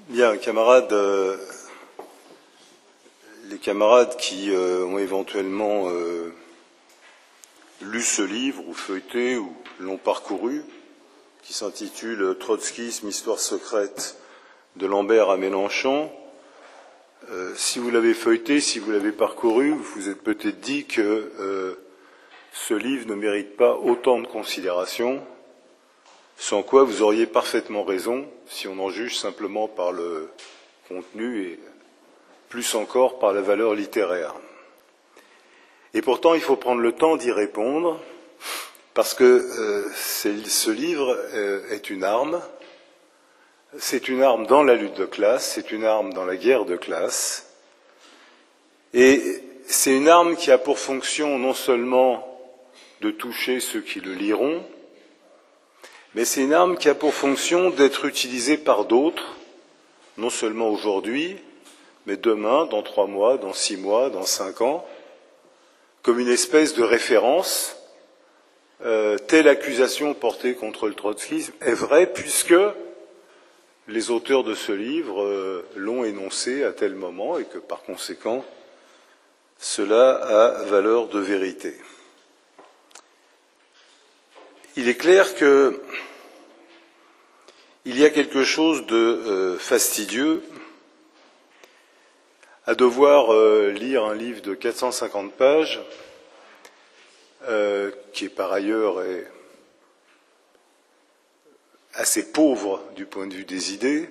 Bien, camarades, les camarades qui ont éventuellement lu ce livre ou feuilleté ou l'ont parcouru, qui s'intitule Trotskisme, histoire secrète de Lambert à Mélenchon, si vous l'avez feuilleté, si vous l'avez parcouru, vous vous êtes peut-être dit que ce livre ne mérite pas autant de considération, sans quoi vous auriez parfaitement raison si on en juge simplement par le contenu et plus encore par la valeur littéraire. Et pourtant, il faut prendre le temps d'y répondre parce que ce livre est une arme. C'est une arme dans la lutte de classe, c'est une arme dans la guerre de classe. Et c'est une arme qui a pour fonction non seulement de toucher ceux qui le liront, mais c'est une arme qui a pour fonction d'être utilisée par d'autres, non seulement aujourd'hui, mais demain, dans 3 mois, dans 6 mois, dans 5 ans, comme une espèce de référence. Telle accusation portée contre le trotskisme est vraie puisque les auteurs de ce livre l'ont énoncé à tel moment et que par conséquent, cela a valeur de vérité. Il est clair qu'il y a quelque chose de fastidieux à devoir lire un livre de 450 pages, qui par ailleurs est assez pauvre du point de vue des idées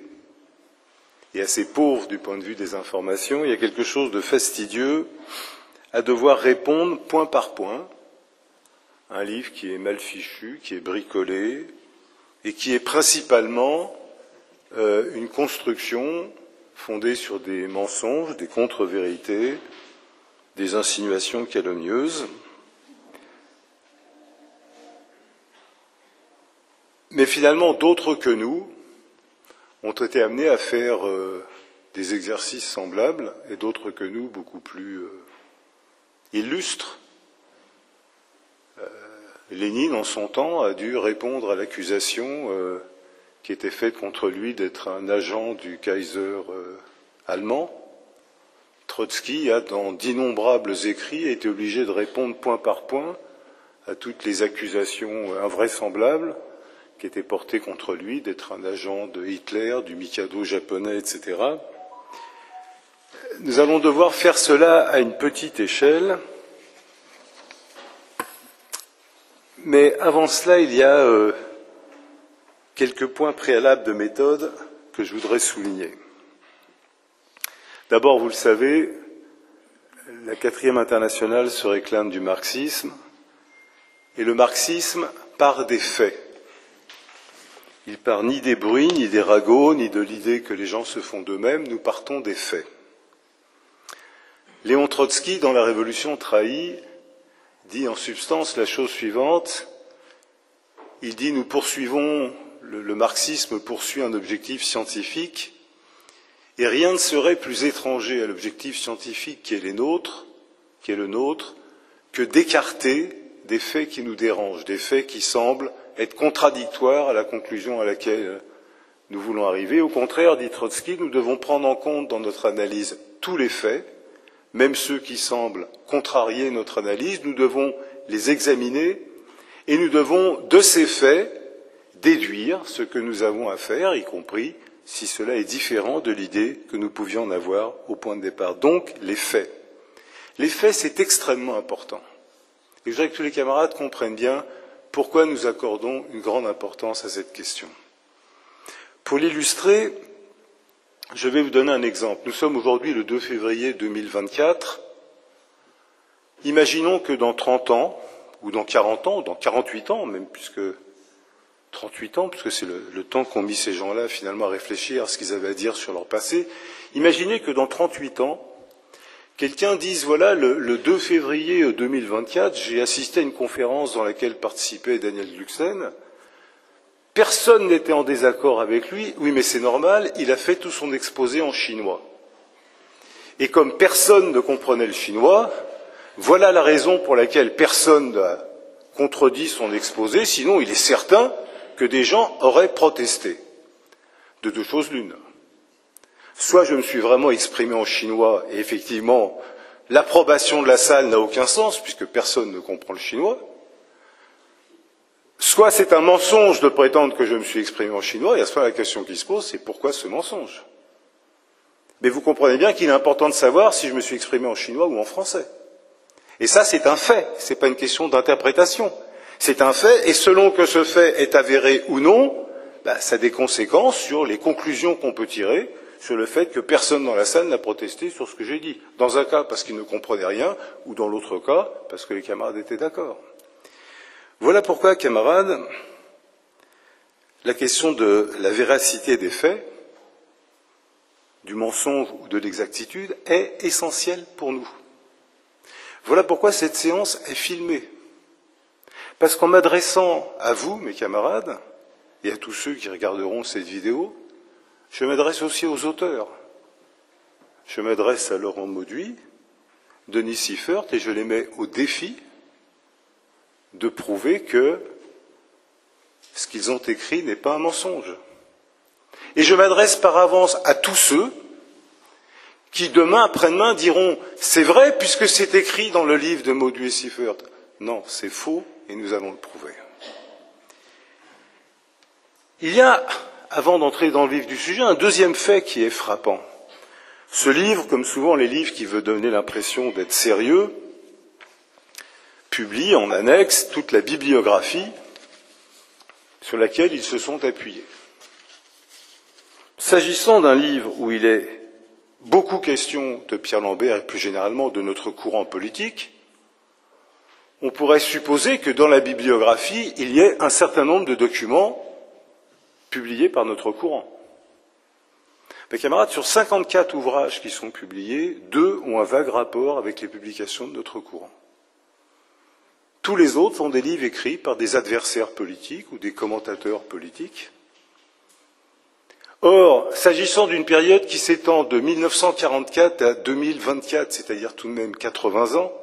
et assez pauvre du point de vue des informations. Il y a quelque chose de fastidieux à devoir répondre point par point. Un livre qui est mal fichu, qui est bricolé, et qui est principalement une construction fondée sur des mensonges, des contre-vérités, des insinuations calomnieuses. Mais finalement, d'autres que nous ont été amenés à faire des exercices semblables, et d'autres que nous beaucoup plus illustres. Lénine, en son temps, a dû répondre à l'accusation qui était faite contre lui d'être un agent du Kaiser allemand. Trotsky a, dans d'innombrables écrits, été obligé de répondre point par point à toutes les accusations invraisemblables qui étaient portées contre lui d'être un agent de Hitler, du Mikado japonais, etc. Nous allons devoir faire cela à une petite échelle. Mais avant cela, il y a quelques points préalables de méthode que je voudrais souligner. D'abord, vous le savez, la 4e internationale se réclame du marxisme, et le marxisme part des faits. Il part ni des bruits, ni des ragots, ni de l'idée que les gens se font d'eux-mêmes, nous partons des faits. Léon Trotsky, dans La Révolution trahie, dit en substance la chose suivante. Il dit nous poursuivons, le marxisme poursuit un objectif scientifique et rien ne serait plus étranger à l'objectif scientifique qui est le nôtre que d'écarter des faits qui nous dérangent, des faits qui semblent être contradictoires à la conclusion à laquelle nous voulons arriver. Au contraire, dit Trotsky, nous devons prendre en compte dans notre analyse tous les faits, même ceux qui semblent contrarier notre analyse, nous devons les examiner et nous devons, de ces faits, déduire ce que nous avons à faire, y compris si cela est différent de l'idée que nous pouvions en avoir au point de départ. Donc, les faits. Les faits, c'est extrêmement important. Et je voudrais que tous les camarades comprennent bien pourquoi nous accordons une grande importance à cette question. Pour l'illustrer, je vais vous donner un exemple. Nous sommes aujourd'hui le 2 février 2024. Imaginons que dans 30 ans, ou dans 40 ans, ou dans 48 ans, même 38 ans, puisque c'est le temps qu'ont mis ces gens-là finalement à réfléchir à ce qu'ils avaient à dire sur leur passé. Imaginez que dans 38 ans, quelqu'un dise, voilà, le 2 février 2024, j'ai assisté à une conférence dans laquelle participait Daniel Glucksen. Personne n'était en désaccord avec lui. Oui, mais c'est normal, il a fait tout son exposé en chinois. Et comme personne ne comprenait le chinois, voilà la raison pour laquelle personne n'a contredit son exposé, sinon il est certain que des gens auraient protesté. De deux choses l'une. Soit je me suis vraiment exprimé en chinois, et effectivement, l'approbation de la salle n'a aucun sens, puisque personne ne comprend le chinois. Soit c'est un mensonge de prétendre que je me suis exprimé en chinois, et à ce moment la question qui se pose, c'est pourquoi ce mensonge? Mais vous comprenez bien qu'il est important de savoir si je me suis exprimé en chinois ou en français. Et ça, c'est un fait, ce n'est pas une question d'interprétation. C'est un fait, et selon que ce fait est avéré ou non, ça a des conséquences sur les conclusions qu'on peut tirer sur le fait que personne dans la salle n'a protesté sur ce que j'ai dit. Dans un cas, parce qu'il ne comprenait rien, ou dans l'autre cas, parce que les camarades étaient d'accord. Voilà pourquoi, camarades, la question de la véracité des faits, du mensonge ou de l'exactitude, est essentielle pour nous. Voilà pourquoi cette séance est filmée. Parce qu'en m'adressant à vous, mes camarades, et à tous ceux qui regarderont cette vidéo, je m'adresse aussi aux auteurs. Je m'adresse à Laurent Mauduit, Denis Siffert, et je les mets au défi de prouver que ce qu'ils ont écrit n'est pas un mensonge. Et je m'adresse par avance à tous ceux qui, demain, après-demain, diront « c'est vrai puisque c'est écrit dans le livre de Mauduit et Siffert ». Non, c'est faux et nous allons le prouver. Il y a, avant d'entrer dans le vif du sujet, un deuxième fait qui est frappant. Ce livre, comme souvent les livres qui veulent donner l'impression d'être sérieux, publie en annexe toute la bibliographie sur laquelle ils se sont appuyés. S'agissant d'un livre où il est beaucoup question de Pierre Lambert et plus généralement de notre courant politique, on pourrait supposer que dans la bibliographie, il y ait un certain nombre de documents publiés par notre courant. Mes camarades, sur 54 ouvrages qui sont publiés, 2 ont un vague rapport avec les publications de notre courant. Tous les autres sont des livres écrits par des adversaires politiques ou des commentateurs politiques. Or, s'agissant d'une période qui s'étend de 1944 à 2024, c'est-à-dire tout de même 80 ans,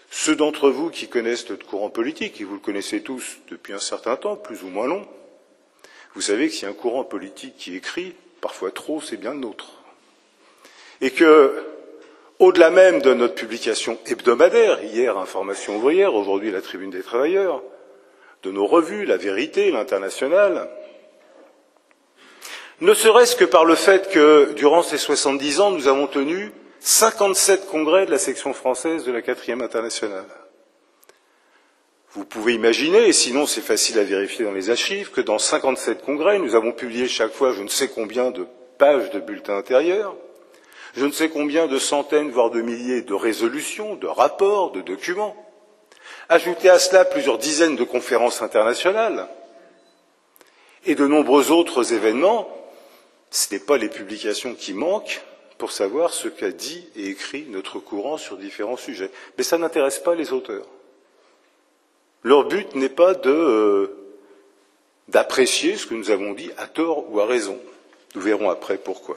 ceux d'entre vous qui connaissent notre courant politique, et vous le connaissez tous depuis un certain temps, plus ou moins long, vous savez que s'il y a un courant politique qui écrit, parfois trop, c'est bien le nôtre. Et que, au-delà même de notre publication hebdomadaire, hier Information ouvrière, aujourd'hui la Tribune des travailleurs, de nos revues, La Vérité, l'Internationale, ne serait-ce que par le fait que, durant ces 70 ans, nous avons tenu 57 congrès de la section française de la 4e internationale. Vous pouvez imaginer, et sinon c'est facile à vérifier dans les archives, que dans 57 congrès, nous avons publié chaque fois je ne sais combien de pages de bulletins intérieurs, je ne sais combien de centaines, voire de milliers de résolutions, de rapports, de documents. Ajoutez à cela plusieurs dizaines de conférences internationales et de nombreux autres événements. Ce n'est pas les publications qui manquent pour savoir ce qu'a dit et écrit notre courant sur différents sujets. Mais ça n'intéresse pas les auteurs. Leur but n'est pas d'apprécier ce que nous avons dit à tort ou à raison. Nous verrons après pourquoi.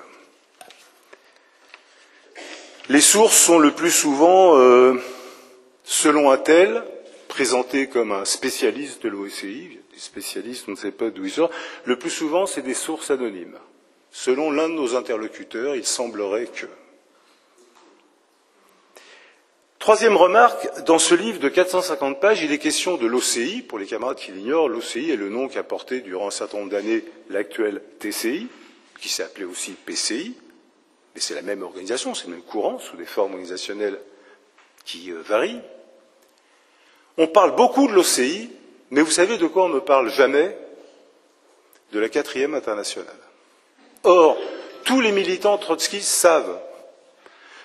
Les sources sont le plus souvent, selon un tel, présenté comme un spécialiste de l'OSCI, des spécialistes, on ne sait pas d'où ils sortent, le plus souvent c'est des sources anonymes. Selon l'un de nos interlocuteurs, il semblerait que. Troisième remarque, dans ce livre de 450 pages, il est question de l'OCI. Pour les camarades qui l'ignorent, l'OCI est le nom qu'a porté durant un certain nombre d'années l'actuel TCI, qui s'est appelé aussi PCI, mais c'est la même organisation, c'est le même courant, sous des formes organisationnelles qui varient. On parle beaucoup de l'OCI, mais vous savez de quoi on ne parle jamais? De la 4e internationale. Or, tous les militants trotskistes savent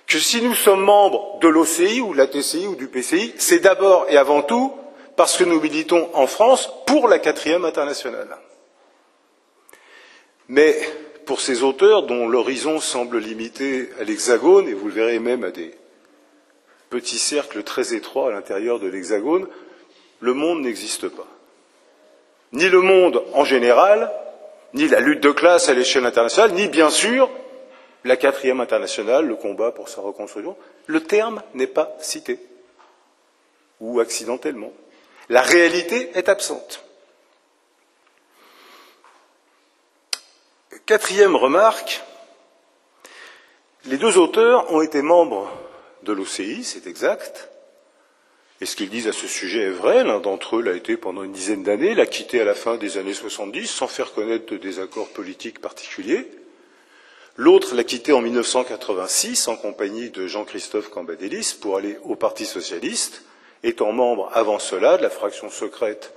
que si nous sommes membres de l'OCI ou de la TCI ou du PCI, c'est d'abord et avant tout parce que nous militons en France pour la 4e internationale. Mais pour ces auteurs dont l'horizon semble limité à l'Hexagone, et vous le verrez même à des petits cercles très étroits à l'intérieur de l'Hexagone, le monde n'existe pas. Ni le monde en général, ni la lutte de classe à l'échelle internationale, ni bien sûr la 4e internationale, le combat pour sa reconstruction. Le terme n'est pas cité, ou accidentellement. La réalité est absente. Quatrième remarque, les deux auteurs ont été membres de l'OCI, c'est exact, et ce qu'ils disent à ce sujet est vrai. L'un d'entre eux l'a été pendant une dizaine d'années, l'a quitté à la fin des années 70 sans faire connaître de désaccords politiques particuliers. L'autre l'a quitté en 1986 en compagnie de Jean-Christophe Cambadélis pour aller au Parti socialiste, étant membre avant cela de la fraction secrète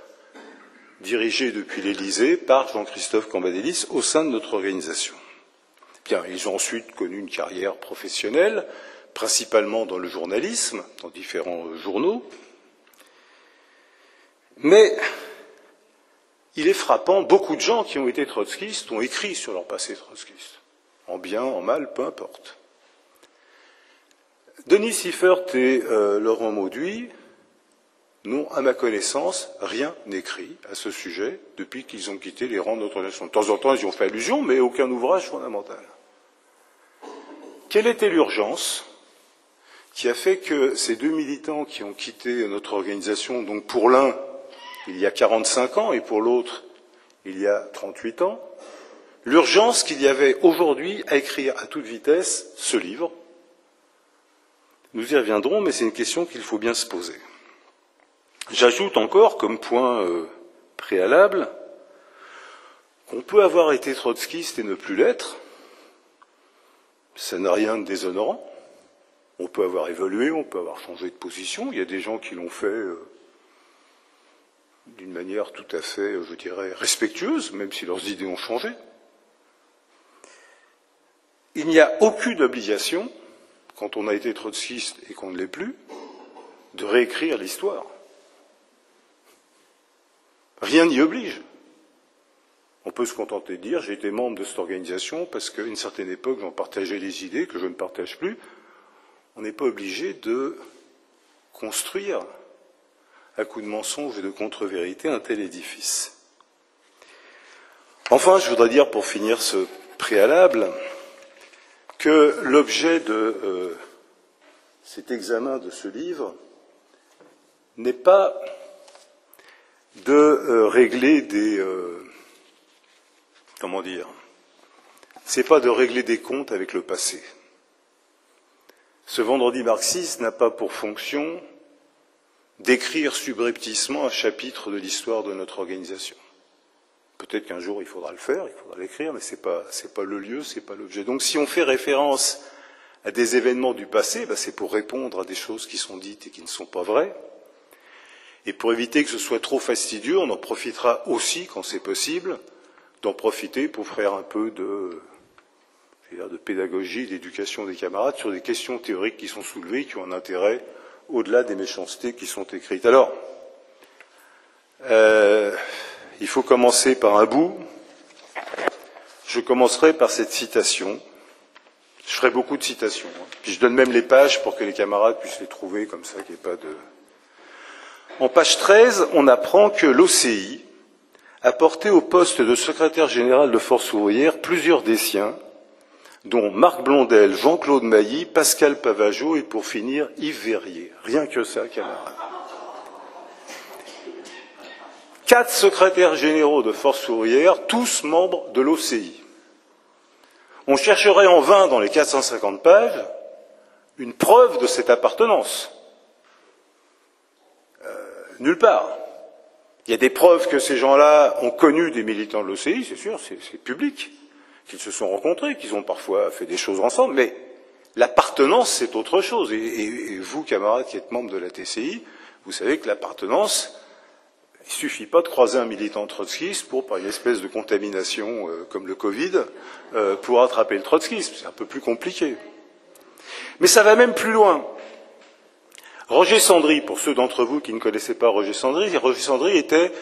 dirigée depuis l'Élysée par Jean-Christophe Cambadélis au sein de notre organisation. Bien, ils ont ensuite connu une carrière professionnelle, principalement dans le journalisme, dans différents journaux. Mais il est frappant, beaucoup de gens qui ont été trotskistes ont écrit sur leur passé trotskiste. En bien, en mal, peu importe. Denis Siffert et Laurent Mauduit n'ont, à ma connaissance, rien écrit à ce sujet depuis qu'ils ont quitté les rangs de notre organisation. De temps en temps, ils y ont fait allusion, mais aucun ouvrage fondamental. Quelle était l'urgence qui a fait que ces deux militants qui ont quitté notre organisation, donc pour l'un, il y a 45 ans, et pour l'autre, il y a 38 ans, l'urgence qu'il y avait aujourd'hui à écrire à toute vitesse ce livre? Nous y reviendrons, mais c'est une question qu'il faut bien se poser. J'ajoute encore, comme point préalable, qu'on peut avoir été trotskiste et ne plus l'être. Ça n'a rien de déshonorant. On peut avoir évolué, on peut avoir changé de position. Il y a des gens qui l'ont fait d'une manière tout à fait, je dirais, respectueuse, même si leurs idées ont changé. Il n'y a aucune obligation, quand on a été trotskiste et qu'on ne l'est plus, de réécrire l'histoire. Rien n'y oblige. On peut se contenter de dire « j'ai été membre de cette organisation parce qu'à une certaine époque j'en partageais les idées que je ne partage plus ». On n'est pas obligé de construire, à coups de mensonges et de contre-vérités, un tel édifice. Enfin, je voudrais dire, pour finir ce préalable, que l'objet de cet examen de ce livre n'est pas de régler des c'est pas de régler des comptes avec le passé. Ce vendredi marxiste n'a pas pour fonction d'écrire subrepticement un chapitre de l'histoire de notre organisation. Peut-être qu'un jour il faudra le faire, il faudra l'écrire, mais c'est pas le lieu, c'est pas l'objet. Donc si on fait référence à des événements du passé, c'est pour répondre à des choses qui sont dites et qui ne sont pas vraies. Et pour éviter que ce soit trop fastidieux, on en profitera aussi, quand c'est possible, d'en profiter pour faire un peu de pédagogie, d'éducation des camarades sur des questions théoriques qui sont soulevées, qui ont un intérêt au-delà des méchancetés qui sont écrites. Alors, il faut commencer par un bout. Je commencerai par cette citation. Je ferai beaucoup de citations. Puis je donne même les pages pour que les camarades puissent les trouver, comme ça qu'il n'y ait pas de... En page 13, on apprend que l'OCI a porté au poste de secrétaire général de Force ouvrière plusieurs des siens, dont Marc Blondel, Jean-Claude Mailly, Pascal Pavageau et pour finir Yves Verrier. Rien que ça, camarades. 4 secrétaires généraux de Force ouvrière, tous membres de l'OCI. On chercherait en vain dans les 450 pages une preuve de cette appartenance. Nulle part. Il y a des preuves que ces gens-là ont connu des militants de l'OCI, c'est sûr, c'est public, qu'ils se sont rencontrés, qu'ils ont parfois fait des choses ensemble, mais l'appartenance, c'est autre chose. Et vous, camarades qui êtes membres de la TCI, vous savez que l'appartenance, il ne suffit pas de croiser un militant trotskiste pour, par une espèce de contamination comme le Covid, pour attraper le trotskisme. C'est un peu plus compliqué. Mais ça va même plus loin. Roger Sandry, pour ceux d'entre vous qui ne connaissaient pas Roger Sandry était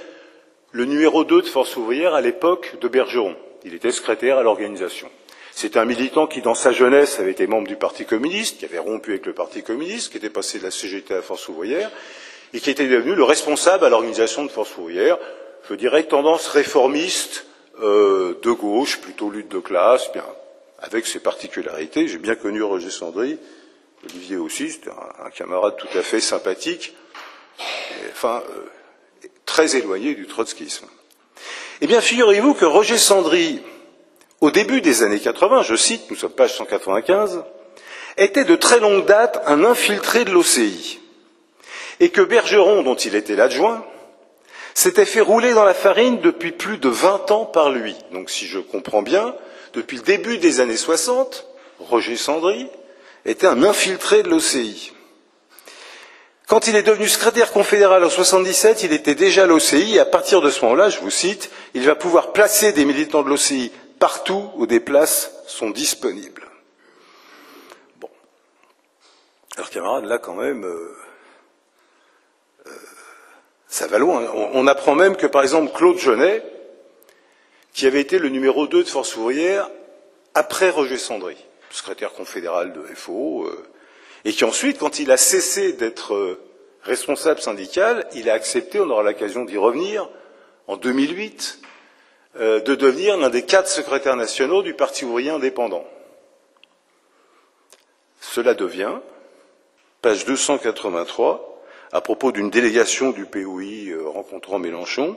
le numéro 2 de Force ouvrière à l'époque de Bergeron. Il était secrétaire à l'organisation. C'est un militant qui, dans sa jeunesse, avait été membre du Parti communiste, qui avait rompu avec le Parti communiste, qui était passé de la CGT à Force ouvrière, et qui était devenu le responsable à l'organisation de Force ouvrière, je dirais tendance réformiste de gauche, plutôt lutte de classe, bien, avec ses particularités. J'ai bien connu Roger Sandry. Olivier aussi, c'était un camarade tout à fait sympathique, très éloigné du trotskisme. Eh bien, figurez-vous que Roger Sandry, au début des années 80, je cite, nous sommes page 195, était de très longue date un infiltré de l'OCI, et que Bergeron, dont il était l'adjoint, s'était fait rouler dans la farine depuis plus de 20 ans par lui. Donc si je comprends bien, depuis le début des années 60, Roger Sandry était un infiltré de l'OCI. Quand il est devenu secrétaire confédéral en 77, il était déjà à l'OCI et à partir de ce moment-là, je vous cite, il va pouvoir placer des militants de l'OCI partout où des places sont disponibles. Bon. Alors camarades, là quand même, ça va loin. On apprend même que par exemple Claude Genet, qui avait été le numéro 2 de Force ouvrière après Roger Sandry, secrétaire confédéral de FO, et qui ensuite, quand il a cessé d'être responsable syndical, il a accepté, on aura l'occasion d'y revenir, en 2008, de devenir l'un des 4 secrétaires nationaux du Parti ouvrier indépendant. Cela devient, page 283, à propos d'une délégation du POI rencontrant Mélenchon,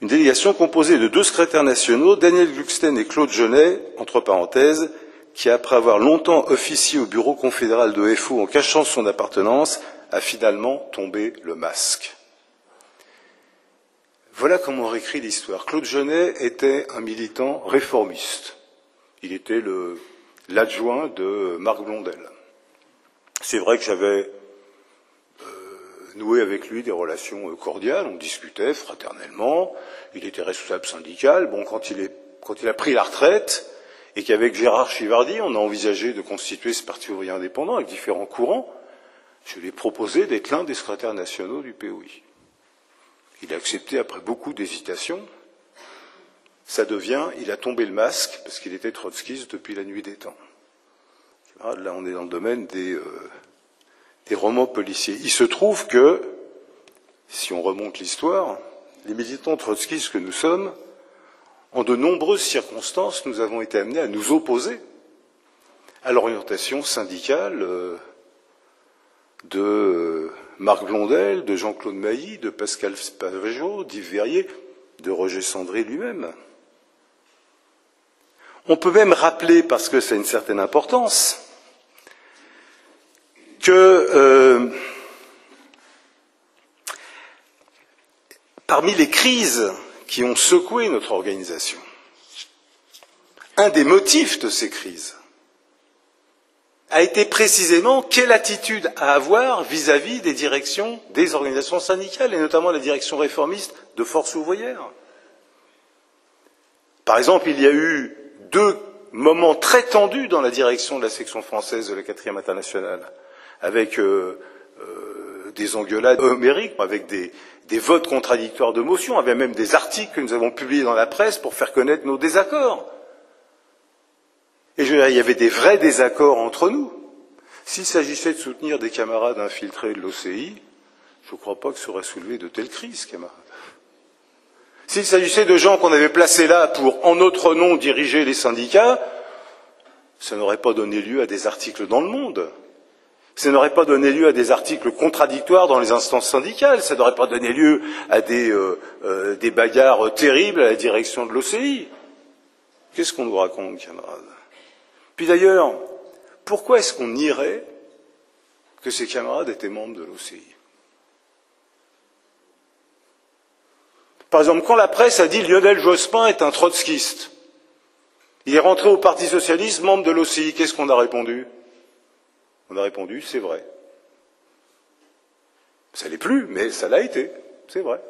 une délégation composée de 2 secrétaires nationaux, Daniel Gluckstein et Claude Genet, entre parenthèses, qui, après avoir longtemps officié au bureau confédéral de FO en cachant son appartenance, a finalement tombé le masque. Voilà comment on réécrit l'histoire. Claude Genet était un militant réformiste. Il était l'adjoint de Marc Blondel. C'est vrai que j'avais noué avec lui des relations cordiales, on discutait fraternellement, il était responsable syndical. Bon, quand il a pris la retraite, et qu'avec Gérard Chivardi, on a envisagé de constituer ce Parti ouvrier indépendant avec différents courants, je lui ai proposé d'être l'un des secrétaires nationaux du POI. Il a accepté après beaucoup d'hésitations. Ça devient, il a tombé le masque, parce qu'il était trotskiste depuis la nuit des temps. Là, on est dans le domaine des romans policiers. Il se trouve que, si on remonte l'histoire, les militants trotskistes que nous sommes, en de nombreuses circonstances, nous avons été amenés à nous opposer à l'orientation syndicale de Marc Blondel, de Jean-Claude Mailly, de Pascal Spageot, d'Yves Verrier, de Roger Sandry lui-même. On peut même rappeler, parce que ça a une certaine importance, que parmi les crises qui ont secoué notre organisation, un des motifs de ces crises a été précisément quelle attitude à avoir vis-à-vis des directions des organisations syndicales, et notamment la direction réformiste de Force ouvrière. Par exemple, il y a eu 2 moments très tendus dans la direction de la section française de la 4e internationale, avec des engueulades homériques, avec des votes contradictoires de motions, avec même des articles que nous avons publiés dans la presse pour faire connaître nos désaccords. Et je veux dire, il y avait des vrais désaccords entre nous. S'il s'agissait de soutenir des camarades infiltrés de l'OCI, je ne crois pas que ça aurait soulevé de telles crises, camarades. S'il s'agissait de gens qu'on avait placés là pour, en notre nom, diriger les syndicats, ça n'aurait pas donné lieu à des articles dans Le Monde. Ça n'aurait pas donné lieu à des articles contradictoires dans les instances syndicales. Ça n'aurait pas donné lieu à des bagarres terribles à la direction de l'OCI. Qu'est-ce qu'on nous raconte, camarades? Puis d'ailleurs, pourquoi est-ce qu'on nierait que ces camarades étaient membres de l'OCI? Par exemple, quand la presse a dit Lionel Jospin est un trotskiste, il est rentré au Parti socialiste, membre de l'OCI, qu'est-ce qu'on a répondu? On a répondu, c'est vrai. Ça l'est plus, mais ça l'a été, c'est vrai.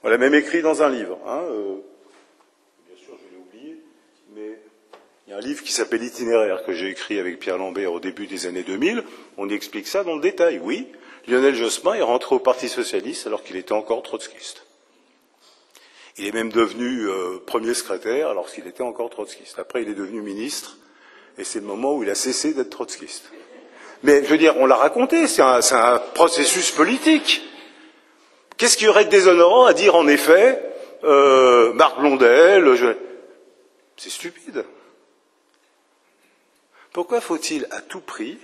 On l'a même écrit dans un livre. Bien sûr, je l'ai oublié, mais il y a un livre qui s'appelle Itinéraire, que j'ai écrit avec Pierre Lambert au début des années 2000. On y explique ça dans le détail. Oui, Lionel Jospin est rentré au Parti socialiste alors qu'il était encore trotskiste. Il est même devenu premier secrétaire lorsqu'il était encore trotskiste. Après, il est devenu ministre, et c'est le moment où il a cessé d'être trotskiste. Mais, je veux dire, on l'a raconté, c'est un processus politique. Qu'est-ce qu'il y aurait de déshonorant à dire, en effet, Marc Blondel, c'est stupide. Pourquoi faut-il, à tout prix,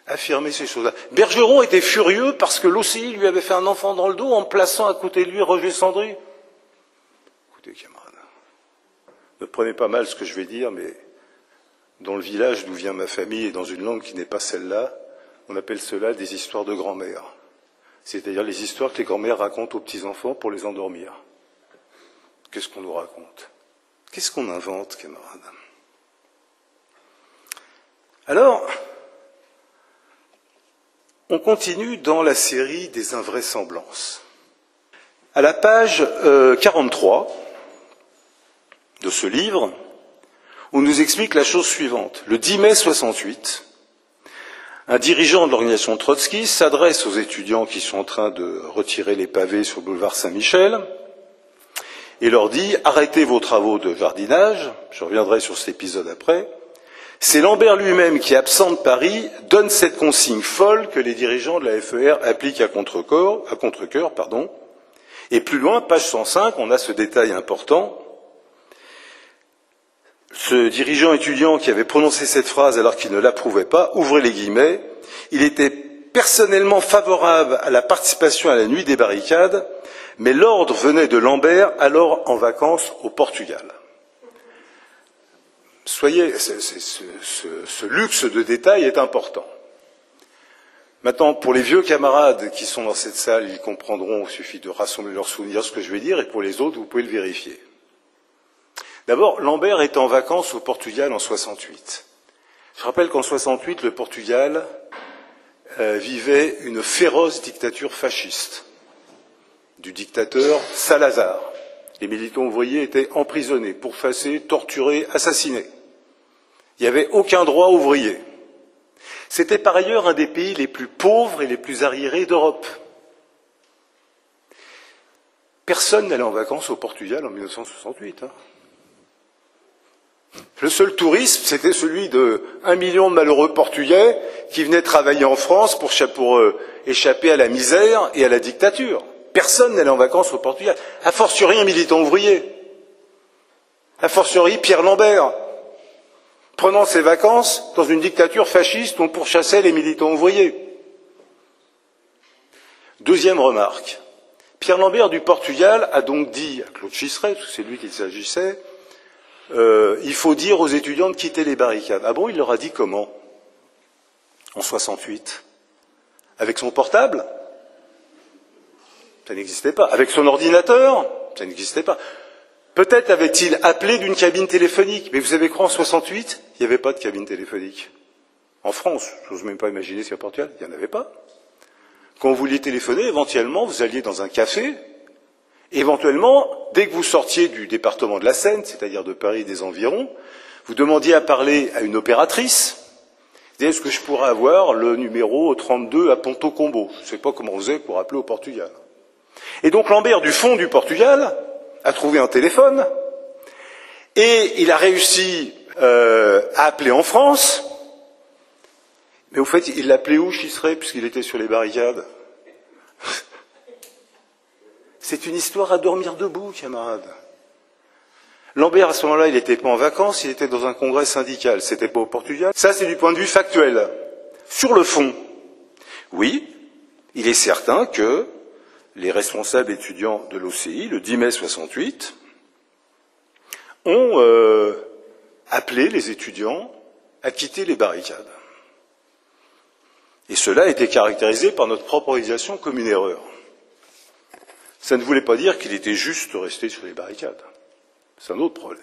affirmer ces choses-là? Bergeron était furieux parce que l'OCI lui avait fait un enfant dans le dos en plaçant à côté de lui Roger Sandry. Écoutez, camarades, Ne prenez pas mal ce que je vais dire, mais dans le village d'où vient ma famille et dans une langue qui n'est pas celle-là, on appelle cela des histoires de grand-mère. C'est-à-dire les histoires que les grand-mères racontent aux petits-enfants pour les endormir. Qu'est-ce qu'on nous raconte? Qu'est-ce qu'on invente, camarades? Alors, on continue dans la série des invraisemblances. À la page 43 de ce livre, on nous explique la chose suivante. Le 10 mai 68, un dirigeant de l'organisation Trotsky s'adresse aux étudiants qui sont en train de retirer les pavés sur le boulevard Saint-Michel et leur dit « Arrêtez vos travaux de jardinage », je reviendrai sur cet épisode après. C'est Lambert lui-même qui, absent de Paris, donne cette consigne folle que les dirigeants de la FER appliquent à contre-cœur, et plus loin, page 105, on a ce détail important. Ce dirigeant étudiant qui avait prononcé cette phrase alors qu'il ne l'approuvait pas, ouvrez les guillemets, il était personnellement favorable à la participation à la nuit des barricades, mais l'ordre venait de Lambert, alors en vacances au Portugal. Soyez, ce luxe de détail est important. Maintenant, pour les vieux camarades qui sont dans cette salle, ils comprendront, il suffit de rassembler leurs souvenirs ce que je vais dire, et pour les autres, vous pouvez le vérifier. D'abord, Lambert est en vacances au Portugal en 68. Je rappelle qu'en 68, le Portugal vivait une féroce dictature fasciste du dictateur Salazar. Les militants ouvriers étaient emprisonnés, pourchassés, torturés, assassinés. Il n'y avait aucun droit ouvrier. C'était par ailleurs un des pays les plus pauvres et les plus arriérés d'Europe. Personne n'allait en vacances au Portugal en 1968. Le seul tourisme, c'était celui de 1 million de malheureux Portugais qui venaient travailler en France pour échapper à la misère et à la dictature. Personne n'allait en vacances au Portugal. A fortiori un militant ouvrier. A fortiori Pierre Lambert, prenant ses vacances dans une dictature fasciste où on pourchassait les militants ouvriers. Deuxième remarque. Pierre Lambert du Portugal a donc dit à Claude Chisseret, parce que c'est lui qu'il s'agissait, il faut dire aux étudiants de quitter les barricades. Ah bon, il leur a dit comment? En 68? Avec son portable? Ça n'existait pas. Avec son ordinateur? Ça n'existait pas. Peut-être avait-il appelé d'une cabine téléphonique, mais vous savez quoi, en 68, il n'y avait pas de cabine téléphonique. En France, je n'ose même pas imaginer si à Portugal, il n'y en avait pas. Quand vous vouliez téléphoner, éventuellement, vous alliez dans un café. Éventuellement, dès que vous sortiez du département de la Seine, c'est-à-dire de Paris et des environs, vous demandiez à parler à une opératrice. Est-ce que je pourrais avoir le numéro 32 à Ponto Combo? Je ne sais pas comment on faisait pour appeler au Portugal. Et donc Lambert, du fond du Portugal, a trouvé un téléphone et il a réussi à appeler en France. Mais au fait, il l'appelait où, Chisseret, puisqu'il était sur les barricades? C'est une histoire à dormir debout, camarades. Lambert, à ce moment-là, il n'était pas en vacances, il était dans un congrès syndical. C'était pas au Portugal. Ça, c'est du point de vue factuel. Sur le fond, oui, il est certain que les responsables étudiants de l'OCI, le 10 mai 68, ont appelé les étudiants à quitter les barricades. Et cela a été caractérisé par notre propre organisation comme une erreur. Ça ne voulait pas dire qu'il était juste de rester sur les barricades. C'est un autre problème.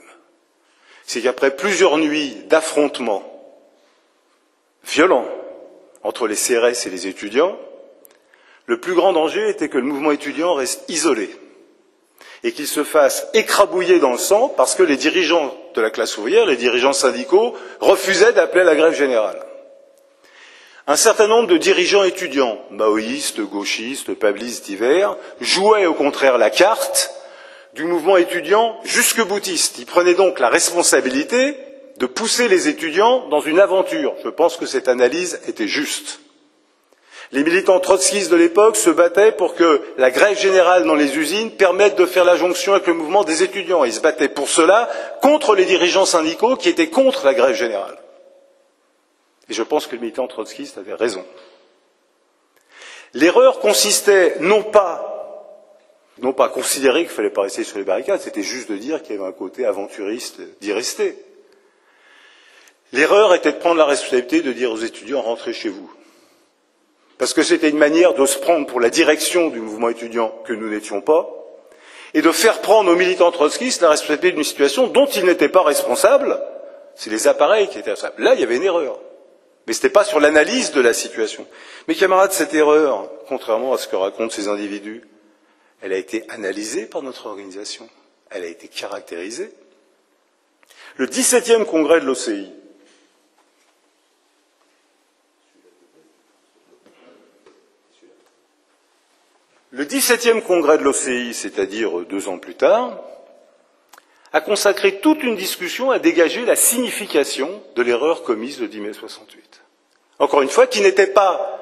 C'est qu'après plusieurs nuits d'affrontements violents entre les CRS et les étudiants, le plus grand danger était que le mouvement étudiant reste isolé et qu'il se fasse écrabouiller dans le sang parce que les dirigeants de la classe ouvrière, les dirigeants syndicaux, refusaient d'appeler à la grève générale. Un certain nombre de dirigeants étudiants, maoïstes, gauchistes, pablistes divers, jouaient au contraire la carte du mouvement étudiant jusque-boutiste. Ils prenaient donc la responsabilité de pousser les étudiants dans une aventure. Je pense que cette analyse était juste. Les militants trotskistes de l'époque se battaient pour que la grève générale dans les usines permette de faire la jonction avec le mouvement des étudiants. Ils se battaient pour cela contre les dirigeants syndicaux qui étaient contre la grève générale. Et je pense que le militant trotskiste avait raison. L'erreur consistait non pas Non pas considérer qu'il ne fallait pas rester sur les barricades, c'était juste de dire qu'il y avait un côté aventuriste d'y rester. L'erreur était de prendre la responsabilité de dire aux étudiants « rentrez chez vous ». Parce que c'était une manière de se prendre pour la direction du mouvement étudiant que nous n'étions pas, et de faire prendre aux militants trotskistes la responsabilité d'une situation dont ils n'étaient pas responsables, c'est les appareils qui étaient responsables. Là, il y avait une erreur. Mais ce n'était pas sur l'analyse de la situation. Mes camarades, cette erreur, contrairement à ce que racontent ces individus, elle a été analysée par notre organisation. Elle a été caractérisée. Le 17e congrès de l'OCI, c'est-à-dire 2 ans plus tard, a consacré toute une discussion à dégager la signification de l'erreur commise le 10 mai 68. Encore une fois, qui n'était pas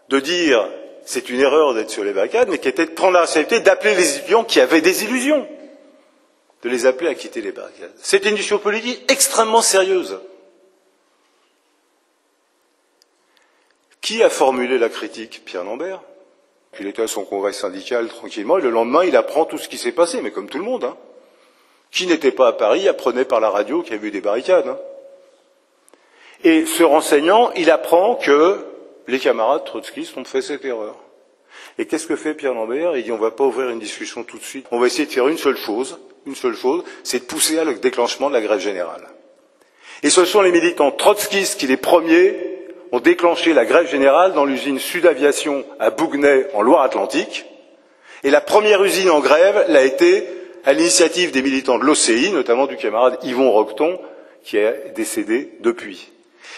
de dire c'est une erreur d'être sur les barricades, mais qui était de prendre la responsabilité d'appeler les étudiants qui avaient des illusions, de les appeler à quitter les barricades. C'était une discussion politique extrêmement sérieuse. Qui a formulé la critique? Pierre Lambert. Il était à son congrès syndical tranquillement, et le lendemain, il apprend tout ce qui s'est passé, mais comme tout le monde. Hein. Qui n'était pas à Paris apprenait par la radio qu'il y avait eu des barricades. Hein. Et se renseignant, il apprend que les camarades trotskistes ont fait cette erreur. Et qu'est-ce que fait Pierre Lambert? Il dit on ne va pas ouvrir une discussion tout de suite, on va essayer de faire une seule chose, c'est de pousser à le déclenchement de la grève générale. Et ce sont les militants trotskistes qui, les premiers, ont déclenché la grève générale dans l'usine Sud-Aviation à Bouguenais, en Loire-Atlantique. Et la première usine en grève l'a été à l'initiative des militants de l'OCI, notamment du camarade Yvon Roqueton, qui est décédé depuis.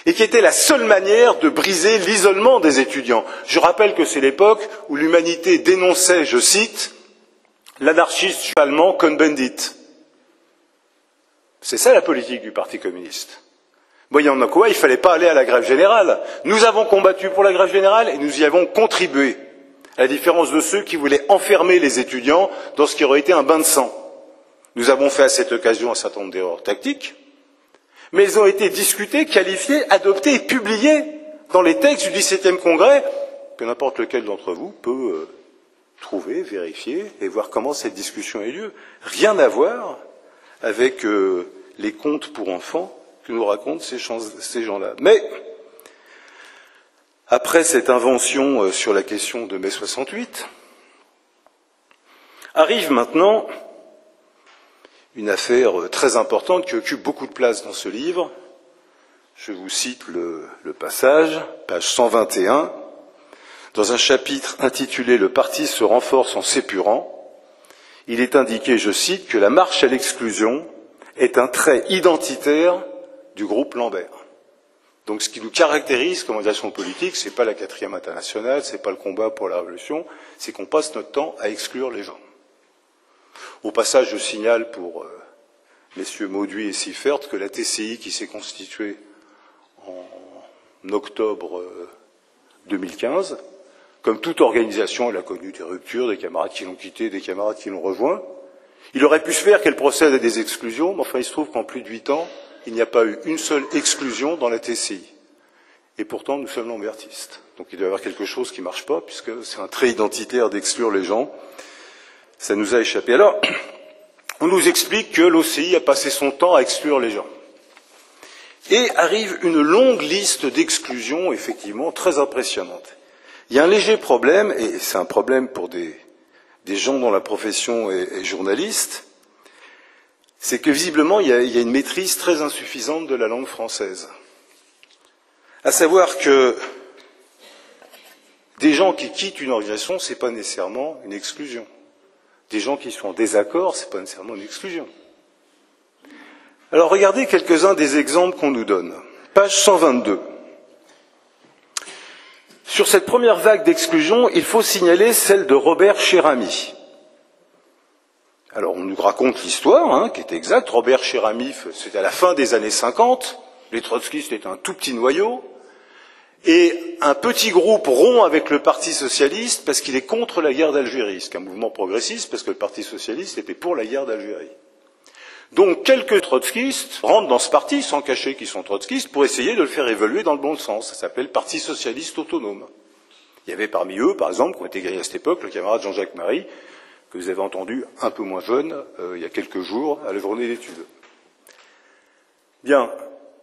Et qui était la seule manière de briser l'isolement des étudiants. Je rappelle que c'est l'époque où l'humanité dénonçait, je cite, l'anarchiste allemand Cohn-Bendit. C'est ça la politique du Parti communiste. Voyant quoi, il ne fallait pas aller à la grève générale. Nous avons combattu pour la grève générale et nous y avons contribué, à la différence de ceux qui voulaient enfermer les étudiants dans ce qui aurait été un bain de sang. Nous avons fait à cette occasion un certain nombre d'erreurs tactiques, mais elles ont été discutées, qualifiées, adoptées et publiées dans les textes du 17e congrès, que n'importe lequel d'entre vous peut trouver, vérifier et voir comment cette discussion a eu lieu. Rien à voir avec les contes pour enfants que nous racontent ces gens-là. Mais, après cette invention sur la question de mai 68, arrive maintenant une affaire très importante qui occupe beaucoup de place dans ce livre. Je vous cite le passage, page 121, dans un chapitre intitulé « Le parti se renforce en s'épurant », il est indiqué, je cite, que la marche à l'exclusion est un trait identitaire du groupe Lambert. Donc ce qui nous caractérise comme organisation politique, ce n'est pas la 4e internationale, ce n'est pas le combat pour la révolution, c'est qu'on passe notre temps à exclure les gens. Au passage, je signale pour messieurs Mauduit et Siffert que la TCI qui s'est constituée en octobre 2015, comme toute organisation, elle a connu des ruptures, des camarades qui l'ont quitté, des camarades qui l'ont rejoint. Il aurait pu se faire qu'elle procède à des exclusions, mais enfin il se trouve qu'en plus de 8 ans, il n'y a pas eu une seule exclusion dans la TCI. Et pourtant, nous sommes lambertistes. Donc il doit y avoir quelque chose qui ne marche pas, puisque c'est un trait identitaire d'exclure les gens. Ça nous a échappé. Alors, on nous explique que l'OCI a passé son temps à exclure les gens. Et arrive une longue liste d'exclusions, effectivement, très impressionnante. Il y a un léger problème, et c'est un problème pour des gens dont la profession est journaliste, c'est que visiblement, il y a une maîtrise très insuffisante de la langue française. À savoir que des gens qui quittent une organisation, ce n'est pas nécessairement une exclusion. Des gens qui sont en désaccord, ce n'est pas nécessairement une exclusion. Alors regardez quelques-uns des exemples qu'on nous donne. Page 122. Sur cette première vague d'exclusion, il faut signaler celle de Robert Chéramy. Alors on nous raconte l'histoire, qui est exacte. Robert Chéramy, c'était à la fin des années 50. Les trotskistes étaient un tout petit noyau. Et un petit groupe rompt avec le Parti socialiste parce qu'il est contre la guerre d'Algérie. C'est un mouvement progressiste parce que le Parti socialiste était pour la guerre d'Algérie. Donc quelques trotskistes rentrent dans ce parti, sans cacher qu'ils sont trotskistes, pour essayer de le faire évoluer dans le bon sens. Ça s'appelle Parti socialiste autonome. Il y avait parmi eux, par exemple, qui ont été gagés à cette époque, le camarade Jean-Jacques Marie, que vous avez entendu un peu moins jeune il y a quelques jours à la journée d'études. Bien.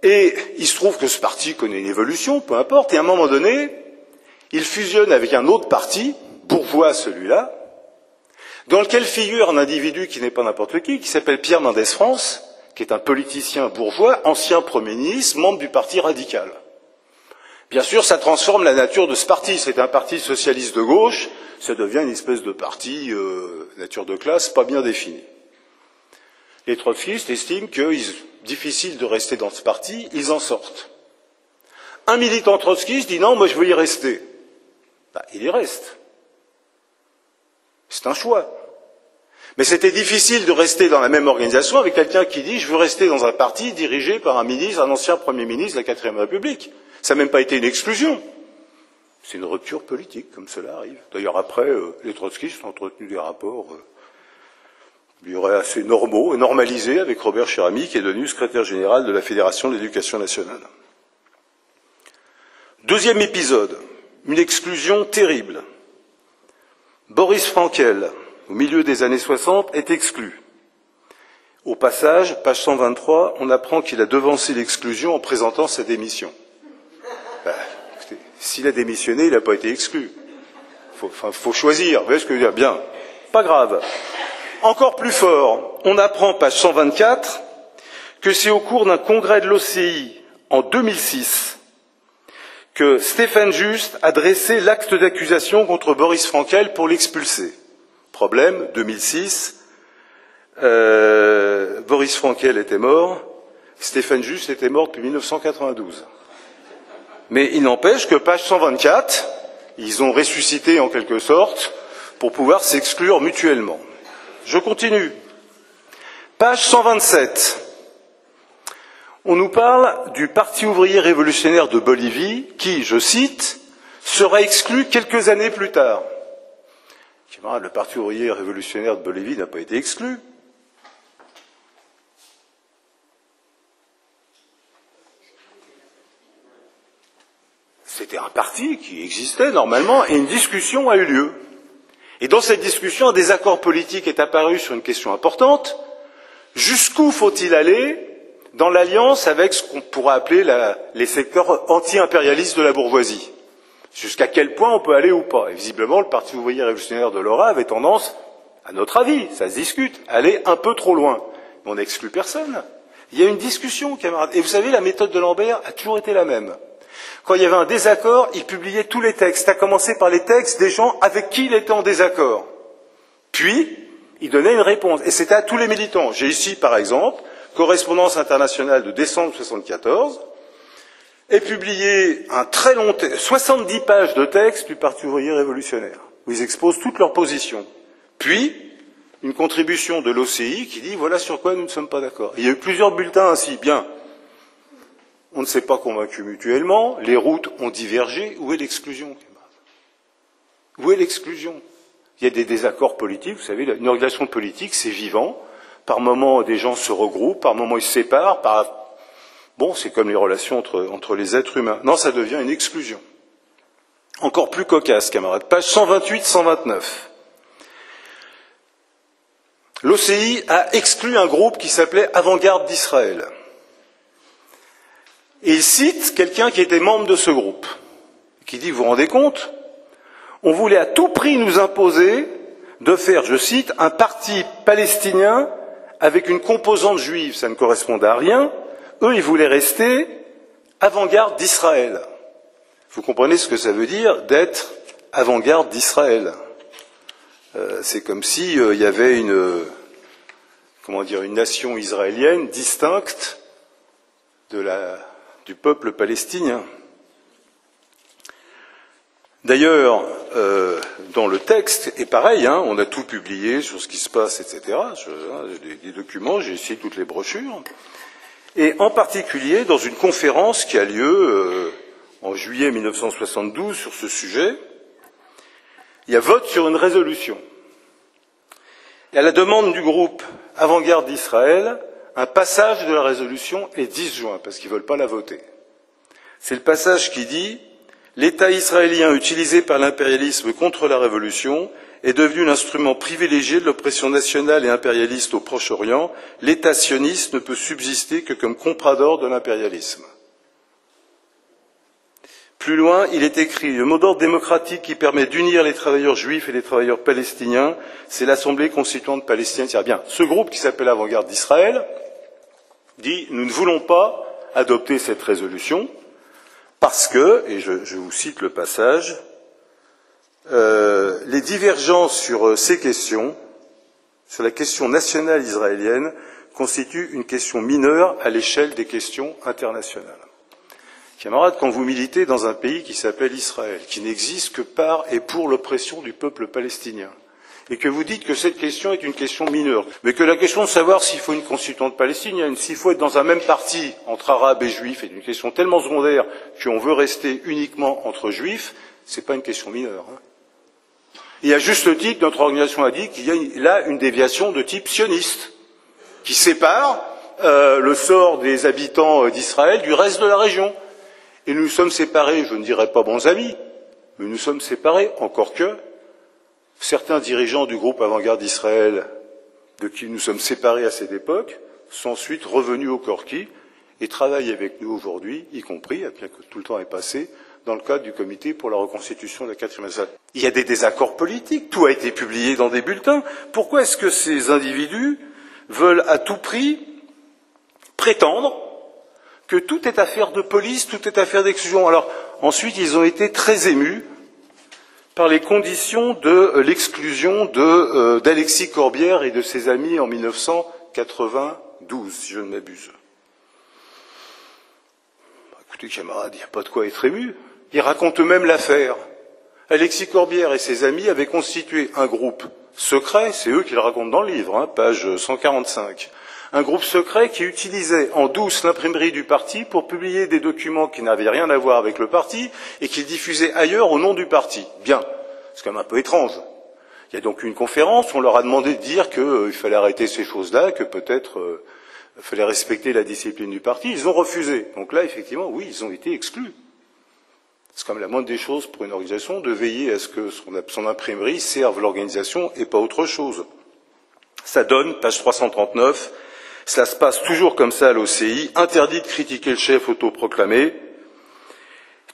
Et il se trouve que ce parti connaît une évolution, peu importe, et à un moment donné, il fusionne avec un autre parti, bourgeois celui-là, dans lequel figure un individu qui n'est pas n'importe qui s'appelle Pierre Mendès France, qui est un politicien bourgeois, ancien Premier ministre, membre du Parti radical. Bien sûr, ça transforme la nature de ce parti. C'est un parti socialiste de gauche, ça devient une espèce de parti nature de classe pas bien définie. Les trotskistes estiment qu'il est difficile de rester dans ce parti, ils en sortent. Un militant trotskiste dit non, moi je veux y rester. Il y reste. C'est un choix. Mais c'était difficile de rester dans la même organisation avec quelqu'un qui dit je veux rester dans un parti dirigé par un ministre, un ancien Premier ministre de la 4e République. Ça n'a même pas été une exclusion. C'est une rupture politique, comme cela arrive. D'ailleurs, après, les trotskistes ont entretenu des rapports, je dirais, assez normaux et normalisés avec Robert Chéramy, qui est devenu secrétaire général de la Fédération de l'éducation nationale. Deuxième épisode, une exclusion terrible. Boris Frankel, au milieu des années 60, est exclu. Au passage, page 123, on apprend qu'il a devancé l'exclusion en présentant sa démission. S'il a démissionné, il n'a pas été exclu. Faut choisir. Vous voyez ce que je veux dire? Bien. Pas grave. Encore plus fort, on apprend, page 124, que c'est au cours d'un congrès de l'OCI en 2006 que Stéphane Juste a dressé l'acte d'accusation contre Boris Frankel pour l'expulser. Problème, 2006, Boris Frankel était mort, Stéphane Juste était mort depuis 1992. Mais il n'empêche que, page 124, ils ont ressuscité en quelque sorte pour pouvoir s'exclure mutuellement. Je continue. Page 127. On nous parle du Parti ouvrier révolutionnaire de Bolivie qui, je cite, sera exclu quelques années plus tard. Le Parti ouvrier révolutionnaire de Bolivie n'a pas été exclu. C'était un parti qui existait normalement et une discussion a eu lieu. Et dans cette discussion, un désaccord politique est apparu sur une question importante. Jusqu'où faut-il aller dans l'alliance avec ce qu'on pourrait appeler les secteurs anti-impérialistes de la bourgeoisie? Jusqu'à quel point on peut aller ou pas? Et visiblement, le Parti ouvrier révolutionnaire de Laura avait tendance, à notre avis, ça se discute, à aller un peu trop loin. Mais on n'exclut personne. Il y a une discussion, camarades. Et vous savez, la méthode de Lambert a toujours été la même. Quand il y avait un désaccord, il publiait tous les textes, à commencer par les textes des gens avec qui il était en désaccord. Puis, il donnait une réponse. Et c'était à tous les militants. J'ai ici, par exemple, Correspondance internationale de décembre 1974, est publié un très long texte, 70 pages de texte du Parti ouvrier révolutionnaire, où ils exposent toutes leurs positions. Puis, une contribution de l'OCI qui dit voilà sur quoi nous ne sommes pas d'accord. Il y a eu plusieurs bulletins ainsi. Bien. On ne s'est pas convaincu mutuellement, les routes ont divergé. Où est l'exclusion? Où est l'exclusion? Il y a des désaccords politiques, vous savez, une organisation politique, c'est vivant. Par moments, des gens se regroupent, par moments, ils se séparent. Bon, c'est comme les relations entre les êtres humains. Non, ça devient une exclusion. Encore plus cocasse, camarades. Page 128-129. L'OCI a exclu un groupe qui s'appelait Avant-Garde d'Israël. Et il cite quelqu'un qui était membre de ce groupe, qui dit, vous vous rendez compte? On voulait à tout prix nous imposer de faire, je cite, un parti palestinien avec une composante juive. Ça ne correspondait à rien. Eux, ils voulaient rester avant-garde d'Israël. Vous comprenez ce que ça veut dire d'être avant-garde d'Israël? C'est comme si il y avait une nation israélienne distincte du peuple palestinien. D'ailleurs, dans le texte, et pareil, on a tout publié sur ce qui se passe, etc. Des documents, j'ai ici toutes les brochures. Et en particulier, dans une conférence qui a lieu en juillet 1972 sur ce sujet, il y a vote sur une résolution. Et à la demande du groupe Avant-Garde d'Israël, un passage de la résolution est disjoint, parce qu'ils ne veulent pas la voter. C'est le passage qui dit « L'État israélien utilisé par l'impérialisme contre la Révolution est devenu l'instrument privilégié de l'oppression nationale et impérialiste au Proche-Orient, l'État sioniste ne peut subsister que comme comprador de l'impérialisme. Plus loin, il est écrit « Le mot d'ordre démocratique qui permet d'unir les travailleurs juifs et les travailleurs palestiniens, c'est l'Assemblée constituante palestinienne. » Tiens bien, ce groupe qui s'appelle l'Avant-Garde d'Israël dit « Nous ne voulons pas adopter cette résolution parce que, et je vous cite le passage, les divergences sur ces questions, sur la question nationale israélienne, constituent une question mineure à l'échelle des questions internationales. » Camarades, quand vous militez dans un pays qui s'appelle Israël, qui n'existe que par et pour l'oppression du peuple palestinien, et que vous dites que cette question est une question mineure, mais que la question de savoir s'il faut une constituante palestinienne, s'il faut être dans un même parti entre arabes et juifs, est une question tellement secondaire qu'on veut rester uniquement entre juifs, c'est pas une question mineure. Et à juste titre, notre organisation a dit qu'il y a là une déviation de type sioniste, qui sépare le sort des habitants d'Israël du reste de la région. Et nous nous sommes séparés, je ne dirais pas bons amis, mais nous sommes séparés, encore que certains dirigeants du groupe Avant-Garde d'Israël, de qui nous sommes séparés à cette époque, sont ensuite revenus au Corki et travaillent avec nous aujourd'hui, y compris, bien que tout le temps est passé, dans le cadre du comité pour la reconstitution de la 4e Israël. Il y a des désaccords politiques, tout a été publié dans des bulletins. Pourquoi est-ce que ces individus veulent à tout prix prétendre que tout est affaire de police, tout est affaire d'exclusion? Alors, ensuite, ils ont été très émus par les conditions de l'exclusion d'Alexis Corbière et de ses amis en 1992, si je ne m'abuse. Écoutez, camarades, il n'y a pas de quoi être ému. Ils racontent eux-mêmes l'affaire. Alexis Corbière et ses amis avaient constitué un groupe secret, c'est eux qui le racontent dans le livre, page 145, un groupe secret qui utilisait en douce l'imprimerie du parti pour publier des documents qui n'avaient rien à voir avec le parti et qu'ils diffusaient ailleurs au nom du parti. Bien, c'est quand même un peu étrange. Il y a donc eu une conférence où on leur a demandé de dire qu'il fallait arrêter ces choses-là, que peut-être il fallait respecter la discipline du parti. Ils ont refusé. Donc là, effectivement, oui, ils ont été exclus. C'est quand même la moindre des choses pour une organisation de veiller à ce que son imprimerie serve l'organisation et pas autre chose. Ça donne, page 339, cela se passe toujours comme ça à l'OCI, interdit de critiquer le chef autoproclamé,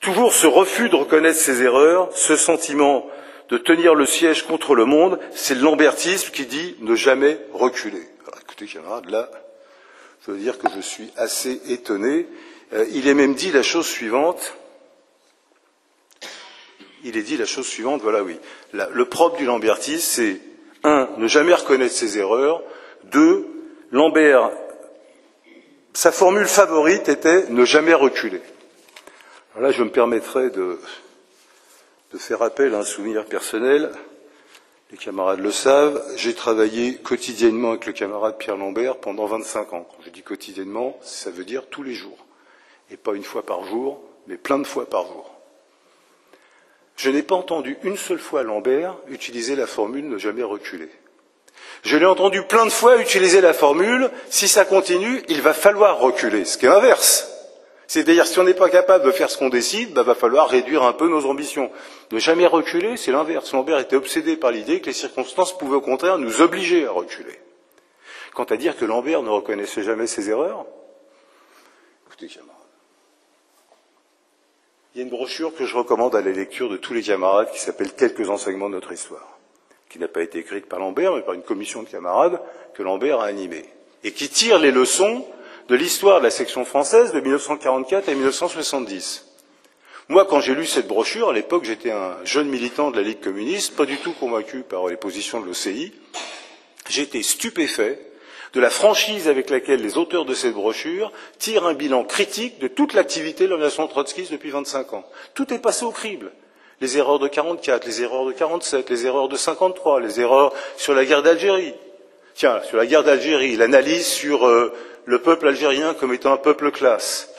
toujours ce refus de reconnaître ses erreurs, ce sentiment de tenir le siège contre le monde, c'est le lambertisme qui dit ne jamais reculer. Alors écoutez, camarades, là, je veux dire que je suis assez étonné. Il est même dit la chose suivante. Il est dit la chose suivante, voilà, oui. Le propre du lambertisme, c'est 1. Ne jamais reconnaître ses erreurs. 2. Lambert, sa formule favorite était ne jamais reculer. Alors là, je me permettrai de faire appel à un souvenir personnel. Les camarades le savent. J'ai travaillé quotidiennement avec le camarade Pierre Lambert pendant 25 ans. Quand je dis quotidiennement, ça veut dire tous les jours. Et pas une fois par jour, mais plein de fois par jour. Je n'ai pas entendu une seule fois Lambert utiliser la formule ne jamais reculer. Je l'ai entendu plein de fois utiliser la formule si ça continue, il va falloir reculer, ce qui est l'inverse. C'est-à-dire, si on n'est pas capable de faire ce qu'on décide, va falloir réduire un peu nos ambitions. Ne jamais reculer, c'est l'inverse. Lambert était obsédé par l'idée que les circonstances pouvaient au contraire nous obliger à reculer. Quant à dire que Lambert ne reconnaissait jamais ses erreurs, écoutez, camarades, il y a une brochure que je recommande à la lecture de tous les camarades qui s'appelle « Quelques enseignements de notre histoire », qui n'a pas été écrite par Lambert, mais par une commission de camarades que Lambert a animée, et qui tire les leçons de l'histoire de la section française de 1944 à 1970. Moi, quand j'ai lu cette brochure, à l'époque, j'étais un jeune militant de la Ligue communiste, pas du tout convaincu par les positions de l'OCI. J'étais stupéfait de la franchise avec laquelle les auteurs de cette brochure tirent un bilan critique de toute l'activité de l'organisation trotskiste depuis 25 ans. Tout est passé au crible. Les erreurs de 44, les erreurs de 47, les erreurs de 53, les erreurs sur la guerre d'Algérie. Tiens, sur la guerre d'Algérie, l'analyse sur le peuple algérien comme étant un peuple classe,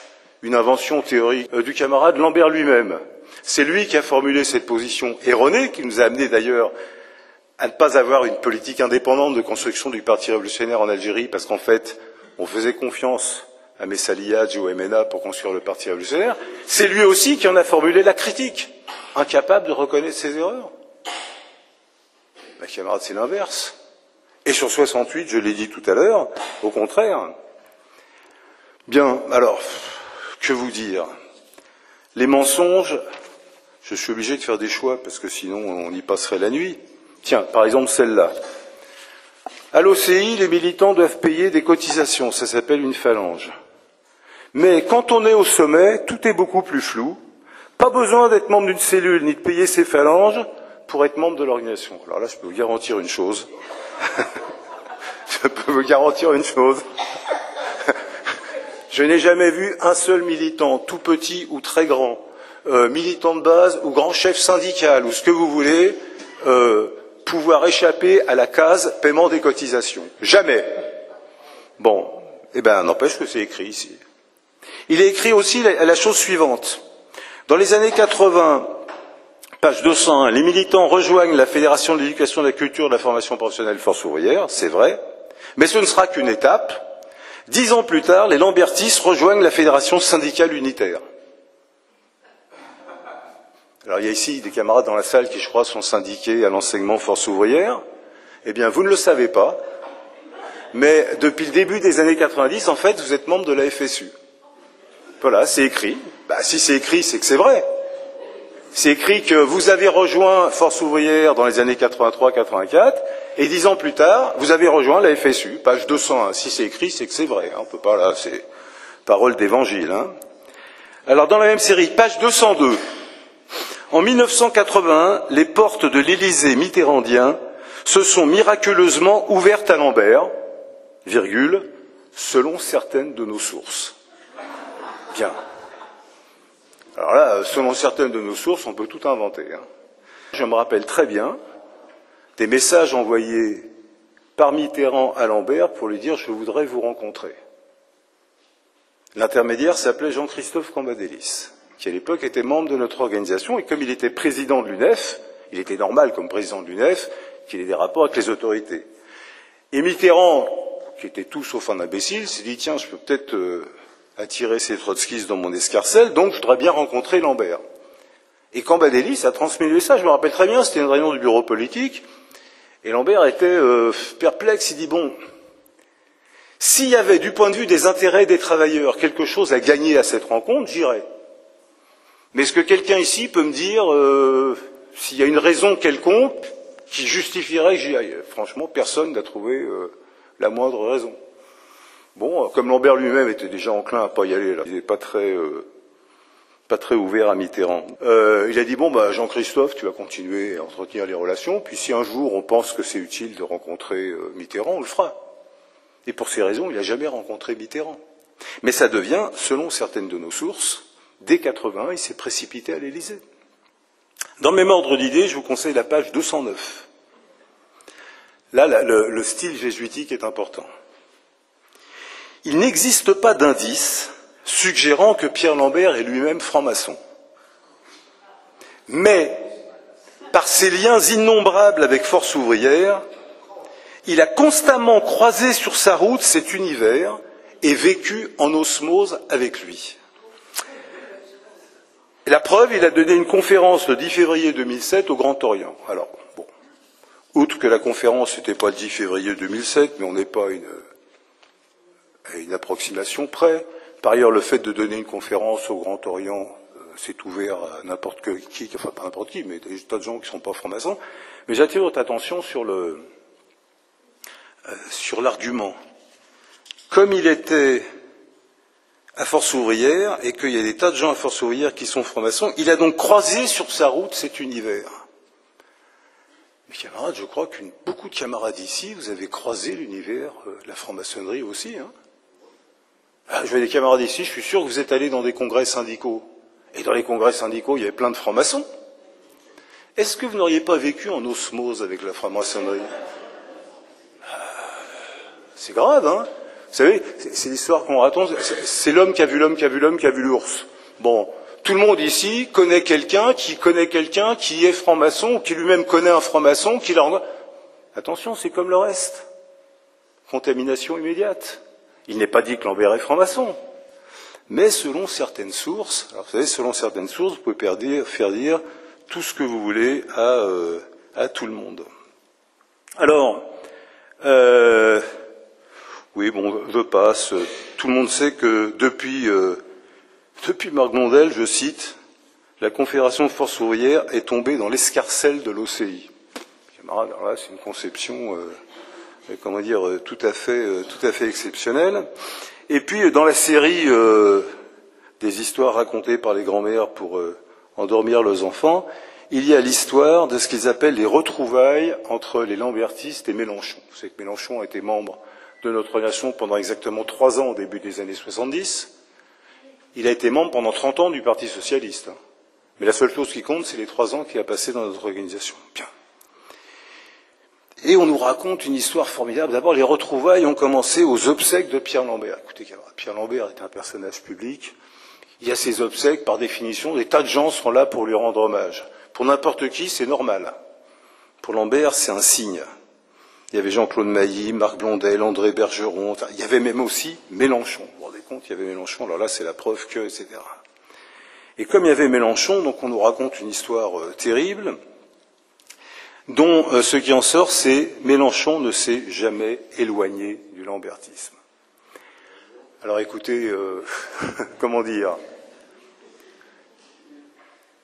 une invention théorique du camarade Lambert lui-même. C'est lui qui a formulé cette position erronée, qui nous a amené d'ailleurs à ne pas avoir une politique indépendante de construction du Parti révolutionnaire en Algérie, parce qu'en fait, on faisait confiance à Messali Hadj et au MNA pour construire le Parti révolutionnaire. C'est lui aussi qui en a formulé la critique, incapable de reconnaître ses erreurs. Ben, camarades, c'est l'inverse. Et sur 68, je l'ai dit tout à l'heure, au contraire. Bien, alors, que vous dire? Les mensonges, je suis obligé de faire des choix, parce que sinon on y passerait la nuit. Tiens, par exemple celle-là. À l'OCI, les militants doivent payer des cotisations, ça s'appelle une phalange. Mais quand on est au sommet, tout est beaucoup plus flou. Pas besoin d'être membre d'une cellule, ni de payer ses phalanges pour être membre de l'organisation. Alors là, je peux vous garantir une chose. Je peux vous garantir une chose. Je n'ai jamais vu un seul militant, tout petit ou très grand, militant de base ou grand chef syndical ou ce que vous voulez, pouvoir échapper à la case paiement des cotisations. Jamais. Bon, eh ben, n'empêche que c'est écrit ici. Il est écrit aussi la chose suivante. Dans les années 80, page 201, les militants rejoignent la Fédération de l'éducation, de la culture, de la formation professionnelle Force ouvrière, c'est vrai, mais ce ne sera qu'une étape. 10 ans plus tard, les lambertistes rejoignent la Fédération syndicale unitaire. Alors il y a ici des camarades dans la salle qui, je crois, sont syndiqués à l'enseignement Force ouvrière. Eh bien, vous ne le savez pas, mais depuis le début des années 90, en fait, vous êtes membre de la FSU. Voilà, c'est écrit. Bah, si c'est écrit, c'est que c'est vrai. C'est écrit que vous avez rejoint Force ouvrière dans les années 83-84, et 10 ans plus tard, vous avez rejoint la FSU, page 201. Si c'est écrit, c'est que c'est vrai. Hein. On peut pas, là, c'est parole d'évangile. Hein. Alors, dans la même série, page 202. En 1981, les portes de l'Élysée mitterrandien se sont miraculeusement ouvertes à Lambert, virgule, selon certaines de nos sources. Bien. Alors là, selon certaines de nos sources, on peut tout inventer. Hein. Je me rappelle très bien des messages envoyés par Mitterrand à Lambert pour lui dire « je voudrais vous rencontrer ». L'intermédiaire s'appelait Jean-Christophe Cambadélis, qui à l'époque était membre de notre organisation, et comme il était président de l'UNEF, il était normal comme président de l'UNEF qu'il ait des rapports avec les autorités. Et Mitterrand, qui était tout sauf un imbécile, s'est dit « tiens, je peux peut-être attirer ces trotskistes dans mon escarcelle, donc je voudrais bien rencontrer Lambert ». Et Cambadélis a transmis le message, je me rappelle très bien, c'était une réunion du bureau politique, et Lambert était perplexe, il dit « bon, s'il y avait du point de vue des intérêts des travailleurs quelque chose à gagner à cette rencontre, j'irais. Mais est-ce que quelqu'un ici peut me dire s'il y a une raison quelconque qui justifierait que j'y aille? Franchement, personne n'a trouvé la moindre raison. Bon, comme Lambert lui-même était déjà enclin à pas y aller, là, il n'est pas très ouvert à Mitterrand. Il a dit bon, bah Jean-Christophe, tu vas continuer à entretenir les relations, puis si un jour on pense que c'est utile de rencontrer Mitterrand, on le fera. Et pour ces raisons, il n'a jamais rencontré Mitterrand. Mais ça devient, selon certaines de nos sources, dès 80, il s'est précipité à l'Élysée. Dans le même ordre d'idées, je vous conseille la page 209. Là, le style jésuitique est important. Il n'existe pas d'indice suggérant que Pierre Lambert est lui-même franc-maçon. Mais, par ses liens innombrables avec Force ouvrière, il a constamment croisé sur sa route cet univers et vécu en osmose avec lui. Et la preuve, il a donné une conférence le 10 février 2007 au Grand Orient. Alors, bon, outre que la conférence n'était pas le 10 février 2007, mais on n'est pas à une approximation près. Par ailleurs, le fait de donner une conférence au Grand Orient, c'est ouvert à n'importe qui, enfin pas n'importe qui, mais des tas de gens qui ne sont pas francs-maçons. Mais j'attire votre attention sur l'argument. Comme il était à Force ouvrière, et qu'il y a des tas de gens à Force ouvrière qui sont francs-maçons, il a donc croisé sur sa route cet univers. Mes camarades, je crois que beaucoup de camarades ici, vous avez croisé l'univers de la franc-maçonnerie aussi. Hein. Je vois des camarades ici, je suis sûr que vous êtes allés dans des congrès syndicaux. Et dans les congrès syndicaux, il y avait plein de francs-maçons. Est-ce que vous n'auriez pas vécu en osmose avec la franc-maçonnerie? C'est grave, hein. Vous savez, c'est l'histoire qu'on raconte, c'est l'homme qui a vu l'homme, qui a vu l'homme, qui a vu l'ours. Bon, tout le monde ici connaît quelqu'un qui est franc-maçon, ou qui lui-même connaît un franc-maçon, qui l'a... Attention, c'est comme le reste. Contamination immédiate. Il n'est pas dit que Lambert est franc-maçon. Mais selon certaines sources, alors vous savez, selon certaines sources, vous pouvez faire dire tout ce que vous voulez à tout le monde. Alors, oui, bon, je passe. Tout le monde sait que depuis Marc Blondel, je cite, la Confédération de Force ouvrière est tombée dans l'escarcelle de l'OCI. Camarades, alors là, c'est une conception, comment dire, tout à fait exceptionnelle. Et puis, dans la série des histoires racontées par les grands-mères pour endormir leurs enfants, il y a l'histoire de ce qu'ils appellent les retrouvailles entre les lambertistes et Mélenchon. Vous savez que Mélenchon a été membre de notre nation pendant exactement 3 ans au début des années 70. Il a été membre pendant 30 ans du Parti socialiste. Mais la seule chose qui compte, c'est les 3 ans qu'il a passé dans notre organisation. Bien. Et on nous raconte une histoire formidable. D'abord, les retrouvailles ont commencé aux obsèques de Pierre Lambert. Écoutez, Pierre Lambert est un personnage public. Il y a ses obsèques, par définition, des tas de gens sont là pour lui rendre hommage. Pour n'importe qui, c'est normal. Pour Lambert, c'est un signe. Il y avait Jean-Claude Mailly, Marc Blondel, André Bergeron, il y avait même aussi Mélenchon. Vous vous rendez compte, il y avait Mélenchon, alors là, c'est la preuve que, etc. Et comme il y avait Mélenchon, donc on nous raconte une histoire terrible, dont ce qui en sort, c'est Mélenchon ne s'est jamais éloigné du lambertisme. Alors écoutez, comment dire,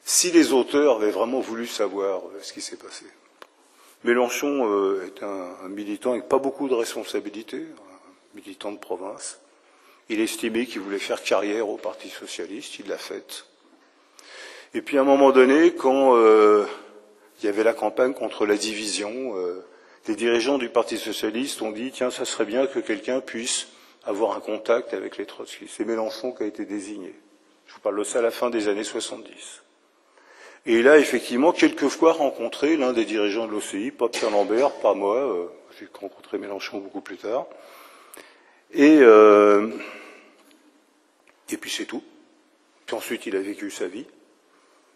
si les auteurs avaient vraiment voulu savoir ce qui s'est passé, Mélenchon est un militant avec pas beaucoup de responsabilités, un militant de province. Il estimait qu'il voulait faire carrière au Parti socialiste, il l'a faite. Et puis à un moment donné, quand il y avait la campagne contre la division, les dirigeants du Parti socialiste ont dit « Tiens, ça serait bien que quelqu'un puisse avoir un contact avec les trotskistes ». C'est Mélenchon qui a été désigné. Je vous parle de ça à la fin des années 70. Et il a effectivement quelquefois rencontré l'un des dirigeants de l'OCI, pas Pierre Lambert, pas moi, j'ai rencontré Mélenchon beaucoup plus tard. Et puis c'est tout. Puis ensuite il a vécu sa vie.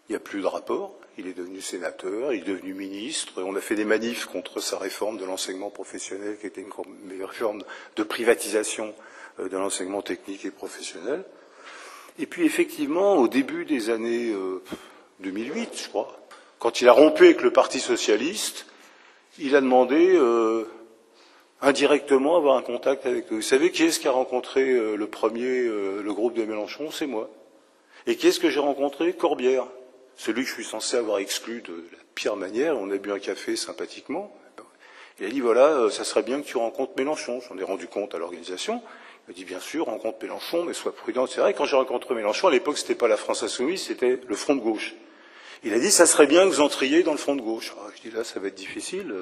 Il n'y a plus de rapport. Il est devenu sénateur, il est devenu ministre. On a fait des manifs contre sa réforme de l'enseignement professionnel, qui était une réforme de privatisation de l'enseignement technique et professionnel. Et puis effectivement, au début des années 2008, je crois, quand il a rompu avec le Parti socialiste, il a demandé indirectement avoir un contact avec eux. Vous savez qui est-ce qui a rencontré le premier, le groupe de Mélenchon? C'est moi. Et qui est-ce que j'ai rencontré? Corbière. Celui que je suis censé avoir exclu de la pire manière. On a bu un café sympathiquement. Il a dit, voilà, ça serait bien que tu rencontres Mélenchon. J'en ai rendu compte à l'organisation. Il m'a dit, bien sûr, rencontre Mélenchon, mais sois prudent. C'est vrai, quand j'ai rencontré Mélenchon, à l'époque, c'était pas la France Insoumise, c'était le Front de gauche. Il a dit, ça serait bien que vous entriez dans le Front de gauche. Alors, je dis, là, ça va être difficile.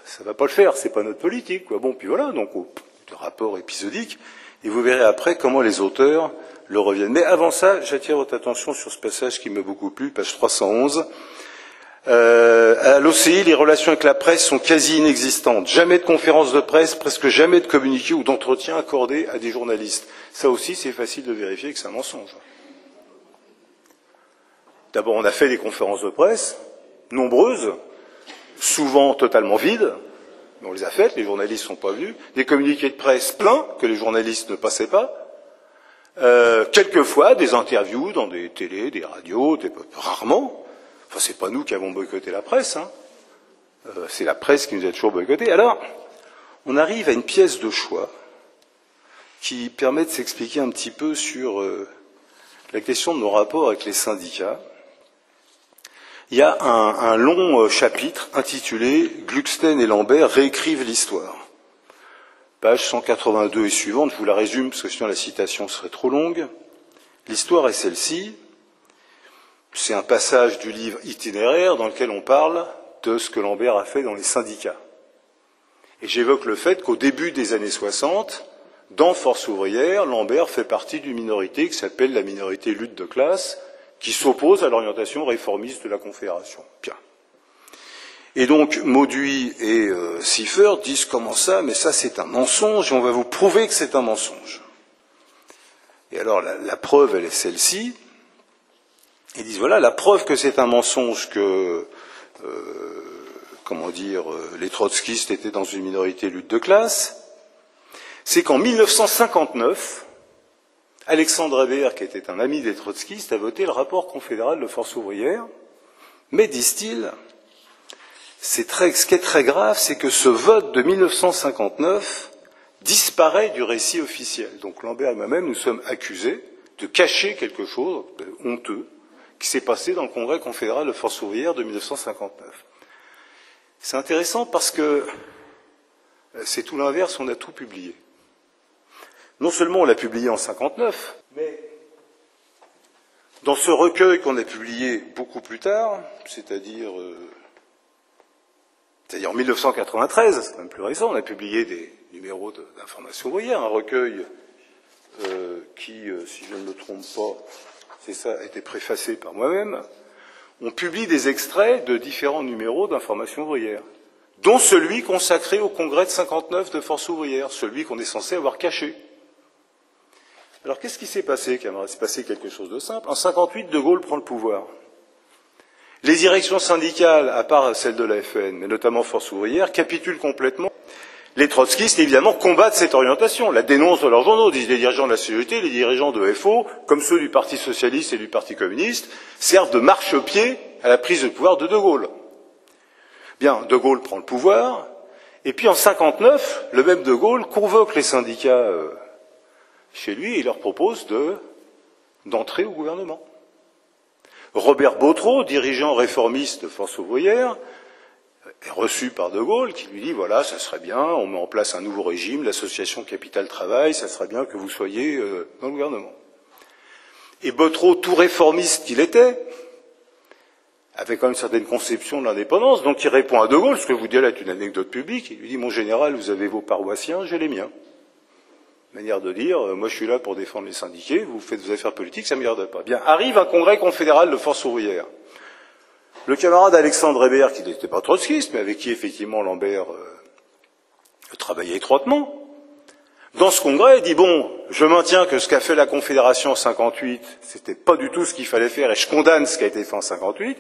Ça va pas le faire, c'est pas notre politique, quoi. Bon, puis voilà, donc, de rapport épisodique. Et vous verrez après comment les auteurs le reviennent. Mais avant ça, j'attire votre attention sur ce passage qui m'a beaucoup plu, page 311. À l'OCI, les relations avec la presse sont quasi inexistantes. Jamais de conférences de presse, presque jamais de communiqués ou d'entretiens accordés à des journalistes. Ça aussi, c'est facile de vérifier que c'est un mensonge. D'abord, on a fait des conférences de presse, nombreuses, souvent totalement vides. On les a faites, les journalistes ne sont pas venus. Des communiqués de presse pleins, que les journalistes ne passaient pas. Quelquefois, des interviews dans des télés, des radios, rarement. Enfin, c'est pas nous qui avons boycotté la presse, hein. C'est la presse qui nous a toujours boycotté. Alors, on arrive à une pièce de choix qui permet de s'expliquer un petit peu sur la question de nos rapports avec les syndicats. Il y a un long chapitre intitulé « Gluckstein et Lambert réécrivent l'histoire ». Page 182 et suivante, je vous la résume parce que sinon la citation serait trop longue. L'histoire est celle-ci. C'est un passage du livre Itinéraire dans lequel on parle de ce que Lambert a fait dans les syndicats. Et j'évoque le fait qu'au début des années 60, dans Force ouvrière, Lambert fait partie d'une minorité qui s'appelle la minorité lutte de classe, qui s'oppose à l'orientation réformiste de la Confédération. Bien. Et donc, Mauduit et Siffer disent comment ça, mais ça c'est un mensonge, et on va vous prouver que c'est un mensonge. Et alors, la preuve, elle est celle-ci. Ils disent, voilà, la preuve que c'est un mensonge que, les trotskistes étaient dans une minorité lutte de classe, c'est qu'en 1959, Alexandre Hébert, qui était un ami des trotskistes, a voté le rapport confédéral de Force ouvrière, mais, disent-ils, Ce qui est très grave, c'est que ce vote de 1959 disparaît du récit officiel. Donc Lambert et moi-même, nous sommes accusés de cacher quelque chose de honteux qui s'est passé dans le Congrès confédéral de Force ouvrière de 1959. C'est intéressant parce que c'est tout l'inverse, on a tout publié. Non seulement on l'a publié en 59, mais dans ce recueil qu'on a publié beaucoup plus tard, c'est-à-dire en 1993, c'est quand même plus récent, on a publié des numéros d'information ouvrière, un recueil qui, si je ne me trompe pas, c'est ça, a été préfacé par moi-même. On publie des extraits de différents numéros d'information ouvrière, dont celui consacré au congrès de 59 de Force ouvrière, celui qu'on est censé avoir caché. Alors qu'est-ce qui s'est passé, camarades? Il s'est passé quelque chose de simple. En 58, De Gaulle prend le pouvoir. Les directions syndicales, à part celle de la FN, mais notamment Force ouvrière, capitulent complètement. Les trotskistes, évidemment, combattent cette orientation, la dénoncent dans leurs journaux, disent les dirigeants de la CGT, les dirigeants de FO, comme ceux du Parti socialiste et du Parti communiste, servent de marchepied à la prise de pouvoir de Gaulle. Bien, De Gaulle prend le pouvoir, et puis en 59, le même De Gaulle convoque les syndicats chez lui et leur propose d'entrer au gouvernement. Robert Bautreau, dirigeant réformiste de Force ouvrière, est reçu par De Gaulle, qui lui dit, voilà, ça serait bien, on met en place un nouveau régime, l'association Capital-Travail, ça serait bien que vous soyez dans le gouvernement. Et Bautreau, tout réformiste qu'il était, avait quand même une certaine conception de l'indépendance, donc il répond à De Gaulle, ce que je vous dis là est une anecdote publique, il lui dit, mon général, vous avez vos paroissiens, j'ai les miens. Manière de dire, moi je suis là pour défendre les syndiqués, vous faites vos affaires politiques, ça ne me regarde pas. Bien, arrive un congrès confédéral de Force ouvrière. Le camarade Alexandre Hébert, qui n'était pas trotskiste, mais avec qui effectivement Lambert travaillait étroitement, dans ce congrès, il dit, bon, je maintiens que ce qu'a fait la Confédération en 58, c'était pas du tout ce qu'il fallait faire, et je condamne ce qui a été fait en 58,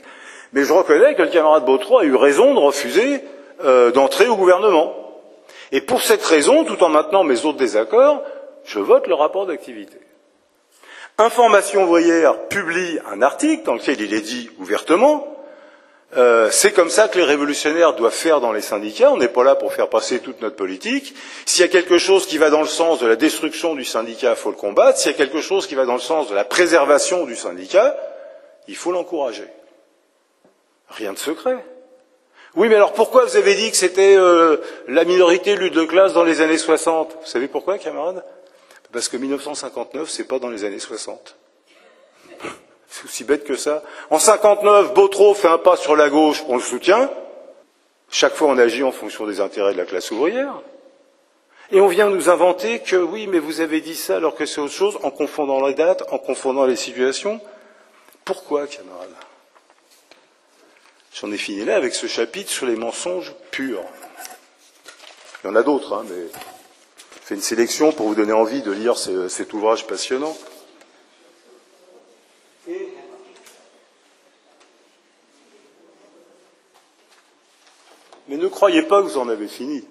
mais je reconnais que le camarade Bautreau a eu raison de refuser d'entrer au gouvernement. Et pour cette raison, tout en maintenant mes autres désaccords, je vote le rapport d'activité. Information ouvrière publie un article dans lequel il est dit ouvertement, c'est comme ça que les révolutionnaires doivent faire dans les syndicats, on n'est pas là pour faire passer toute notre politique. S'il y a quelque chose qui va dans le sens de la destruction du syndicat, il faut le combattre. S'il y a quelque chose qui va dans le sens de la préservation du syndicat, il faut l'encourager. Rien de secret. Oui, mais alors pourquoi vous avez dit que c'était la minorité lutte de classe dans les années 60? Vous savez pourquoi, camarades? Parce que 1959, c'est pas dans les années 60. C'est aussi bête que ça. En 59, Bautreau fait un pas sur la gauche, on le soutient. Chaque fois, on agit en fonction des intérêts de la classe ouvrière. Et on vient nous inventer que oui, mais vous avez dit ça alors que c'est autre chose, en confondant les dates, en confondant les situations. Pourquoi, camarades? J'en ai fini là avec ce chapitre sur les mensonges purs. Il y en a d'autres, hein, mais je fais une sélection pour vous donner envie de lire cet ouvrage passionnant. Mais ne croyez pas que vous en avez fini.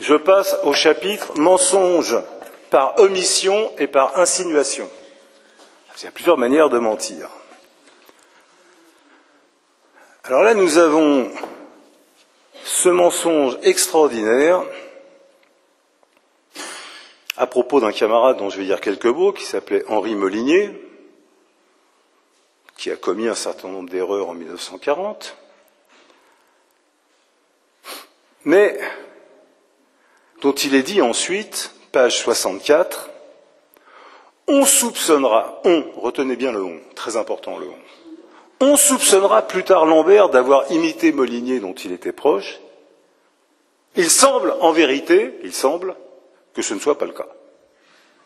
Je passe au chapitre mensonges par omission et par insinuation. Il y a plusieurs manières de mentir. Alors là, nous avons ce mensonge extraordinaire à propos d'un camarade dont je vais dire quelques mots, qui s'appelait Henri Molinier, qui a commis un certain nombre d'erreurs en 1940, mais dont il est dit ensuite, page 64, on soupçonnera, retenez bien le on, très important le on soupçonnera plus tard Lambert d'avoir imité Molinier dont il était proche. Il semble, en vérité, que ce ne soit pas le cas.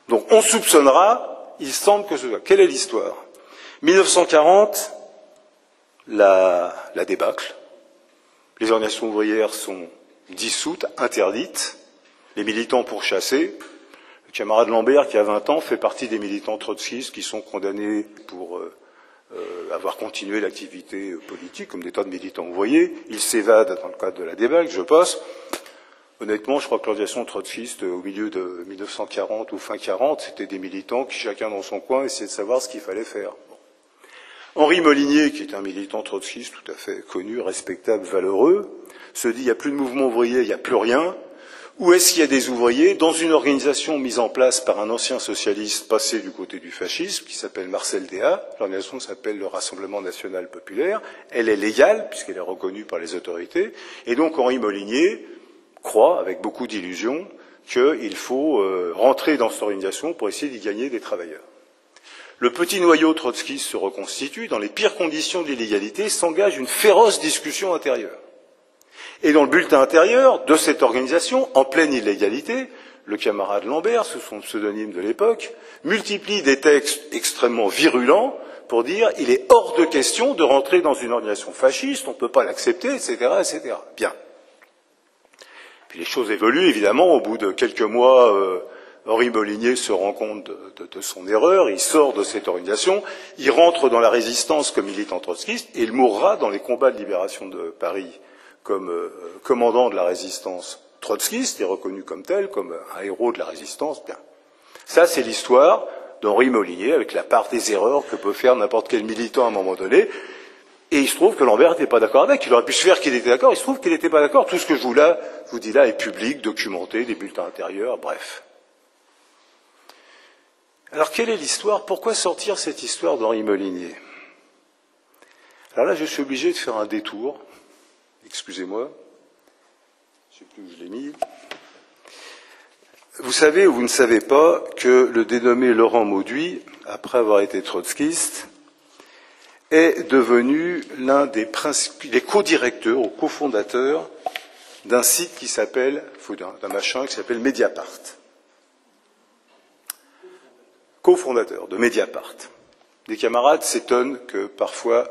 Donc on soupçonnera, il semble que ce soit. Quelle est l'histoire? 1940, la débâcle. Les organisations ouvrières sont dissoutes, interdites. Les militants pourchassés. Le camarade Lambert, qui a 20 ans, fait partie des militants trotskistes qui sont condamnés pour avoir continué l'activité politique, comme des tas de militants ouvriers. Il s'évade dans le cadre de la débâcle, je passe. Honnêtement, je crois que l'organisation trotskiste, au milieu de 1940 ou fin 40, c'était des militants qui, chacun dans son coin, essayaient de savoir ce qu'il fallait faire. Henri Molinier, qui est un militant trotskiste tout à fait connu, respectable, valeureux, se dit il n'y a plus de mouvement ouvrier, il n'y a plus rien. Où est-ce qu'il y a des ouvriers? Dans une organisation mise en place par un ancien socialiste passé du côté du fascisme, qui s'appelle Marcel Déat. L'organisation s'appelle le Rassemblement National Populaire. Elle est légale, puisqu'elle est reconnue par les autorités. Et donc Henri Molinier croit, avec beaucoup d'illusions, qu'il faut rentrer dans cette organisation pour essayer d'y gagner des travailleurs. Le petit noyau trotskiste se reconstitue, dans les pires conditions de l'illégalité, s'engage une féroce discussion intérieure. Et dans le bulletin intérieur de cette organisation, en pleine illégalité, le camarade Lambert, sous son pseudonyme de l'époque, multiplie des textes extrêmement virulents pour dire il est hors de question de rentrer dans une organisation fasciste, on ne peut pas l'accepter, etc., etc. Bien. Puis les choses évoluent, évidemment, au bout de quelques mois, Henri Molinier se rend compte de son erreur, il sort de cette organisation, il rentre dans la résistance comme militant trotskiste, et il mourra dans les combats de libération de Paris comme commandant de la résistance trotskiste, et reconnu comme tel, comme un héros de la résistance. Bien. Ça, c'est l'histoire d'Henri Molinier, avec la part des erreurs que peut faire n'importe quel militant à un moment donné. Et il se trouve que Lambert n'était pas d'accord avec. Il aurait pu se faire qu'il était d'accord, il se trouve qu'il n'était pas d'accord. Tout ce que je vous dis là est public, documenté, des bulletins intérieurs, bref. Alors, quelle est l'histoire? Pourquoi sortir cette histoire d'Henri Molinier? Alors là, je suis obligé de faire un détour. Excusez-moi, je ne sais plus où je l'ai mis. Vous savez ou vous ne savez pas que le dénommé Laurent Mauduit, après avoir été trotskiste, est devenu l'un des co-directeurs ou cofondateurs d'un site qui s'appelle, d'un machin qui s'appelle Mediapart. Cofondateur de Mediapart. Des camarades s'étonnent que parfois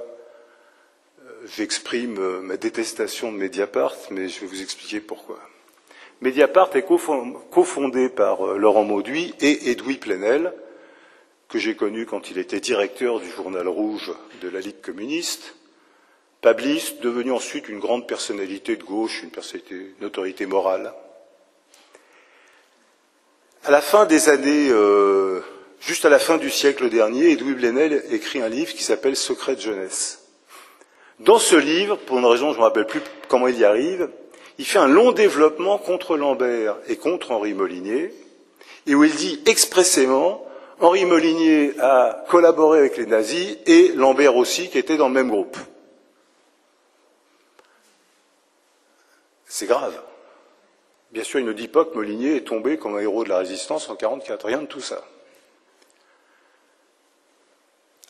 j'exprime ma détestation de Mediapart, mais je vais vous expliquer pourquoi. Mediapart est cofondé par Laurent Mauduit et Edoui Plenel, que j'ai connu quand il était directeur du Journal Rouge de la Ligue communiste, pabliste, devenu ensuite une grande personnalité de gauche, une autorité morale. À la fin des années, juste à la fin du siècle dernier, Edoui Plenel écrit un livre qui s'appelle Secret de jeunesse. Dans ce livre, pour une raison, je ne me rappelle plus comment il y arrive, il fait un long développement contre Lambert et contre Henri Molinier, et où il dit expressément Henri Molinier a collaboré avec les nazis et Lambert aussi, qui était dans le même groupe. C'est grave. Bien sûr, il ne dit pas que Molinier est tombé comme un héros de la résistance en 1944, rien de tout ça.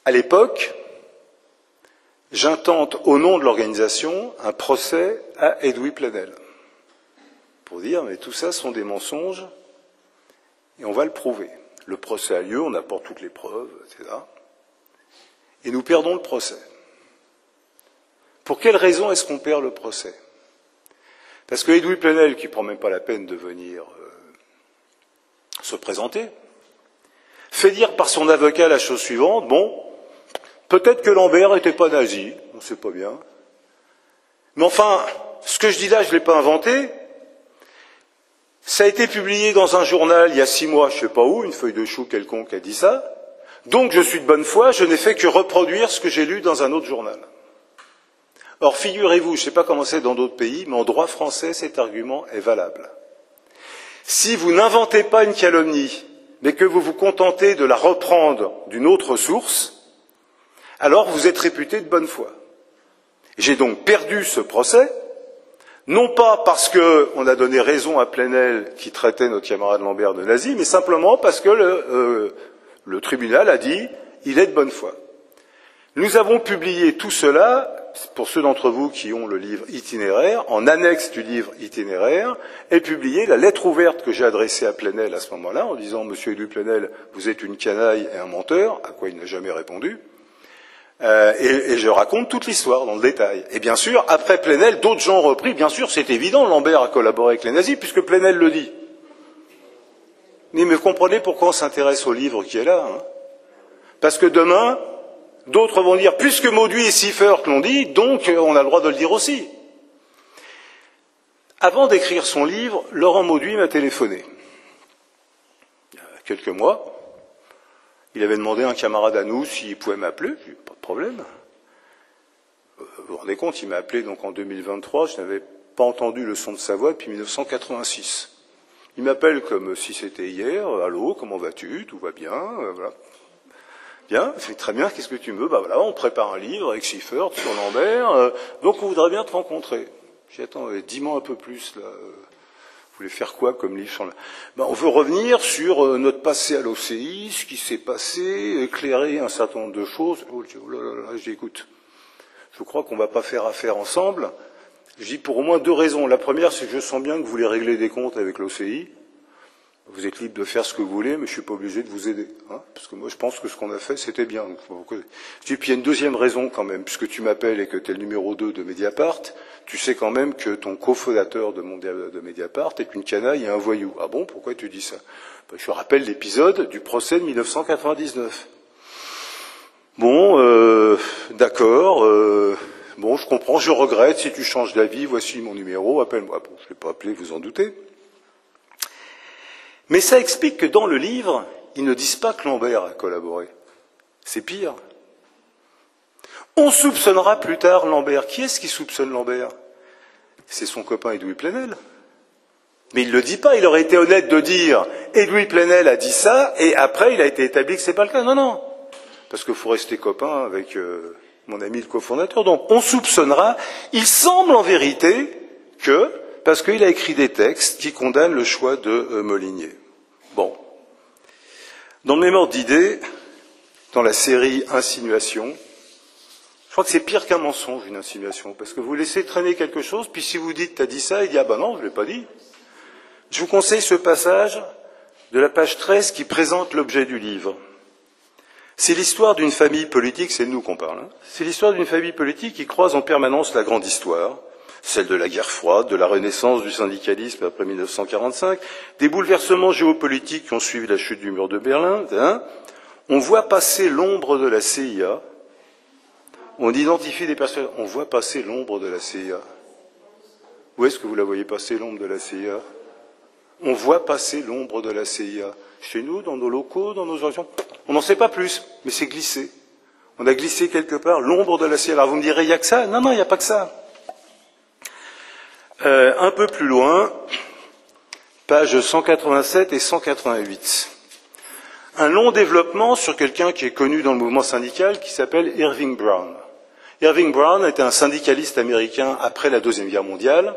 À l'époque, j'intente, au nom de l'organisation, un procès à Edoui Plenel. Pour dire, mais tout ça sont des mensonges, et on va le prouver. Le procès a lieu, on apporte toutes les preuves, etc. Et nous perdons le procès. Pour quelle raison est-ce qu'on perd le procès? Parce que Edoui Plenel, qui ne prend même pas la peine de venir se présenter, fait dire par son avocat la chose suivante, bon, peut-être que Lambert n'était pas nazi, on ne sait pas bien. Mais enfin, ce que je dis là, je ne l'ai pas inventé. Ça a été publié dans un journal il y a 6 mois, je ne sais pas où, une feuille de chou quelconque a dit ça. Donc je suis de bonne foi, je n'ai fait que reproduire ce que j'ai lu dans un autre journal. Or, figurez-vous, je ne sais pas comment c'est dans d'autres pays, mais en droit français, cet argument est valable. Si vous n'inventez pas une calomnie, mais que vous vous contentez de la reprendre d'une autre source, alors vous êtes réputé de bonne foi. J'ai donc perdu ce procès, non pas parce qu'on a donné raison à Plenel qui traitait notre camarade Lambert de nazi, mais simplement parce que le tribunal a dit il est de bonne foi. Nous avons publié tout cela, pour ceux d'entre vous qui ont le livre Itinéraire, en annexe du livre Itinéraire, est publiée la lettre ouverte que j'ai adressée à Plenel à ce moment-là, en disant « Monsieur Edoui Plenel, vous êtes une canaille et un menteur », à quoi il n'a jamais répondu. Et je raconte toute l'histoire dans le détail. Et bien sûr, après Plenel, d'autres gens ont repris. Bien sûr, c'est évident, Lambert a collaboré avec les nazis, puisque Plenel le dit. Mais vous comprenez pourquoi on s'intéresse au livre qui est là, hein? Parce que demain, d'autres vont dire, puisque Mauduit et Sieffert l'ont dit, donc on a le droit de le dire aussi. Avant d'écrire son livre, Laurent Mauduit m'a téléphoné. Il y a quelques mois. Il avait demandé à un camarade à nous s'il pouvait m'appeler. Je n'ai pas de problème. Vous vous rendez compte, il m'a appelé donc en 2023, je n'avais pas entendu le son de sa voix depuis 1986. Il m'appelle comme si c'était hier, allô, comment vas-tu, tout va bien, voilà. Bien, c'est très bien, qu'est-ce que tu veux? Bah voilà, on prépare un livre avec Schiffert sur Lambert, donc on voudrait bien te rencontrer. J'ai dit, attends, dis-moi un peu plus, là. Vous voulez faire quoi comme livre sur on veut revenir sur notre passé à l'OCI, ce qui s'est passé, éclairer un certain nombre de choses. Oh là là, je dis, écoute, je crois qu'on ne va pas faire affaire ensemble. Je dis pour au moins deux raisons. La première, c'est que je sens bien que vous voulez régler des comptes avec l'OCI. Vous êtes libre de faire ce que vous voulez, mais je ne suis pas obligé de vous aider. Hein, parce que moi, je pense que ce qu'on a fait, c'était bien. Je dis, puis il y a une deuxième raison quand même, puisque tu m'appelles et que tu es le numéro 2 de Mediapart, tu sais quand même que ton cofondateur de Mediapart est une canaille et un voyou. Ah bon, pourquoi tu dis ça? Je rappelle l'épisode du procès de 1999. Bon, d'accord, bon, je comprends, je regrette, si tu changes d'avis, voici mon numéro, appelle-moi. Bon, je ne l'ai pas appelé, vous en doutez. Mais ça explique que dans le livre, ils ne disent pas que Lambert a collaboré. C'est pire. On soupçonnera plus tard Lambert. Qui est-ce qui soupçonne Lambert? C'est son copain Edoui Plenel. Mais il ne le dit pas, il aurait été honnête de dire Edoui Plenel a dit ça, et après il a été établi que ce n'est pas le cas. Non, non. Parce qu'il faut rester copain avec mon ami le cofondateur. Donc on soupçonnera. Il semble en vérité que, parce qu'il a écrit des textes qui condamnent le choix de Molinier. Bon. Dans le mémoire d'idées, dans la série Insinuation, je crois que c'est pire qu'un mensonge, une insinuation, parce que vous laissez traîner quelque chose, puis si vous dites t'as dit ça, il dit ah ben non, je ne l'ai pas dit. Je vous conseille ce passage de la page 13 qui présente l'objet du livre. C'est l'histoire d'une famille politique, c'est de nous qu'on parle, hein. C'est l'histoire d'une famille politique qui croise en permanence la grande histoire, celle de la guerre froide, de la renaissance du syndicalisme après 1945, des bouleversements géopolitiques qui ont suivi la chute du mur de Berlin. Hein. On voit passer l'ombre de la CIA, on identifie des personnes, on voit passer l'ombre de la CIA. Où est-ce que vous la voyez passer, l'ombre de la CIA? On voit passer l'ombre de la CIA. Chez nous, dans nos locaux, dans nos régions, on n'en sait pas plus, mais c'est glissé. On a glissé quelque part l'ombre de la CIA. Alors vous me direz, il n'y a que ça? Non, non, il n'y a pas que ça. Un peu plus loin, pages 187 et 188. Un long développement sur quelqu'un qui est connu dans le mouvement syndical qui s'appelle Irving Brown. Irving Brown était un syndicaliste américain après la Deuxième Guerre mondiale,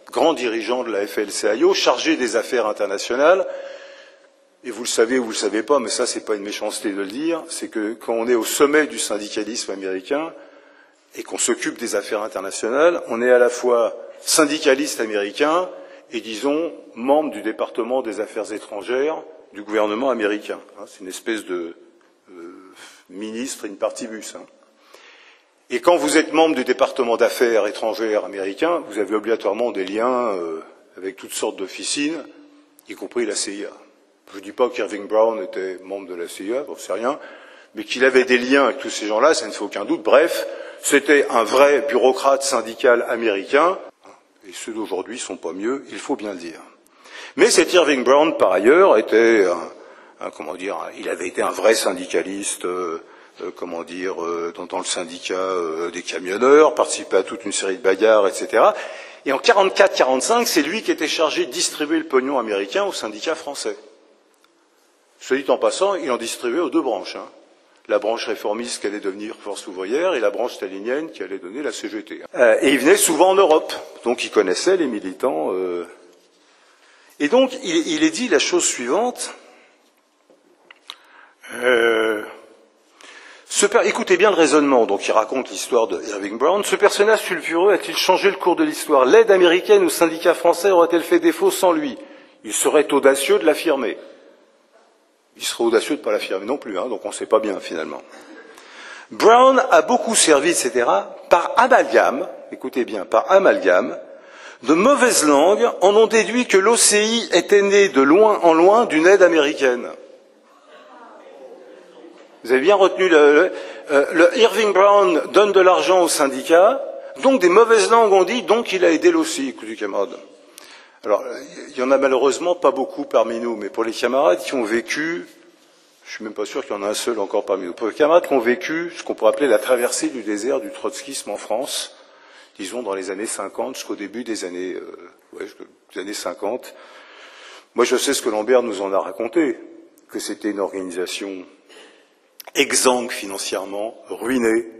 grand dirigeant de la AFL-CIO, chargé des affaires internationales. Et vous le savez ou vous le savez pas, mais ça c'est pas une méchanceté de le dire, c'est que quand on est au sommet du syndicalisme américain et qu'on s'occupe des affaires internationales, on est à la fois syndicaliste américain et, disons, membre du département des affaires étrangères du gouvernement américain. C'est une espèce de ministre in partibus. Et quand vous êtes membre du département d'affaires étrangères américain, vous avez obligatoirement des liens avec toutes sortes d'officines, y compris la CIA. Je ne dis pas qu'Irving Brown était membre de la CIA, j'en sais rien, mais qu'il avait des liens avec tous ces gens-là, ça ne fait aucun doute. Bref, c'était un vrai bureaucrate syndical américain, et ceux d'aujourd'hui ne sont pas mieux, il faut bien le dire. Mais cet Irving Brown, par ailleurs, était il avait été un vrai syndicaliste, dans le syndicat des camionneurs, participé à toute une série de bagarres, etc. Et en 1944-1945, c'est lui qui était chargé de distribuer le pognon américain aux syndicats français. Soit dit en passant, il en distribuait aux deux branches. La branche réformiste qui allait devenir Force ouvrière et la branche stalinienne qui allait donner la CGT. Et il venait souvent en Europe, donc il connaissait les militants. Et donc, il est dit la chose suivante. Écoutez bien le raisonnement. Donc, il raconte l'histoire de Irving Brown. Ce personnage sulfureux a-t-il changé le cours de l'histoire? L'aide américaine aux syndicats français aurait-elle fait défaut sans lui? Il serait audacieux de l'affirmer. Il serait audacieux de ne pas l'affirmer non plus, donc on ne sait pas bien finalement. Brown a beaucoup servi, etc., par amalgame, écoutez bien, par amalgame, de mauvaises langues en ont déduit que l'OCI était né de loin en loin d'une aide américaine. Vous avez bien retenu le Irving Brown donne de l'argent aux syndicats, donc des mauvaises langues ont dit, donc il a aidé l'OCI, écoutez camarades. Alors, il y en a malheureusement pas beaucoup parmi nous, mais pour les camarades qui ont vécu, je suis même pas sûr qu'il y en a un seul encore parmi nous. Pour les camarades qui ont vécu ce qu'on pourrait appeler la traversée du désert du trotskisme en France, disons dans les années 50 jusqu'au début des années 50. Moi, je sais ce que Lambert nous en a raconté, que c'était une organisation exsangue financièrement, ruinée,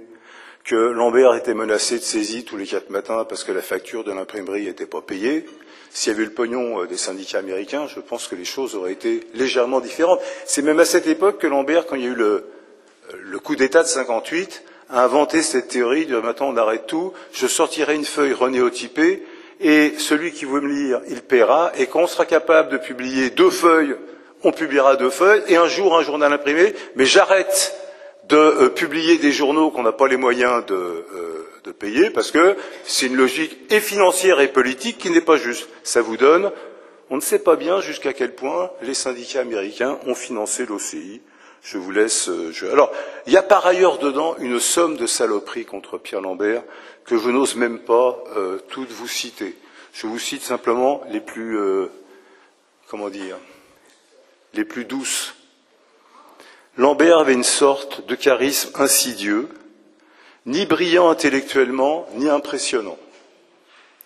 que Lambert était menacé de saisie tous les 4 matins parce que la facture de l'imprimerie n'était pas payée. S'il y avait eu le pognon des syndicats américains, je pense que les choses auraient été légèrement différentes. C'est même à cette époque que Lambert, quand il y a eu le coup d'État de 58, a inventé cette théorie de maintenant on arrête tout, je sortirai une feuille renéotypée et celui qui veut me lire, il paiera, et quand on sera capable de publier 2 feuilles, on publiera 2 feuilles, et un jour un journal imprimé, mais j'arrête de publier des journaux qu'on n'a pas les moyens de payer, parce que c'est une logique et financière et politique qui n'est pas juste. Ça vous donne, on ne sait pas bien jusqu'à quel point les syndicats américains ont financé l'OCI. Je vous laisse. Alors, il y a par ailleurs dedans une somme de saloperies contre Pierre Lambert que je n'ose même pas toutes vous citer. Je vous cite simplement les plus, les plus douces. Lambert avait une sorte de charisme insidieux, ni brillant intellectuellement, ni impressionnant.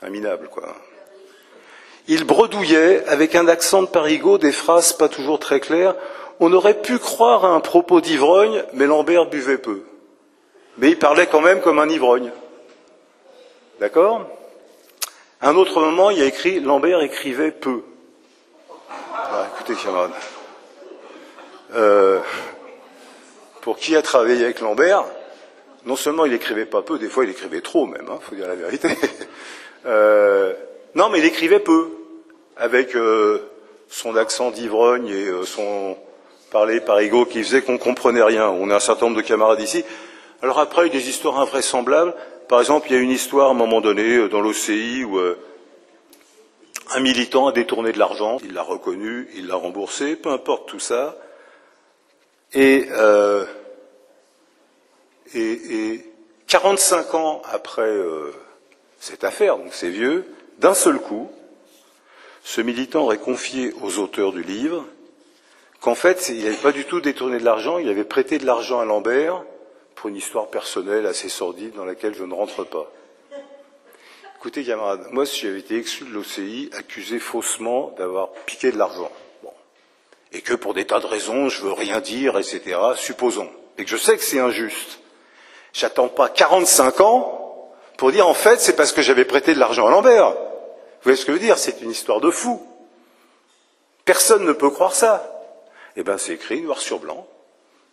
Un minable, quoi. Il bredouillait, avec un accent de parigot, des phrases pas toujours très claires. On aurait pu croire à un propos d'ivrogne, mais Lambert buvait peu. Mais il parlait quand même comme un ivrogne. D'accord ? À un autre moment, il y a écrit « Lambert écrivait peu ». Alors, écoutez, camarades, pour qui a travaillé avec Lambert, non seulement il écrivait pas peu, des fois il écrivait trop même, faut dire la vérité. Non, mais il écrivait peu, avec son accent d'ivrogne et son parler parigot qui faisait qu'on comprenait rien. On a un certain nombre de camarades ici. Alors après, il y a des histoires invraisemblables. Par exemple, il y a une histoire à un moment donné dans l'OCI où un militant a détourné de l'argent. Il l'a reconnu, il l'a remboursé, peu importe tout ça. Et 45 ans après cette affaire, donc c'est vieux, d'un seul coup, ce militant aurait confié aux auteurs du livre qu'en fait, il n'avait pas du tout détourné de l'argent, il avait prêté de l'argent à Lambert pour une histoire personnelle assez sordide dans laquelle je ne rentre pas. Écoutez, camarades, moi, si j'avais été exclu de l'OCI, accusé faussement d'avoir piqué de l'argent, bon, et que pour des tas de raisons, je veux rien dire, etc., supposons, et que je sais que c'est injuste, j'attends pas 45 ans pour dire, en fait, c'est parce que j'avais prêté de l'argent à Lambert. Vous voyez ce que je veux dire? C'est une histoire de fou. Personne ne peut croire ça. Eh bien, c'est écrit noir sur blanc.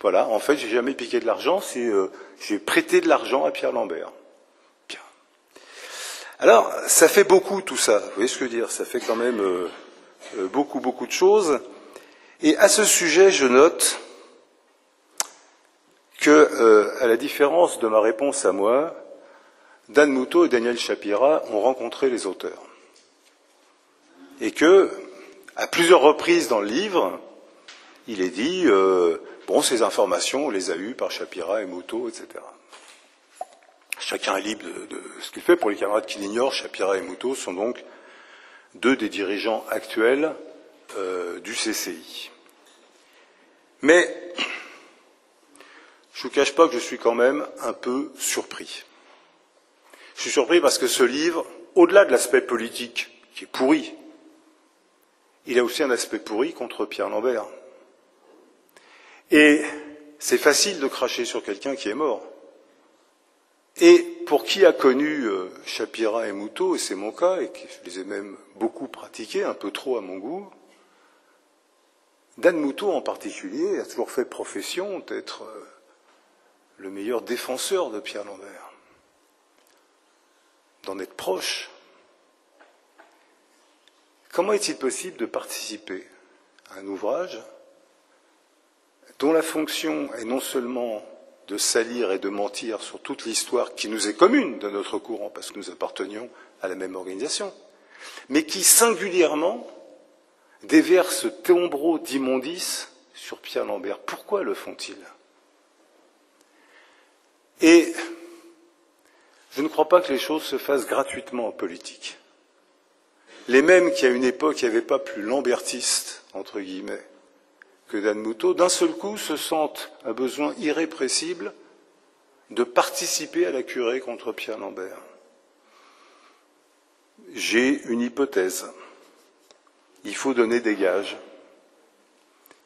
Voilà, en fait, j'ai jamais piqué de l'argent, j'ai prêté de l'argent à Pierre Lambert. Bien. Alors, ça fait beaucoup tout ça. Vous voyez ce que je veux dire? Ça fait quand même beaucoup de choses. Et à ce sujet, je note que, à la différence de ma réponse à moi, Dan Moutot et Daniel Chapira ont rencontré les auteurs. Et que, à plusieurs reprises dans le livre, il est dit, bon, ces informations, on les a eues par Chapira et Moutot, etc. Chacun est libre de ce qu'il fait. Pour les camarades qui l'ignorent, Chapira et Moutot sont donc 2 des dirigeants actuels du CCI. Mais je ne vous cache pas que je suis quand même un peu surpris. Je suis surpris parce que ce livre, au-delà de l'aspect politique, qui est pourri, il a aussi un aspect pourri contre Pierre Lambert. Et c'est facile de cracher sur quelqu'un qui est mort. Et pour qui a connu Chapira et Moutot, et c'est mon cas, et je les ai même beaucoup pratiqués, un peu trop à mon goût, Dan Moutot en particulier a toujours fait profession d'être le meilleur défenseur de Pierre Lambert, d'en être proche. Comment est-il possible de participer à un ouvrage dont la fonction est non seulement de salir et de mentir sur toute l'histoire qui nous est commune de notre courant, parce que nous appartenions à la même organisation, mais qui singulièrement déverse tombereau d'immondices sur Pierre Lambert? Pourquoi le font-ils? Et je ne crois pas que les choses se fassent gratuitement en politique. Les mêmes qui, à une époque, n'avaient pas plus lambertistes, entre guillemets, que Dan Moutot, d'un seul coup, se sentent un besoin irrépressible de participer à la curée contre Pierre Lambert. J'ai une hypothèse. Il faut donner des gages.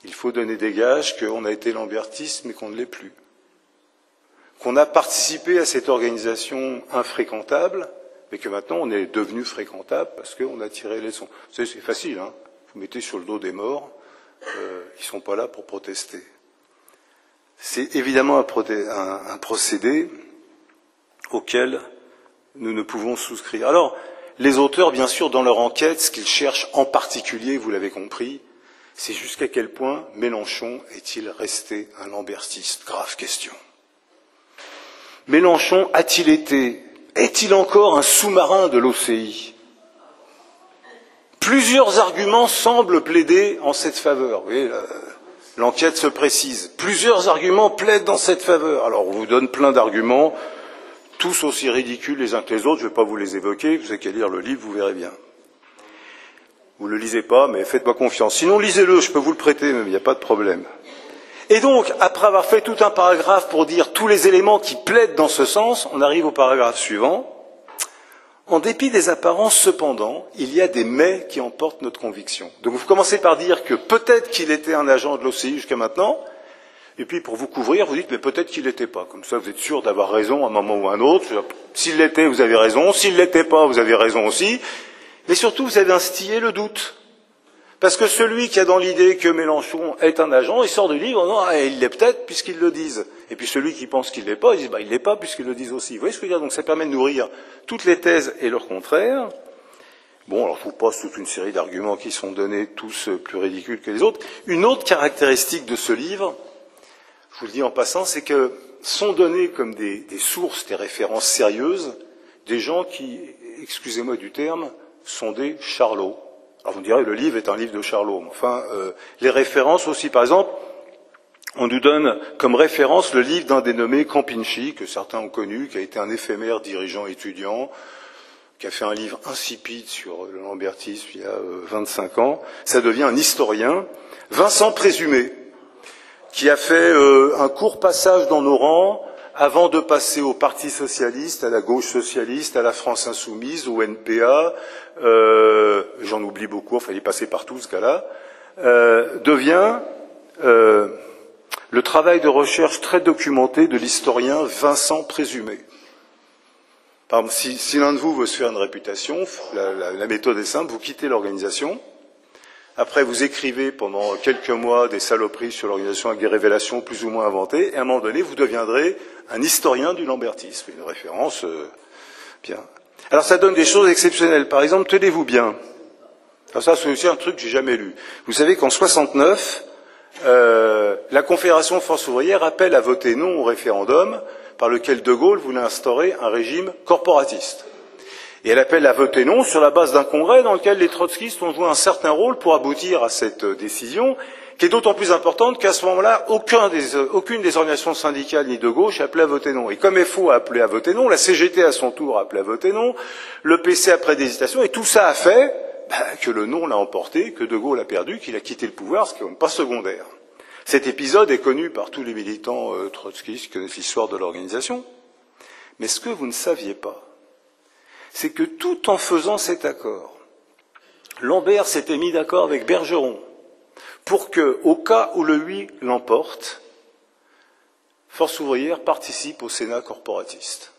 Il faut donner des gages qu'on a été lambertiste, mais qu'on ne l'est plus. Qu'on a participé à cette organisation infréquentable, mais que maintenant on est devenu fréquentable parce qu'on a tiré les leçons. Vous savez, c'est facile, hein. Vous mettez sur le dos des morts, ils ne sont pas là pour protester. C'est évidemment un procédé auquel nous ne pouvons souscrire. Alors, les auteurs, bien sûr, dans leur enquête, ce qu'ils cherchent en particulier, vous l'avez compris, c'est jusqu'à quel point Mélenchon est-il resté un lambertiste? Grave question. Mélenchon est-il encore un sous-marin de l'OCI? Plusieurs arguments semblent plaider en cette faveur. Vous voyez, l'enquête se précise. Plusieurs arguments plaident dans cette faveur. Alors, on vous donne plein d'arguments, tous aussi ridicules les uns que les autres. Je ne vais pas vous les évoquer, vous n'avez qu'à lire le livre, vous verrez bien. Vous ne le lisez pas, mais faites-moi confiance. Sinon, lisez-le, je peux vous le prêter, mais il n'y a pas de problème. Et donc, après avoir fait tout un paragraphe pour dire tous les éléments qui plaident dans ce sens, on arrive au paragraphe suivant. En dépit des apparences, cependant, il y a des mais qui emportent notre conviction. Donc vous commencez par dire que peut-être qu'il était un agent de l'OCI jusqu'à maintenant, et puis pour vous couvrir, vous dites mais peut-être qu'il l'était pas. Comme ça, vous êtes sûr d'avoir raison à un moment ou à un autre. S'il l'était, vous avez raison. S'il l'était pas, vous avez raison aussi. Mais surtout, vous avez instillé le doute. Parce que celui qui a dans l'idée que Mélenchon est un agent, il sort du livre, non, il l'est peut-être puisqu'ils le disent. Et puis celui qui pense qu'il ne l'est pas, il dit, il ne l'est pas puisqu'ils le disent aussi. Vous voyez ce que je veux dire? Donc ça permet de nourrir toutes les thèses et leur contraire. Bon, alors je vous passe toute une série d'arguments qui sont donnés, tous plus ridicules que les autres. Une autre caractéristique de ce livre, je vous le dis en passant, c'est que sont donnés comme des sources, des références sérieuses, des gens qui, excusez-moi du terme, sont des charlots. Alors vous me direz, le livre est un livre de charlots. Enfin, les références aussi, par exemple, on nous donne comme référence le livre d'un dénommé Campinchi, que certains ont connu, qui a été un éphémère dirigeant étudiant, qui a fait un livre insipide sur le lambertisme il y a 25 ans. Ça devient un historien, Vincent Présumé, qui a fait un court passage dans nos rangs avant de passer au Parti socialiste, à la gauche socialiste, à la France insoumise, au NPA, j'en oublie beaucoup, enfin il est passé partout ce gars-là, devient le travail de recherche très documenté de l'historien Vincent Présumé. Par exemple, si l'un de vous veut se faire une réputation, la méthode est simple, vous quittez l'organisation, après vous écrivez pendant quelques mois des saloperies sur l'organisation avec des révélations plus ou moins inventées, et à un moment donné, vous deviendrez un historien du lambertisme, une référence bien. Alors ça donne des choses exceptionnelles. Par exemple, tenez-vous bien. Alors ça, c'est aussi un truc que j'ai jamais lu. Vous savez qu'en 69, la Confédération France ouvrière appelle à voter non au référendum par lequel De Gaulle voulait instaurer un régime corporatiste. Et elle appelle à voter non sur la base d'un congrès dans lequel les trotskistes ont joué un certain rôle pour aboutir à cette décision, qui est d'autant plus importante qu'à ce moment-là, aucune des organisations syndicales ni de gauche appelait à voter non. Et comme FO a appelé à voter non, la CGT à son tour a appelé à voter non, le PC après des hésitations, et tout ça a fait que le non l'a emporté, que De Gaulle a perdu, qu'il a quitté le pouvoir, ce qui n'est pas secondaire. Cet épisode est connu par tous les militants trotskistes qui connaissent l'histoire de l'organisation. Mais ce que vous ne saviez pas, c'est que tout en faisant cet accord, Lambert s'était mis d'accord avec Bergeron pour que, au cas où le oui l'emporte, Force ouvrière participe au Sénat corporatiste.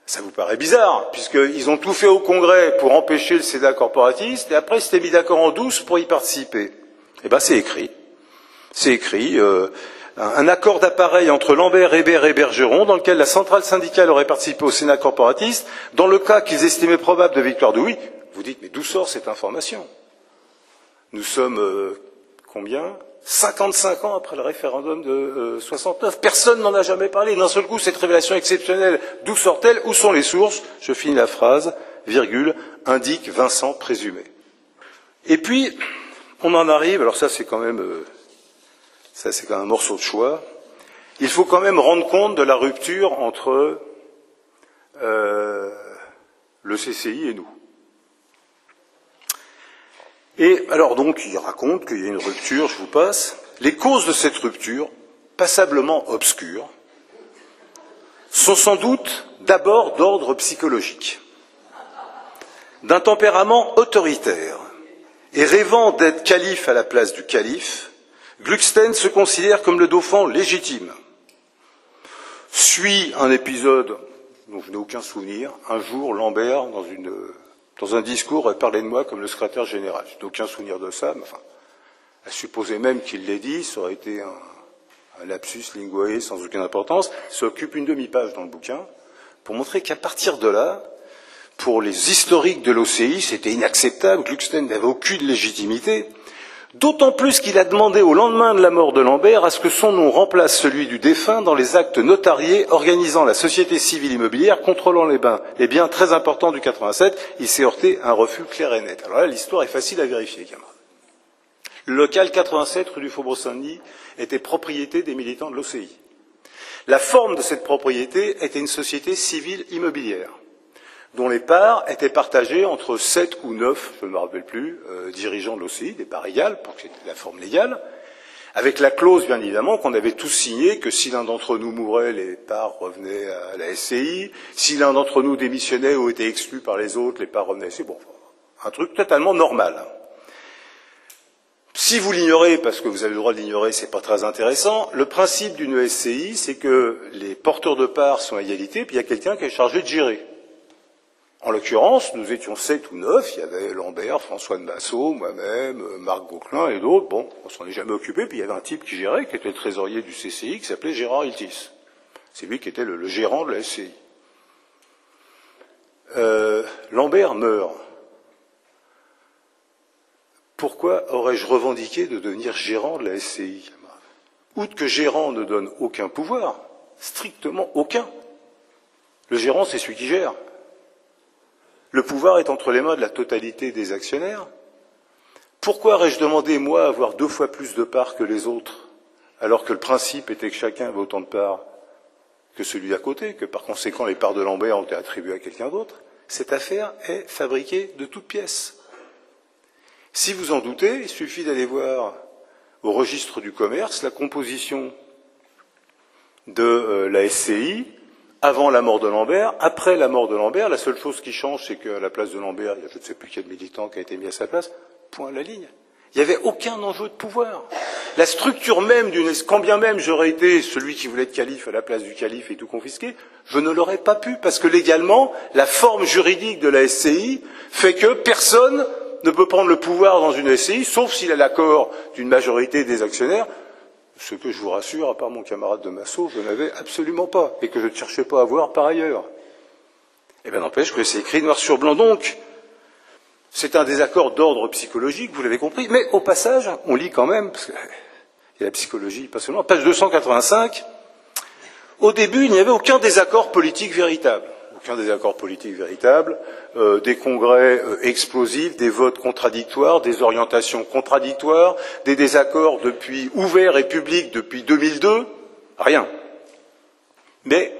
Ça vous paraît bizarre, puisqu'ils ont tout fait au Congrès pour empêcher le Sénat corporatiste, et après ils s'étaient mis d'accord en douce pour y participer. Eh bien, c'est écrit. C'est écrit. Un accord d'appareil entre Lambert, Hébert et Bergeron, dans lequel la centrale syndicale aurait participé au Sénat corporatiste, dans le cas qu'ils estimaient probable de victoire de oui. Vous dites, mais d'où sort cette information? Nous sommes, combien 55 ans après le référendum de 69. Personne n'en a jamais parlé. D'un seul coup, cette révélation exceptionnelle, d'où sort-elle? Où sont les sources? Je finis la phrase, virgule, indique Vincent Présumé. Et puis, on en arrive, alors ça c'est quand même un morceau de choix, il faut quand même rendre compte de la rupture entre le CCI et nous. Et alors donc, il raconte qu'il y a une rupture, je vous passe. Les causes de cette rupture, passablement obscures, sont sans doute d'abord d'ordre psychologique. D'un tempérament autoritaire et rêvant d'être calife à la place du calife, Gluckstein se considère comme le dauphin légitime. Suit un épisode dont je n'ai aucun souvenir. Un jour, Lambert, dans un discours, a parlé de moi comme le secrétaire général. Je n'ai aucun souvenir de ça, mais enfin, à supposer même qu'il l'ait dit, ça aurait été un lapsus linguae sans aucune importance. Ça occupe une demi-page dans le bouquin pour montrer qu'à partir de là, pour les historiques de l'OCI, c'était inacceptable. Gluckstein n'avait aucune légitimité. D'autant plus qu'il a demandé au lendemain de la mort de Lambert à ce que son nom remplace celui du défunt dans les actes notariés organisant la société civile immobilière contrôlant les biens très importants du 87. Il s'est heurté à un refus clair et net. Alors là, l'histoire est facile à vérifier, camarades. Le local 87 rue du Faubourg-Saint-Denis était propriété des militants de l'OCI. La forme de cette propriété était une société civile immobilière, dont les parts étaient partagées entre 7 ou 9, je ne me rappelle plus, dirigeants de l'OCI, des parts égales, pour que c'était la forme légale, avec la clause, bien évidemment, qu'on avait tous signée, que si l'un d'entre nous mourait, les parts revenaient à la SCI, si l'un d'entre nous démissionnait ou était exclu par les autres, les parts revenaient à la SCI. Bon, un truc totalement normal. Si vous l'ignorez, parce que vous avez le droit de l'ignorer, c'est pas très intéressant, le principe d'une SCI, c'est que les porteurs de parts sont à égalité, puis il y a quelqu'un qui est chargé de gérer. En l'occurrence, nous étions 7 ou 9, il y avait Lambert, François de Massot, moi-même, Marc Gauquelin et d'autres. Bon, on s'en est jamais occupé, puis il y avait un type qui gérait, qui était le trésorier du CCI, qui s'appelait Gérard Iltis. C'est lui qui était le gérant de la SCI. Lambert meurt. Pourquoi aurais-je revendiqué de devenir gérant de la SCI? Outre que gérant ne donne aucun pouvoir, strictement aucun. Le gérant, c'est celui qui gère. Le pouvoir est entre les mains de la totalité des actionnaires. Pourquoi aurais-je demandé, moi, à avoir 2 fois plus de parts que les autres, alors que le principe était que chacun avait autant de parts que celui d'à côté, que par conséquent les parts de Lambert ont été attribuées à quelqu'un d'autre? Cette affaire est fabriquée de toutes pièces. Si vous en doutez, il suffit d'aller voir au registre du commerce la composition de la SCI avant la mort de Lambert, après la mort de Lambert. La seule chose qui change, c'est qu'à la place de Lambert, il y a je ne sais plus quel militant qui a été mis à sa place, point à la ligne. Il n'y avait aucun enjeu de pouvoir. La structure même quand bien même j'aurais été celui qui voulait être calife à la place du calife et tout confisqué, je ne l'aurais pas pu, parce que légalement, la forme juridique de la SCI fait que personne ne peut prendre le pouvoir dans une SCI, sauf s'il a l'accord d'une majorité des actionnaires, ce que je vous rassure, à part mon camarade de Massot, je n'avais absolument pas, et que je ne cherchais pas à avoir par ailleurs. Eh bien, n'empêche que c'est écrit noir sur blanc. Donc, c'est un désaccord d'ordre psychologique, vous l'avez compris, mais au passage, on lit quand même, parce qu'il y a la psychologie, pas seulement, page 285, au début, il n'y avait aucun désaccord politique véritable. Aucun désaccord politique véritable, des congrès explosifs, des votes contradictoires, des orientations contradictoires, des désaccords ouverts et publics depuis 2002, rien. Mais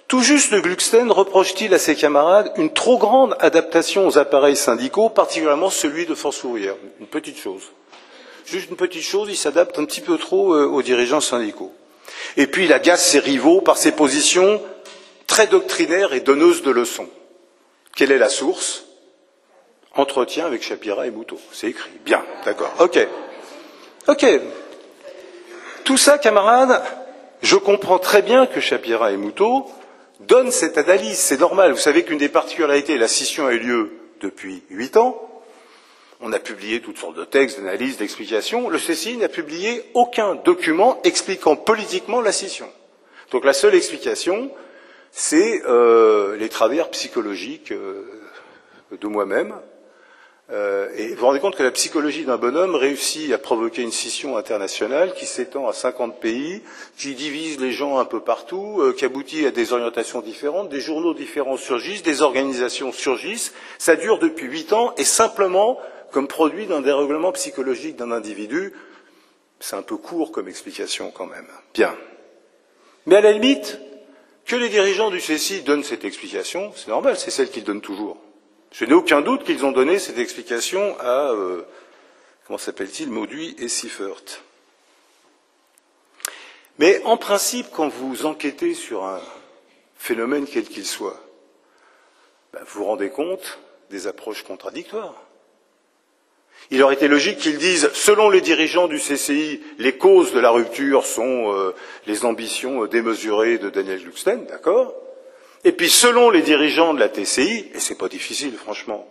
tout juste Gluckstein reproche-t-il à ses camarades une trop grande adaptation aux appareils syndicaux, particulièrement celui de Force ouvrière. Une petite chose. Juste une petite chose, il s'adapte un petit peu trop aux dirigeants syndicaux. Et puis il agace ses rivaux par ses positions très doctrinaire et donneuse de leçons. Quelle est la source? Entretien avec Chapira et Moutot. C'est écrit. Bien, d'accord. Ok. Tout ça, camarades, je comprends très bien que Chapira et Moutot donnent cette analyse. C'est normal. Vous savez qu'une des particularités, la scission a eu lieu depuis 8 ans. On a publié toutes sortes de textes, d'analyses, d'explications. Le CCI n'a publié aucun document expliquant politiquement la scission. Donc la seule explication, c'est les travers psychologiques de moi-même. Et vous vous rendez compte que la psychologie d'un bonhomme réussit à provoquer une scission internationale qui s'étend à 50 pays, qui divise les gens un peu partout, qui aboutit à des orientations différentes, des journaux différents surgissent, des organisations surgissent. Ça dure depuis 8 ans et simplement comme produit d'un dérèglement psychologique d'un individu. C'est un peu court comme explication quand même. Bien. Mais à la limite, que les dirigeants du CCI donnent cette explication, c'est normal, c'est celle qu'ils donnent toujours. Je n'ai aucun doute qu'ils ont donné cette explication à comment s'appelle-t-il, Mauduit et Sieffert. Mais en principe, quand vous enquêtez sur un phénomène quel qu'il soit, vous vous rendez compte des approches contradictoires. Il aurait été logique qu'ils disent, selon les dirigeants du CCI, les causes de la rupture sont les ambitions démesurées de Daniel Gluckstein, d'accord? Et puis selon les dirigeants de la TCI, et c'est pas difficile franchement,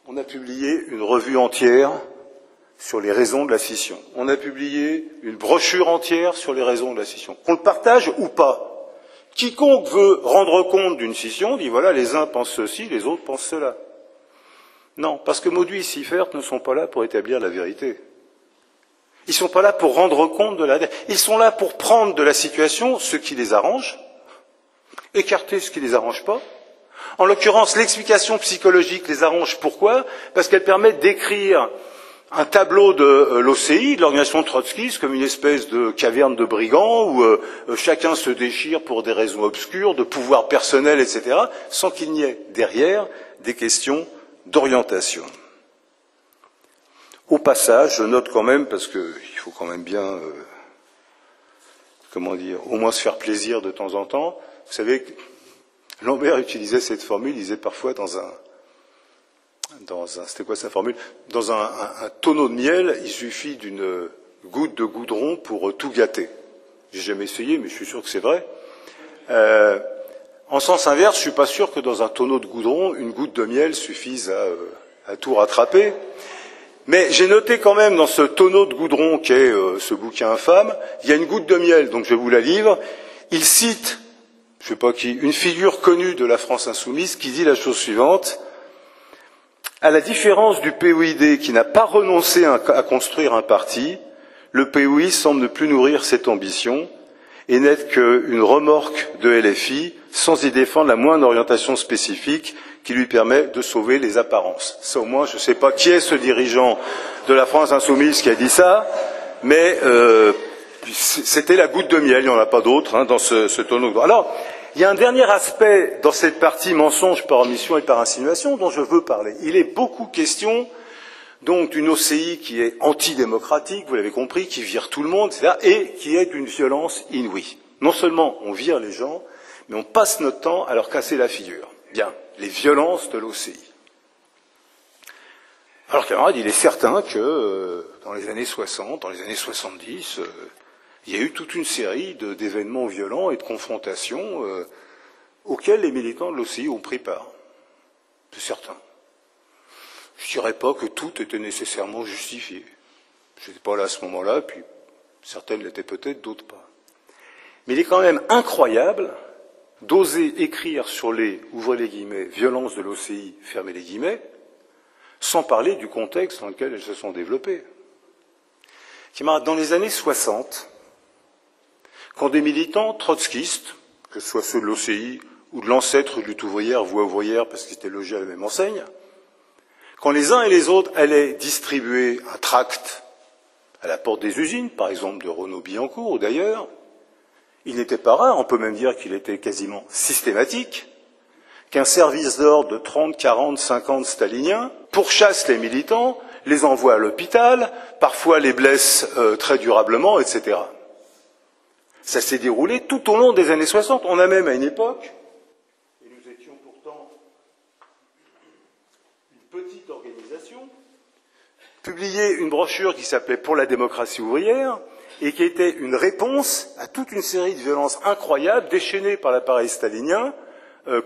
on a publié une revue entière sur les raisons de la scission. On a publié une brochure entière sur les raisons de la scission. Qu'on le partage ou pas. Quiconque veut rendre compte d'une scission dit voilà, les uns pensent ceci, les autres pensent cela. Non, parce que Mauduit et Sieffert ne sont pas là pour établir la vérité. Ils ne sont pas là pour rendre compte de la vérité. Ils sont là pour prendre de la situation ce qui les arrange, écarter ce qui ne les arrange pas. En l'occurrence, l'explication psychologique les arrange. Pourquoi? Parce qu'elle permet d'écrire un tableau de l'OCI, de l'organisation trotskiste, comme une espèce de caverne de brigands où chacun se déchire pour des raisons obscures, de pouvoir personnel, etc., sans qu'il n'y ait derrière des questions d'orientation. Au passage, je note quand même, parce qu'il faut quand même bien, au moins se faire plaisir de temps en temps. Vous savez que Lambert utilisait cette formule, il disait parfois c'était quoi sa formule? Dans un tonneau de miel, il suffit d'une goutte de goudron pour tout gâter. J'ai jamais essayé, mais je suis sûr que c'est vrai. En sens inverse, je suis pas sûr que dans un tonneau de goudron, une goutte de miel suffise à tout rattraper. Mais j'ai noté quand même dans ce tonneau de goudron qu'est ce bouquin infâme, il y a une goutte de miel, donc je vous la livre. Il cite, je sais pas qui, une figure connue de la France insoumise qui dit la chose suivante. À la différence du POID qui n'a pas renoncé à construire un parti, le POI semble ne plus nourrir cette ambition et n'être qu'une remorque de LFI sans y défendre la moindre orientation spécifique qui lui permet de sauver les apparences. Ça au moins, je ne sais pas qui est ce dirigeant de la France insoumise qui a dit ça, mais c'était la goutte de miel, il n'y en a pas d'autre dans ce tonneau. Alors, il y a un dernier aspect dans cette partie mensonge par omission et par insinuation dont je veux parler. Il est beaucoup question donc d'une OCI qui est antidémocratique, vous l'avez compris, qui vire tout le monde, etc., et qui est d'une violence inouïe. Non seulement on vire les gens, mais on passe notre temps à leur casser la figure. Bien, les violences de l'OCI. Alors camarades, il est certain que dans les années 60, dans les années 70, il y a eu toute une série d'événements violents et de confrontations auxquels les militants de l'OCI ont pris part. C'est certain. Je ne dirais pas que tout était nécessairement justifié. Je n'étais pas là à ce moment-là, puis certaines l'étaient peut-être, d'autres pas. Mais il est quand même incroyable d'oser écrire sur les, ouvrez les guillemets, violences de l'OCI, fermez les guillemets, sans parler du contexte dans lequel elles se sont développées. Dans les années 60, quand des militants trotskistes, que ce soit ceux de l'OCI ou de l'ancêtre de lutte ouvrière, voix ouvrière, parce qu'ils étaient logés à la même enseigne, quand les uns et les autres allaient distribuer un tract à la porte des usines, par exemple de Renault-Billancourt ou d'ailleurs, il n'était pas rare, on peut même dire qu'il était quasiment systématique, qu'un service d'ordre de 30, 40, 50 staliniens pourchasse les militants, les envoie à l'hôpital, parfois les blesse très durablement, etc. Ça s'est déroulé tout au long des années 60. On a même à une époque, et nous étions pourtant une petite organisation, publié une brochure qui s'appelait Pour la démocratie ouvrière et qui était une réponse à toute une série de violences incroyables déchaînées par l'appareil stalinien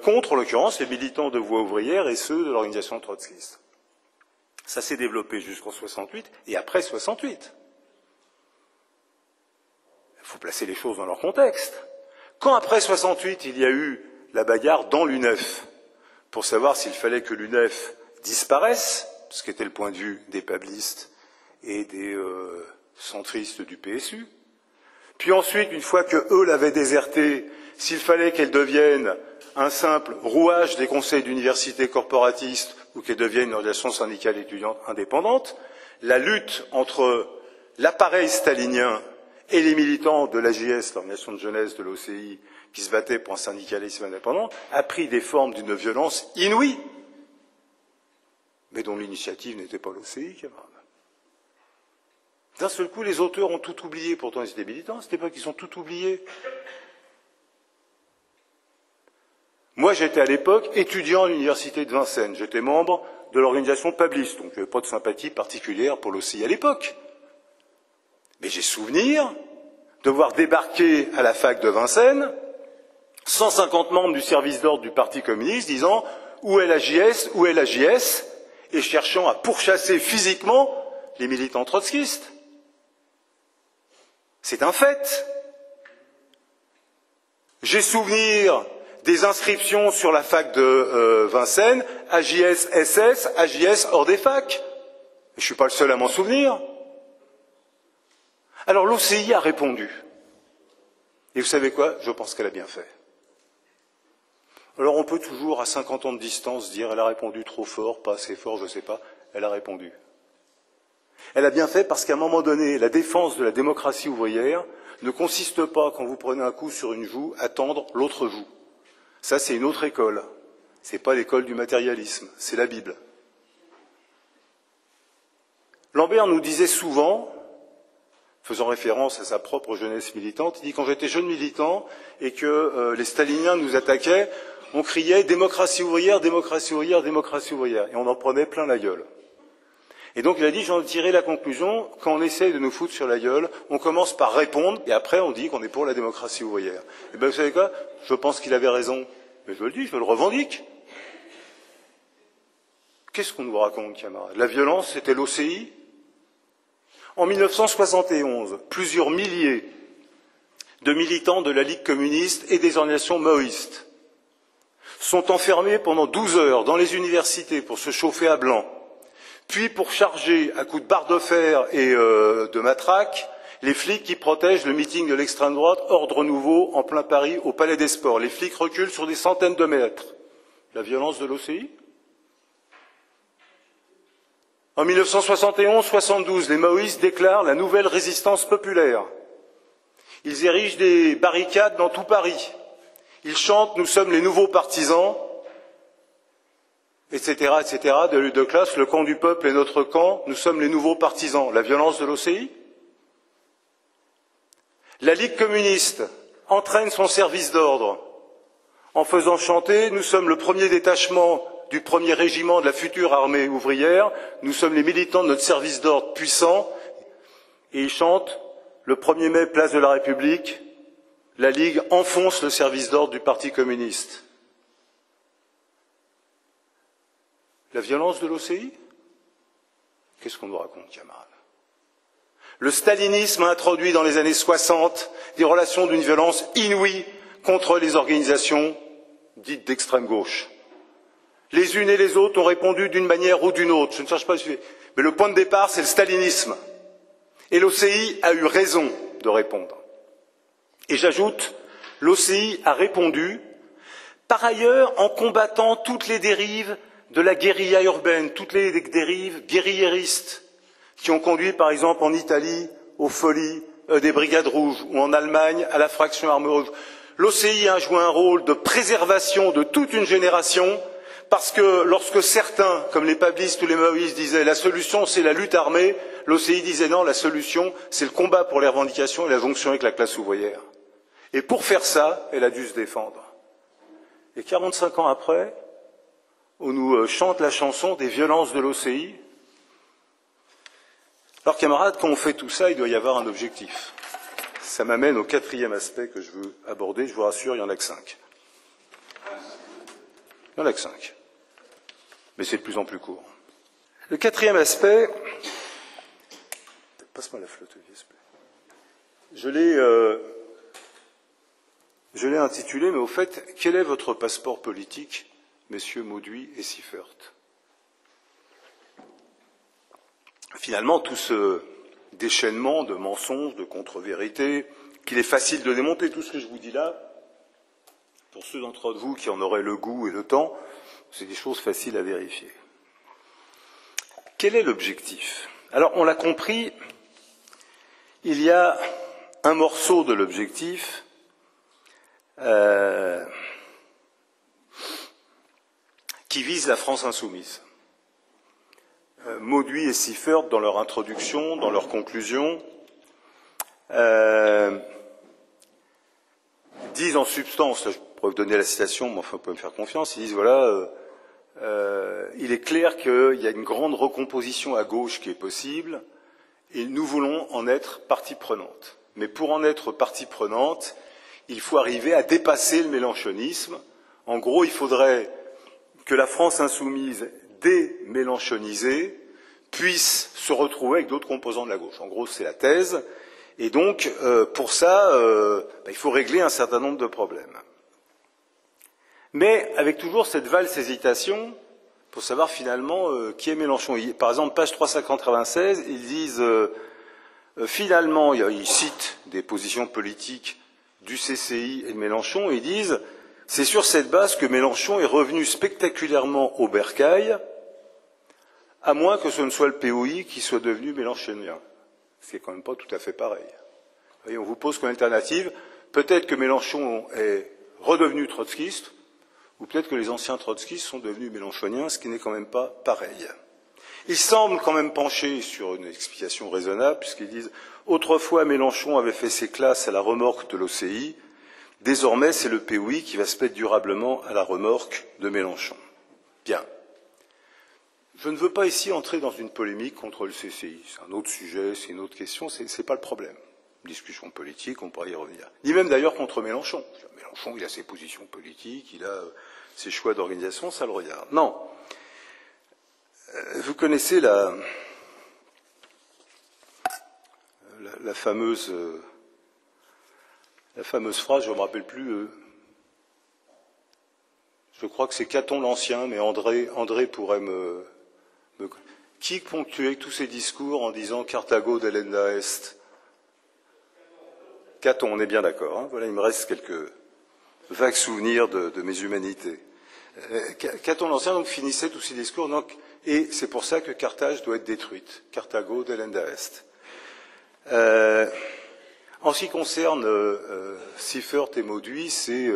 contre, en l'occurrence, les militants de Voix ouvrière et ceux de l'organisation trotskiste. Ça s'est développé jusqu'en 68 et après 68. Il faut placer les choses dans leur contexte. Quand après 68, il y a eu la bagarre dans l'UNEF, pour savoir s'il fallait que l'UNEF disparaisse, ce qui était le point de vue des pablistes et des centristes du PSU, puis ensuite, une fois que eux l'avaient désertée, s'il fallait qu'elle devienne un simple rouage des conseils d'université corporatistes ou qu'elle devienne une organisation syndicale étudiante indépendante, la lutte entre l'appareil stalinien et les militants de l'AJS, l'organisation de jeunesse de l'OCI, qui se battaient pour un syndicalisme indépendant, a pris des formes d'une violence inouïe. mais dont l'initiative n'était pas l'OCI, camarades. D'un seul coup, les auteurs ont tout oublié, pourtant ils étaient militants, c'était pas qu'ils ont tout oublié. Moi, j'étais à l'époque étudiant à l'université de Vincennes, j'étais membre de l'organisation Pablis, donc je n'avais pas de sympathie particulière pour l'OCI à l'époque. Mais j'ai souvenir de voir débarquer à la fac de Vincennes 150 membres du service d'ordre du Parti communiste disant « Où est la JS ? Où est la JS ?» et cherchant à pourchasser physiquement les militants trotskistes. C'est un fait. J'ai souvenir des inscriptions sur la fac de Vincennes, AJS SS, AJS hors des facs. Je ne suis pas le seul à m'en souvenir. Alors l'OCI a répondu. Et vous savez quoi? Je pense qu'elle a bien fait. Alors on peut toujours, à 50 ans de distance, dire elle a répondu trop fort, pas assez fort, je ne sais pas. Elle a répondu. Elle a bien fait parce qu'à un moment donné, la défense de la démocratie ouvrière ne consiste pas, quand vous prenez un coup sur une joue, à tendre l'autre joue. Ça, c'est une autre école. Ce n'est pas l'école du matérialisme, c'est la Bible. Lambert nous disait souvent, faisant référence à sa propre jeunesse militante, il dit « Quand j'étais jeune militant et que les staliniens nous attaquaient, on criait « démocratie ouvrière, démocratie ouvrière, démocratie ouvrière » et on en prenait plein la gueule. Et donc il a dit, j'en ai tiré la conclusion, quand on essaye de nous foutre sur la gueule, on commence par répondre, et après on dit qu'on est pour la démocratie ouvrière. Et bien vous savez quoi? Je pense qu'il avait raison. Mais je le dis, je le revendique. Qu'est-ce qu'on nous raconte, camarades? La violence, c'était l'OCI? En 1971, plusieurs milliers de militants de la Ligue communiste et des organisations maoïstes sont enfermés pendant 12 heures dans les universités pour se chauffer à blanc. Puis pour charger à coups de barres de fer et de matraques les flics qui protègent le meeting de l'extrême droite Ordre Nouveau en plein Paris au Palais des Sports. Les flics reculent sur des centaines de mètres. La violence de l'OCI? En 1971-72, les maoïstes déclarent la nouvelle résistance populaire. Ils érigent des barricades dans tout Paris. Ils chantent « Nous sommes les nouveaux partisans », etc., etc., de lutte de classe, le camp du peuple est notre camp, nous sommes les nouveaux partisans. La violence de l'OCI? La Ligue communiste entraîne son service d'ordre en faisant chanter « Nous sommes le premier détachement du premier régiment de la future armée ouvrière, nous sommes les militants de notre service d'ordre puissant » et ils chantent « Le 1er mai, place de la République, la Ligue enfonce le service d'ordre du Parti communiste ». La violence de l'OCI? Qu'est-ce qu'on nous raconte, camarades? Le stalinisme a introduit dans les années 60 des relations d'une violence inouïe contre les organisations dites d'extrême gauche. Les unes et les autres ont répondu d'une manière ou d'une autre. Je ne cherche pas à suivre. Mais le point de départ, c'est le stalinisme. Et l'OCI a eu raison de répondre. Et j'ajoute, l'OCI a répondu, par ailleurs, en combattant toutes les dérives de la guérilla urbaine, toutes les dérives guérilleristes qui ont conduit, par exemple, en Italie, aux folies des Brigades Rouges ou en Allemagne à la fraction armée rouge. L'OCI a joué un rôle de préservation de toute une génération parce que lorsque certains, comme les pablistes ou les maoïstes, disaient la solution c'est la lutte armée, l'OCI disait non, la solution c'est le combat pour les revendications et la jonction avec la classe ouvrière. Et pour faire ça, elle a dû se défendre. Et 45 ans après, on nous chante la chanson des violences de l'OCI. Alors camarades, quand on fait tout ça, il doit y avoir un objectif. Ça m'amène au quatrième aspect que je veux aborder, je vous rassure, il n'y en a que 5. Il n'y en a que 5. Mais c'est de plus en plus court. Le quatrième aspect... Passe-moi la flotte, s'il te plaît. Je l'ai intitulé, mais au fait, quel est votre passeport politique, messieurs Mauduit et Siffert? Finalement, tout ce déchaînement de mensonges, de contre-vérités, qu'il est facile de démonter, tout ce que je vous dis là, pour ceux d'entre vous qui en auraient le goût et le temps, c'est des choses faciles à vérifier. Quel est l'objectif? Alors, on l'a compris, il y a un morceau de l'objectif qui vise la France insoumise. Mauduit et Siffert, dans leur introduction, dans leur conclusion, disent en substance, là, je pourrais vous donner la citation, mais enfin, vous pouvez me faire confiance, ils disent, voilà, il est clair qu'il y a une grande recomposition à gauche qui est possible, et nous voulons en être partie prenante. Mais pour en être partie prenante, il faut arriver à dépasser le mélenchonisme. En gros, il faudrait que la France insoumise, démélenchonisée, puisse se retrouver avec d'autres composants de la gauche. En gros, c'est la thèse. Et donc, pour ça, il faut régler un certain nombre de problèmes. Mais avec toujours cette valse hésitation pour savoir finalement qui est Mélenchon. Par exemple, page 396, ils disent finalement, ils citent des positions politiques du CCI et de Mélenchon, et ils disent c'est sur cette base que Mélenchon est revenu spectaculairement au bercail, à moins que ce ne soit le POI qui soit devenu mélenchonien. Ce qui n'est quand même pas tout à fait pareil. Vous voyez, on vous pose comme alternative, peut-être que Mélenchon est redevenu trotskiste, ou peut-être que les anciens trotskistes sont devenus mélenchoniens, ce qui n'est quand même pas pareil. Ils semblent quand même pencher sur une explication raisonnable, puisqu'ils disent « Autrefois, Mélenchon avait fait ses classes à la remorque de l'OCI, désormais, c'est le POI qui va se mettre durablement à la remorque de Mélenchon. » Bien. Je ne veux pas ici entrer dans une polémique contre le CCI. C'est un autre sujet, c'est une autre question, c'est pas le problème. Discussion politique, on pourra y revenir. Ni même d'ailleurs contre Mélenchon. Mélenchon, il a ses positions politiques, il a ses choix d'organisation, ça le regarde. Non. Vous connaissez la fameuse phrase, je ne me rappelle plus, je crois que c'est Caton l'Ancien, mais André pourrait me... Qui ponctuait tous ces discours en disant Carthago delenda est? Caton, on est bien d'accord. Hein, voilà, il me reste quelques vagues souvenirs de mes humanités. Caton l'Ancien donc finissait tous ces discours, donc, et c'est pour ça que Carthage doit être détruite. Carthago delenda est. En ce qui concerne Siffert et Mauduit, c'est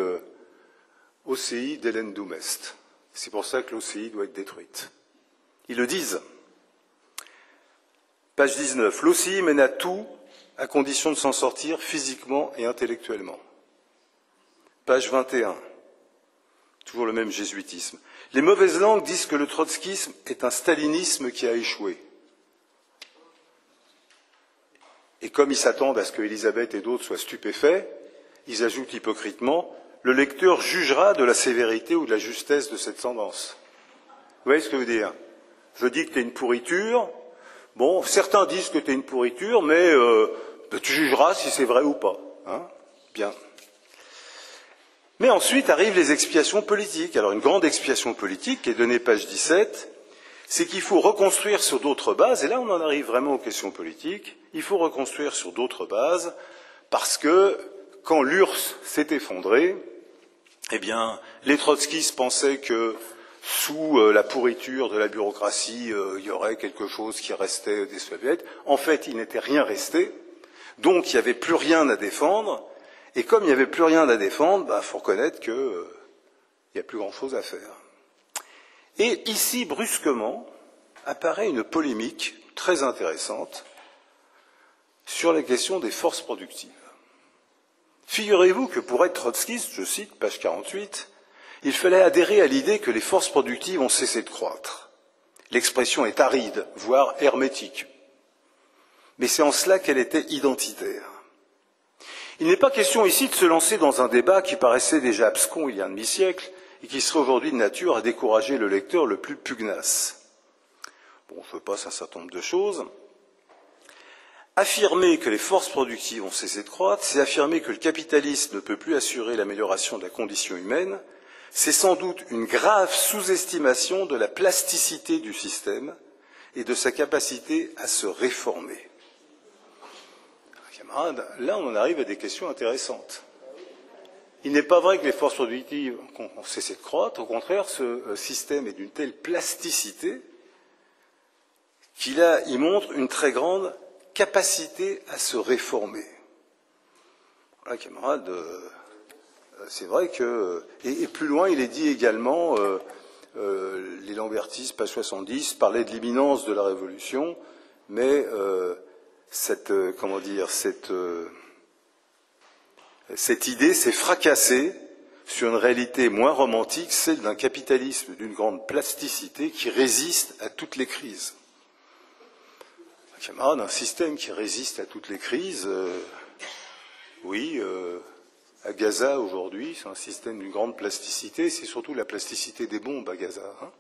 OCI delendum est. C'est pour ça que l'OCI doit être détruite. Ils le disent. Page 19. L'OCI mène à tout à condition de s'en sortir physiquement et intellectuellement. Page 21. Toujours le même jésuitisme. Les mauvaises langues disent que le trotskisme est un stalinisme qui a échoué. Et comme ils s'attendent à ce qu'Élisabeth et d'autres soient stupéfaits, ils ajoutent hypocritement « Le lecteur jugera de la sévérité ou de la justesse de cette tendance. » Vous voyez ce que je veux dire? Je dis que tu es une pourriture. Bon, certains disent que tu es une pourriture, mais tu jugeras si c'est vrai ou pas. Hein? Bien. Mais ensuite arrivent les expiations politiques. Alors une grande expiation politique qui est donnée page 17, c'est qu'il faut reconstruire sur d'autres bases, et là on en arrive vraiment aux questions politiques, il faut reconstruire sur d'autres bases, parce que quand l'URSS s'est effondrée, eh bien, les trotskistes pensaient que sous la pourriture de la bureaucratie, il y aurait quelque chose qui restait des soviets. En fait, il n'était rien resté, donc il n'y avait plus rien à défendre, et comme il n'y avait plus rien à défendre, faut reconnaître qu'il n'y a plus grand-chose à faire. Et ici, brusquement, apparaît une polémique très intéressante sur la question des forces productives. Figurez-vous que pour être trotskiste, je cite, page 48, il fallait adhérer à l'idée que les forces productives ont cessé de croître. L'expression est aride, voire hermétique. Mais c'est en cela qu'elle était identitaire. Il n'est pas question ici de se lancer dans un débat qui paraissait déjà abscon il y a un demi-siècle et qui serait aujourd'hui de nature à décourager le lecteur le plus pugnace. Bon, je passe un certain nombre de choses. Affirmer que les forces productives ont cessé de croître, c'est affirmer que le capitalisme ne peut plus assurer l'amélioration de la condition humaine, c'est sans doute une grave sous-estimation de la plasticité du système et de sa capacité à se réformer. Camarades, là on en arrive à des questions intéressantes. Il n'est pas vrai que les forces productives ont cessé de croître, au contraire, ce système est d'une telle plasticité qu'il y montre une très grande capacité à se réformer. Voilà, camarades, c'est vrai que... Et plus loin, il est dit également, les lambertistes, page 70, parlaient de l'imminence de la révolution, mais cette idée s'est fracassée sur une réalité moins romantique, celle d'un capitalisme d'une grande plasticité qui résiste à toutes les crises. Camarade, un système qui résiste à toutes les crises, oui, à Gaza aujourd'hui, c'est un système d'une grande plasticité, c'est surtout la plasticité des bombes à Gaza, hein,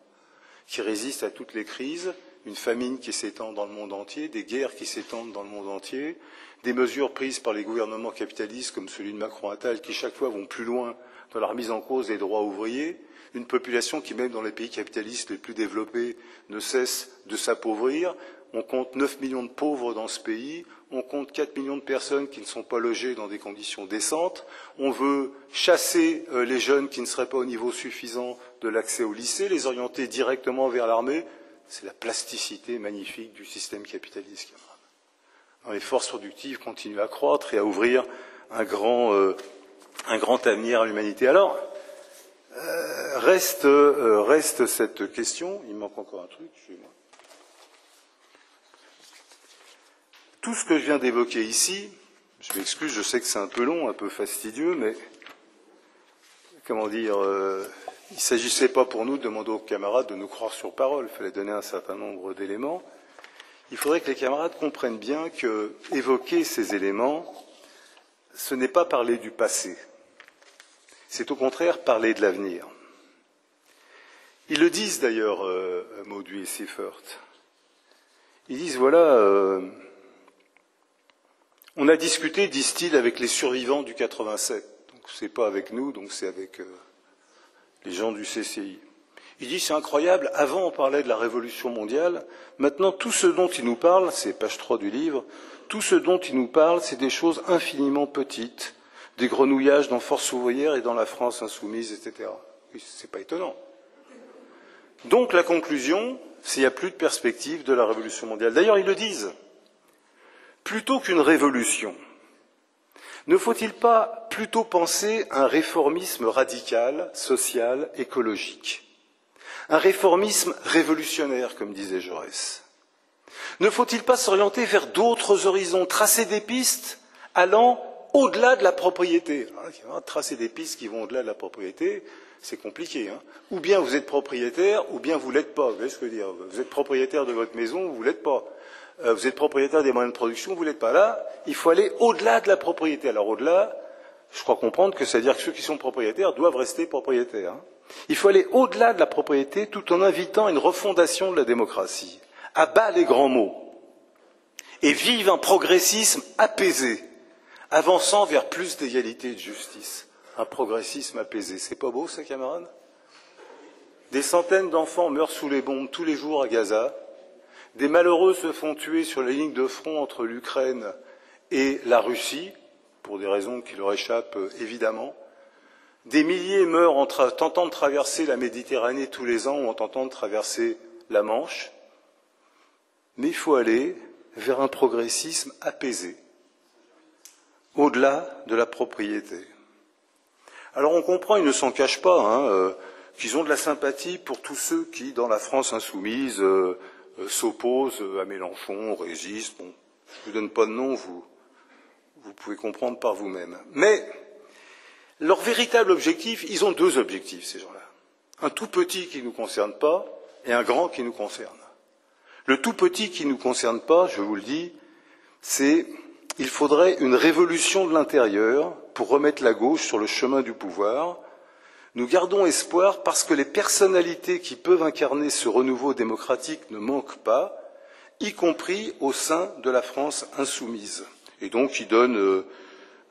qui résiste à toutes les crises, une famine qui s'étend dans le monde entier, des guerres qui s'étendent dans le monde entier, des mesures prises par les gouvernements capitalistes comme celui de Macron-Attal qui chaque fois vont plus loin dans la remise en cause des droits ouvriers, une population qui, même dans les pays capitalistes les plus développés, ne cesse de s'appauvrir. On compte 9 millions de pauvres dans ce pays, on compte 4 millions de personnes qui ne sont pas logées dans des conditions décentes, on veut chasser les jeunes qui ne seraient pas au niveau suffisant de l'accès au lycée, les orienter directement vers l'armée. C'est la plasticité magnifique du système capitaliste. Les forces productives continuent à croître et à ouvrir un grand avenir à l'humanité. Alors, reste cette question, il me manque encore un truc, excusez-moi. Tout ce que je viens d'évoquer ici, je m'excuse, je sais que c'est un peu long, un peu fastidieux, mais comment dire, il ne s'agissait pas pour nous de demander aux camarades de nous croire sur parole, il fallait donner un certain nombre d'éléments. Il faudrait que les camarades comprennent bien que évoquer ces éléments, ce n'est pas parler du passé, c'est au contraire parler de l'avenir. Ils le disent d'ailleurs, Mauduit et Seifert. Ils disent, voilà, on a discuté, disent-ils, avec les survivants du 87. Donc c'est pas avec nous, donc c'est avec les gens du CCI. Il dit, c'est incroyable, avant on parlait de la révolution mondiale, maintenant tout ce dont il nous parle, c'est page 3 du livre, tout ce dont il nous parle, c'est des choses infiniment petites, des grenouillages dans Force ouvrière et dans la France insoumise, etc. C'est pas étonnant. Donc la conclusion, c'est qu'il n'y a plus de perspective de la révolution mondiale. D'ailleurs, ils le disent. Plutôt qu'une révolution, ne faut-il pas plutôt penser à un réformisme radical, social, écologique? Un réformisme révolutionnaire, comme disait Jaurès. Ne faut-il pas s'orienter vers d'autres horizons, tracer des pistes allant au-delà de la propriété? Tracer des pistes qui vont au-delà de la propriété, c'est compliqué. Hein. Ou bien vous êtes propriétaire, ou bien vous ne l'êtes pas. Vous voyez ce que je veux dire? Vous êtes propriétaire de votre maison, ou vous ne l'êtes pas. Vous êtes propriétaire des moyens de production, vous ne l'êtes pas. Là, il faut aller au-delà de la propriété. Alors au-delà, je crois comprendre que ça veut dire que ceux qui sont propriétaires doivent rester propriétaires. Hein. Il faut aller au-delà de la propriété tout en invitant à une refondation de la démocratie. À bas les grands mots. Et vive un progressisme apaisé, avançant vers plus d'égalité et de justice. Un progressisme apaisé. C'est pas beau, ça, camarades? Des centaines d'enfants meurent sous les bombes tous les jours à Gaza. Des malheureux se font tuer sur les lignes de front entre l'Ukraine et la Russie, pour des raisons qui leur échappent évidemment. Des milliers meurent en tentant de traverser la Méditerranée tous les ans ou en tentant de traverser la Manche. Mais il faut aller vers un progressisme apaisé, au-delà de la propriété. Alors on comprend, ils ne s'en cachent pas, qu'ils ont de la sympathie pour tous ceux qui, dans la France insoumise, s'opposent à Mélenchon, résistent. Bon, je ne vous donne pas de nom, vous pouvez comprendre par vous-même. Mais leur véritable objectif, ils ont deux objectifs, ces gens-là. Un tout petit qui ne nous concerne pas et un grand qui nous concerne. Le tout petit qui ne nous concerne pas, je vous le dis, c'est il faudrait une révolution de l'intérieur pour remettre la gauche sur le chemin du pouvoir. Nous gardons espoir parce que les personnalités qui peuvent incarner ce renouveau démocratique ne manquent pas, y compris au sein de la France insoumise. Et donc ils donnent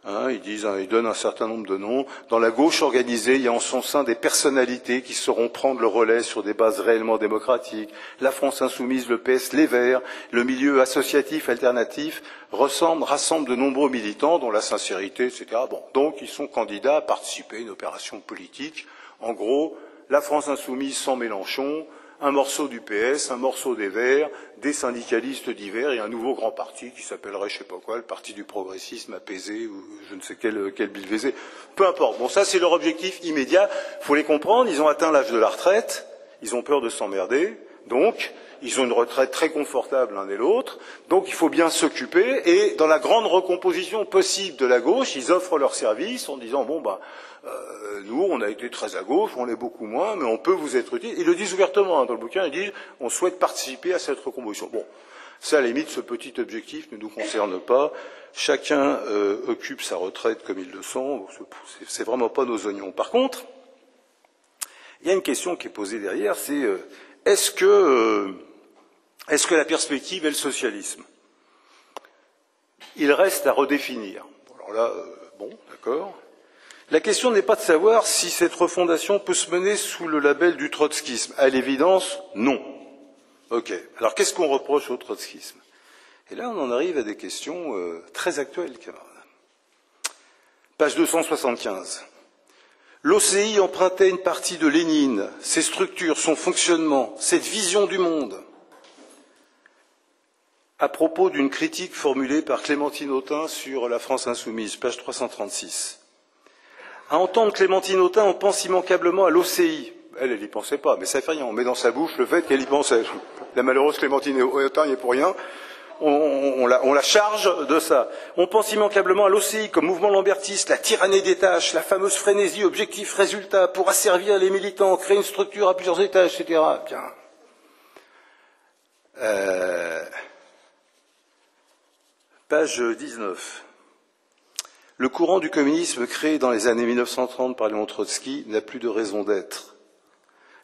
un certain nombre de noms. Dans la gauche organisée, il y a en son sein des personnalités qui sauront prendre le relais sur des bases réellement démocratiques. La France insoumise, le PS, les Verts, le milieu associatif alternatif rassemble de nombreux militants dont la sincérité, etc. Bon, donc ils sont candidats à participer à une opération politique. En gros, la France insoumise sans Mélenchon, un morceau du PS, un morceau des Verts, des syndicalistes divers et un nouveau grand parti qui s'appellerait je ne sais pas quoi, le parti du progressisme apaisé ou je ne sais quel bilvaisé. Peu importe. Bon, ça c'est leur objectif immédiat. Il faut les comprendre, ils ont atteint l'âge de la retraite, ils ont peur de s'emmerder, donc ils ont une retraite très confortable l'un et l'autre, donc il faut bien s'occuper, et dans la grande recomposition possible de la gauche, ils offrent leurs services en disant, bon, nous, on a été très à gauche, on l'est beaucoup moins, mais on peut vous être utile. Ils le disent ouvertement, hein, dans le bouquin, ils disent, on souhaite participer à cette recomposition. Bon, ça, à la limite, ce petit objectif ne nous concerne pas. Chacun occupe sa retraite comme il le sent, c'est vraiment pas nos oignons. Par contre, il y a une question qui est posée derrière, c'est est-ce que la perspective est le socialisme? Il reste à redéfinir. Alors là, bon, d'accord. La question n'est pas de savoir si cette refondation peut se mener sous le label du trotskisme. À l'évidence, non. Ok. Alors qu'est-ce qu'on reproche au trotskisme? Et là, on en arrive à des questions très actuelles, camarades. Page 275. L'OCI empruntait une partie de Lénine, ses structures, son fonctionnement, cette vision du monde, à propos d'une critique formulée par Clémentine Autain sur la France insoumise, page 336. À entendre Clémentine Autain, on pense immanquablement à l'OCI. Elle n'y pensait pas, mais ça fait rien. On met dans sa bouche le fait qu'elle y pensait. La malheureuse Clémentine Autain n'y est pour rien. On la charge de ça. On pense immanquablement à l'OCI comme mouvement lambertiste, la tyrannie des tâches, la fameuse frénésie objectif-résultat pour asservir les militants, créer une structure à plusieurs étages, etc. Bien. Page 19. Le courant du communisme créé dans les années 1930 par Léon Trotsky n'a plus de raison d'être.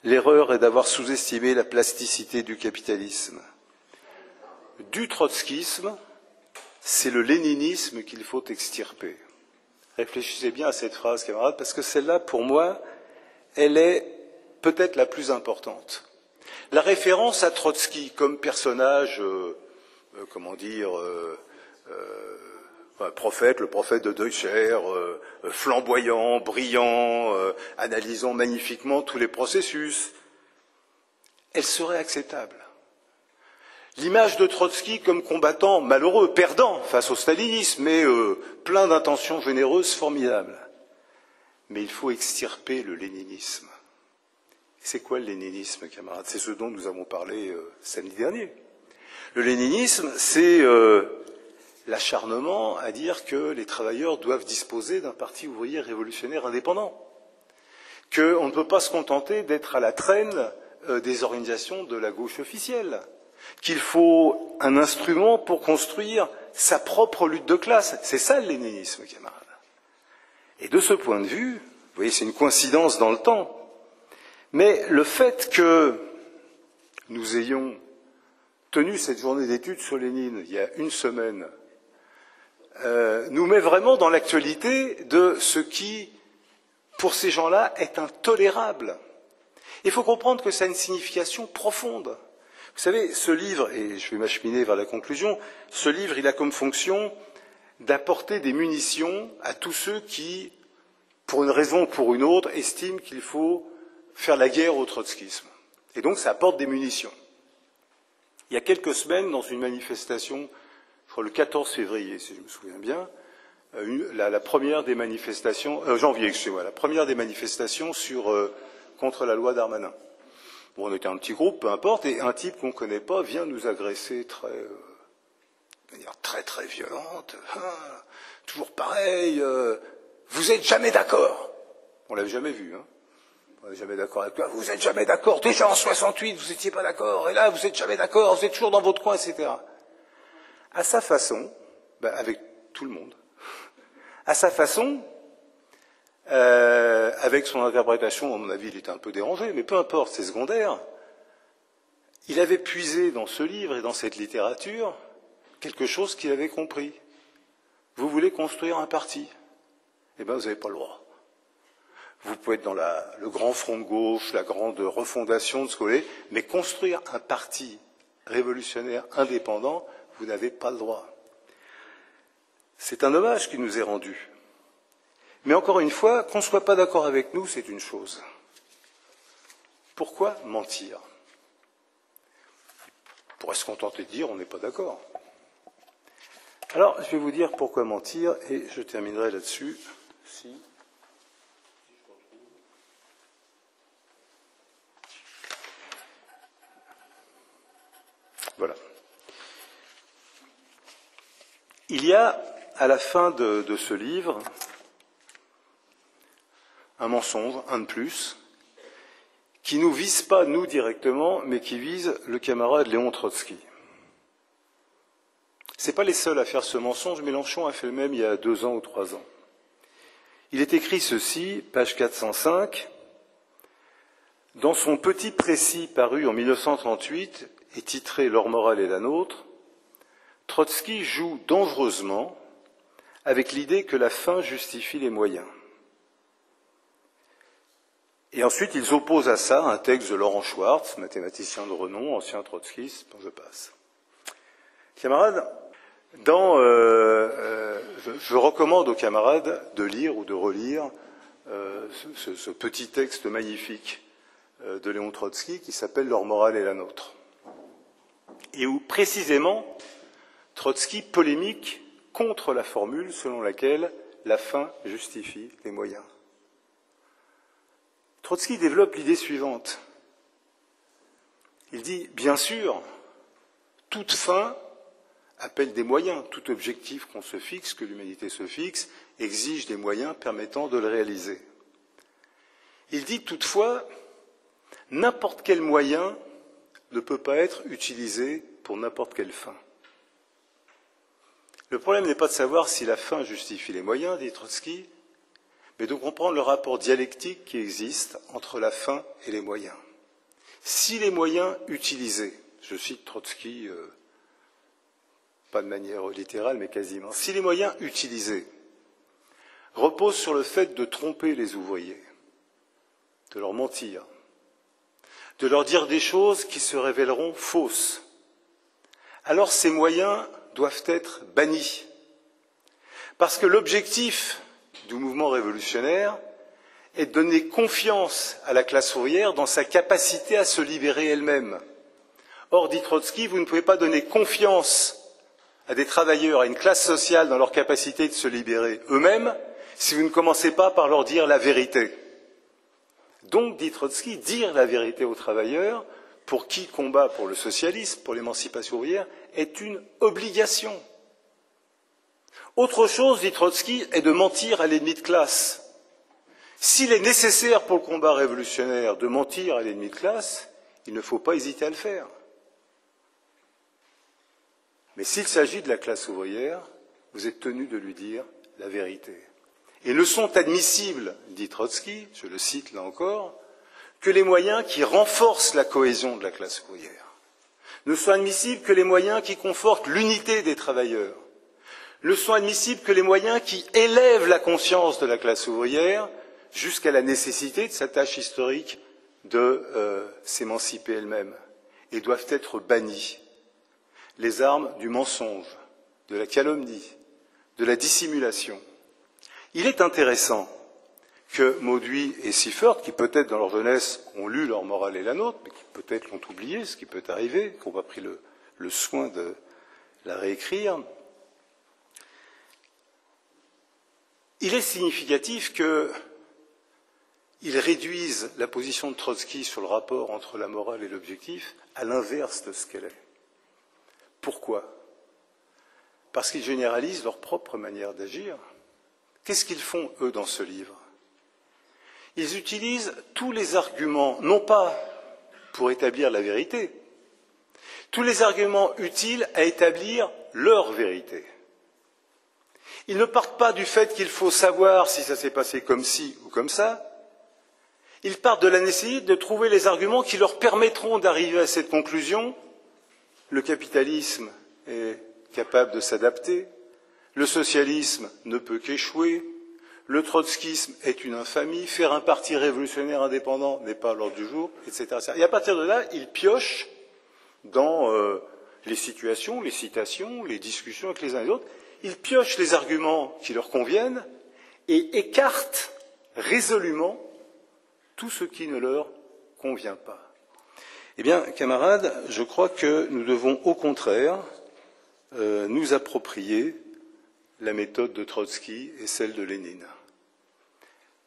L'erreur est d'avoir sous-estimé la plasticité du capitalisme. Du trotskisme, c'est le léninisme qu'il faut extirper. Réfléchissez bien à cette phrase, camarades, parce que celle-là, pour moi, elle est peut-être la plus importante. La référence à Trotsky comme personnage, prophète, le prophète de Deutscher, flamboyant, brillant, analysant magnifiquement tous les processus, elle serait acceptable. L'image de Trotsky comme combattant malheureux, perdant face au stalinisme, mais plein d'intentions généreuses, formidables. Mais il faut extirper le léninisme. C'est quoi le léninisme, camarades? C'est ce dont nous avons parlé samedi dernier. Le léninisme, c'est l'acharnement à dire que les travailleurs doivent disposer d'un parti ouvrier révolutionnaire indépendant, qu'on ne peut pas se contenter d'être à la traîne des organisations de la gauche officielle, qu'il faut un instrument pour construire sa propre lutte de classe. C'est ça le léninisme, camarades. Et de ce point de vue, vous voyez, c'est une coïncidence dans le temps, mais le fait que nous ayons tenu cette journée d'études sur Lénine il y a une semaine nous met vraiment dans l'actualité de ce qui, pour ces gens-là, est intolérable. Il faut comprendre que ça a une signification profonde. Vous savez, ce livre, et je vais m'acheminer vers la conclusion, ce livre, il a comme fonction d'apporter des munitions à tous ceux qui, pour une raison ou pour une autre, estiment qu'il faut faire la guerre au trotskisme. Et donc, ça apporte des munitions. Il y a quelques semaines, dans une manifestation, je crois le 14 février, si je me souviens bien, la première des manifestations, janvier, excusez-moi, la première des manifestations contre la loi Darmanin. Bon, on était un petit groupe, peu importe, et un type qu'on ne connaît pas vient nous agresser de manière très très violente. Toujours pareil, vous n'êtes jamais d'accord. On l'avait jamais vu, hein. On n'est jamais d'accord avec toi. Vous n'êtes jamais d'accord. Déjà en 68, vous n'étiez pas d'accord. Et là, vous n'êtes jamais d'accord. Vous êtes toujours dans votre coin, etc. À sa façon, avec tout le monde, à sa façon, avec son interprétation, à mon avis, il était un peu dérangé, mais peu importe, c'est secondaire. Il avait puisé dans ce livre et dans cette littérature quelque chose qu'il avait compris. Vous voulez construire un parti? Eh bien, vous n'avez pas le droit. Vous pouvez être dans le grand front de gauche, la grande refondation de ce que vous voulez, mais construire un parti révolutionnaire indépendant, vous n'avez pas le droit. C'est un hommage qui nous est rendu. Mais encore une fois, qu'on ne soit pas d'accord avec nous, c'est une chose. Pourquoi mentir? On pourrait se contenter de dire on n'est pas d'accord. Alors, je vais vous dire pourquoi mentir, et je terminerai là-dessus. Il y a, à la fin de ce livre, un mensonge, un de plus, qui ne nous vise pas, nous, directement, mais qui vise le camarade Léon Trotsky. Ce n'est pas les seuls à faire ce mensonge, Mélenchon a fait le même il y a 2 ans ou 3 ans. Il est écrit ceci, page 405, dans son petit précis paru en 1938 et titré « Leur morale est la nôtre », Trotsky joue dangereusement avec l'idée que la fin justifie les moyens. Et ensuite, ils opposent à ça un texte de Laurent Schwartz, mathématicien de renom, ancien trotskiste, dont je passe. Camarades, je recommande aux camarades de lire ou de relire ce petit texte magnifique de Léon Trotsky qui s'appelle « Leur morale est la nôtre ». Et où, précisément, Trotsky polémique contre la formule selon laquelle la fin justifie les moyens. Trotsky développe l'idée suivante. Il dit, bien sûr, toute fin appelle des moyens, tout objectif qu'on se fixe, que l'humanité se fixe, exige des moyens permettant de le réaliser. Il dit toutefois, n'importe quel moyen ne peut pas être utilisé pour n'importe quelle fin. Le problème n'est pas de savoir si la fin justifie les moyens, dit Trotsky, mais de comprendre le rapport dialectique qui existe entre la fin et les moyens. Si les moyens utilisés, je cite Trotsky, pas de manière littérale, mais quasiment, si les moyens utilisés reposent sur le fait de tromper les ouvriers, de leur mentir, de leur dire des choses qui se révéleront fausses, alors ces moyens doivent être bannis. Parce que l'objectif du mouvement révolutionnaire est de donner confiance à la classe ouvrière dans sa capacité à se libérer elle-même. Or, dit Trotsky, vous ne pouvez pas donner confiance à des travailleurs, à une classe sociale dans leur capacité de se libérer eux-mêmes si vous ne commencez pas par leur dire la vérité. Donc, dit Trotsky, dire la vérité aux travailleurs, pour qui combat pour le socialisme, pour l'émancipation ouvrière, est une obligation. Autre chose, dit Trotsky, est de mentir à l'ennemi de classe. S'il est nécessaire pour le combat révolutionnaire de mentir à l'ennemi de classe, il ne faut pas hésiter à le faire. Mais s'il s'agit de la classe ouvrière, vous êtes tenu de lui dire la vérité. Et ne sont admissibles, dit Trotsky, je le cite là encore, que les moyens qui renforcent la cohésion de la classe ouvrière. Ne sont admissibles que les moyens qui confortent l'unité des travailleurs. Ne sont admissibles que les moyens qui élèvent la conscience de la classe ouvrière jusqu'à la nécessité de sa tâche historique de s'émanciper elle-même, et doivent être bannis. Les armes du mensonge, de la calomnie, de la dissimulation. Il est intéressant que Mauduit et Siffert, qui peut-être dans leur jeunesse ont lu Leur morale et la nôtre, mais qui peut-être l'ont oublié, ce qui peut arriver, qu'on n'a pas pris le soin de la réécrire, il est significatif qu'ils réduisent la position de Trotsky sur le rapport entre la morale et l'objectif à l'inverse de ce qu'elle est. Pourquoi? Parce qu'ils généralisent leur propre manière d'agir. Qu'est-ce qu'ils font, eux, dans ce livre? Ils utilisent tous les arguments, non pas pour établir la vérité, tous les arguments utiles à établir leur vérité. Ils ne partent pas du fait qu'il faut savoir si ça s'est passé comme ci ou comme ça. Ils partent de la nécessité de trouver les arguments qui leur permettront d'arriver à cette conclusion. Le capitalisme est capable de s'adapter, le socialisme ne peut qu'échouer, le trotskisme est une infamie, faire un parti révolutionnaire indépendant n'est pas à l'ordre du jour, etc. Et à partir de là, ils piochent dans les situations, les citations, les discussions avec les uns et les autres, ils piochent les arguments qui leur conviennent et écartent résolument tout ce qui ne leur convient pas. Eh bien, camarades, je crois que nous devons au contraire nous approprier la méthode de Trotsky et celle de Lénine.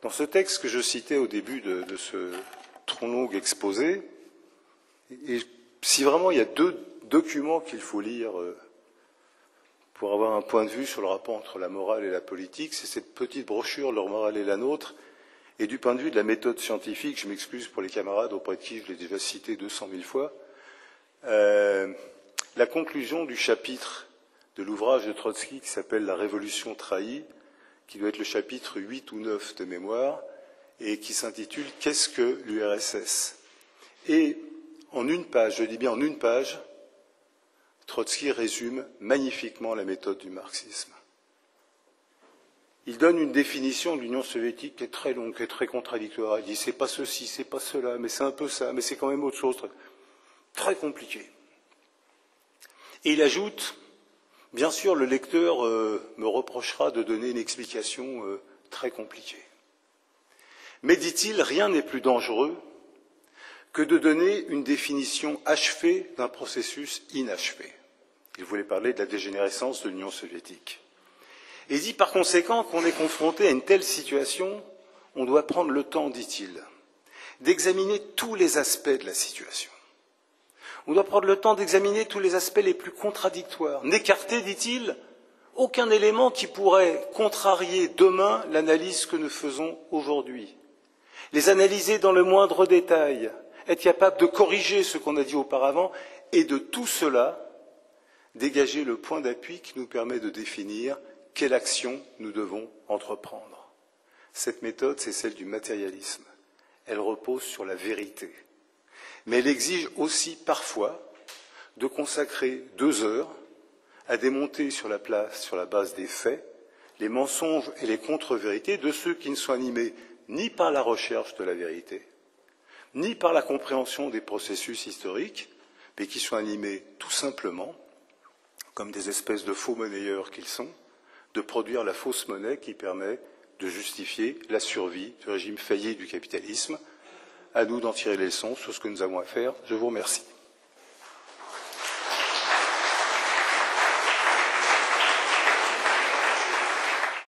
Dans ce texte que je citais au début de ce trop long exposé, et si vraiment il y a 2 documents qu'il faut lire pour avoir un point de vue sur le rapport entre la morale et la politique. C'est cette petite brochure, Leur morale et la nôtre. Et du point de vue de la méthode scientifique, je m'excuse pour les camarades auprès de qui je l'ai déjà cité 200 000 fois, la conclusion du chapitre de l'ouvrage de Trotsky qui s'appelle « La révolution trahie », qui doit être le chapitre 8 ou 9 de mémoire, et qui s'intitule « Qu'est-ce que l'URSS ?» Et en une page, je dis bien en une page, Trotsky résume magnifiquement la méthode du marxisme. Il donne une définition de l'Union soviétique qui est très longue, qui est très contradictoire. Il dit c'est pas ceci, c'est pas cela, mais c'est un peu ça, mais c'est quand même autre chose. Très compliqué. Et il ajoute, bien sûr, le lecteur me reprochera de donner une explication très compliquée. Mais, dit-il, rien n'est plus dangereux que de donner une définition achevée d'un processus inachevé. Il voulait parler de la dégénérescence de l'Union soviétique. Et dit par conséquent qu'on est confronté à une telle situation, on doit prendre le temps, dit-il, d'examiner tous les aspects de la situation. On doit prendre le temps d'examiner tous les aspects les plus contradictoires, n'écarter, dit-il, aucun élément qui pourrait contrarier demain l'analyse que nous faisons aujourd'hui. Les analyser dans le moindre détail, être capable de corriger ce qu'on a dit auparavant et de tout cela dégager le point d'appui qui nous permet de définir quelle action nous devons entreprendre. Cette méthode, c'est celle du matérialisme. Elle repose sur la vérité. Mais elle exige aussi parfois de consacrer 2 heures à démonter sur la base des faits, les mensonges et les contre-vérités de ceux qui ne sont animés ni par la recherche de la vérité, ni par la compréhension des processus historiques, mais qui sont animés tout simplement, comme des espèces de faux monnayeurs qu'ils sont, de produire la fausse monnaie qui permet de justifier la survie du régime failli du capitalisme. À nous d'en tirer les leçons sur ce que nous avons à faire. Je vous remercie.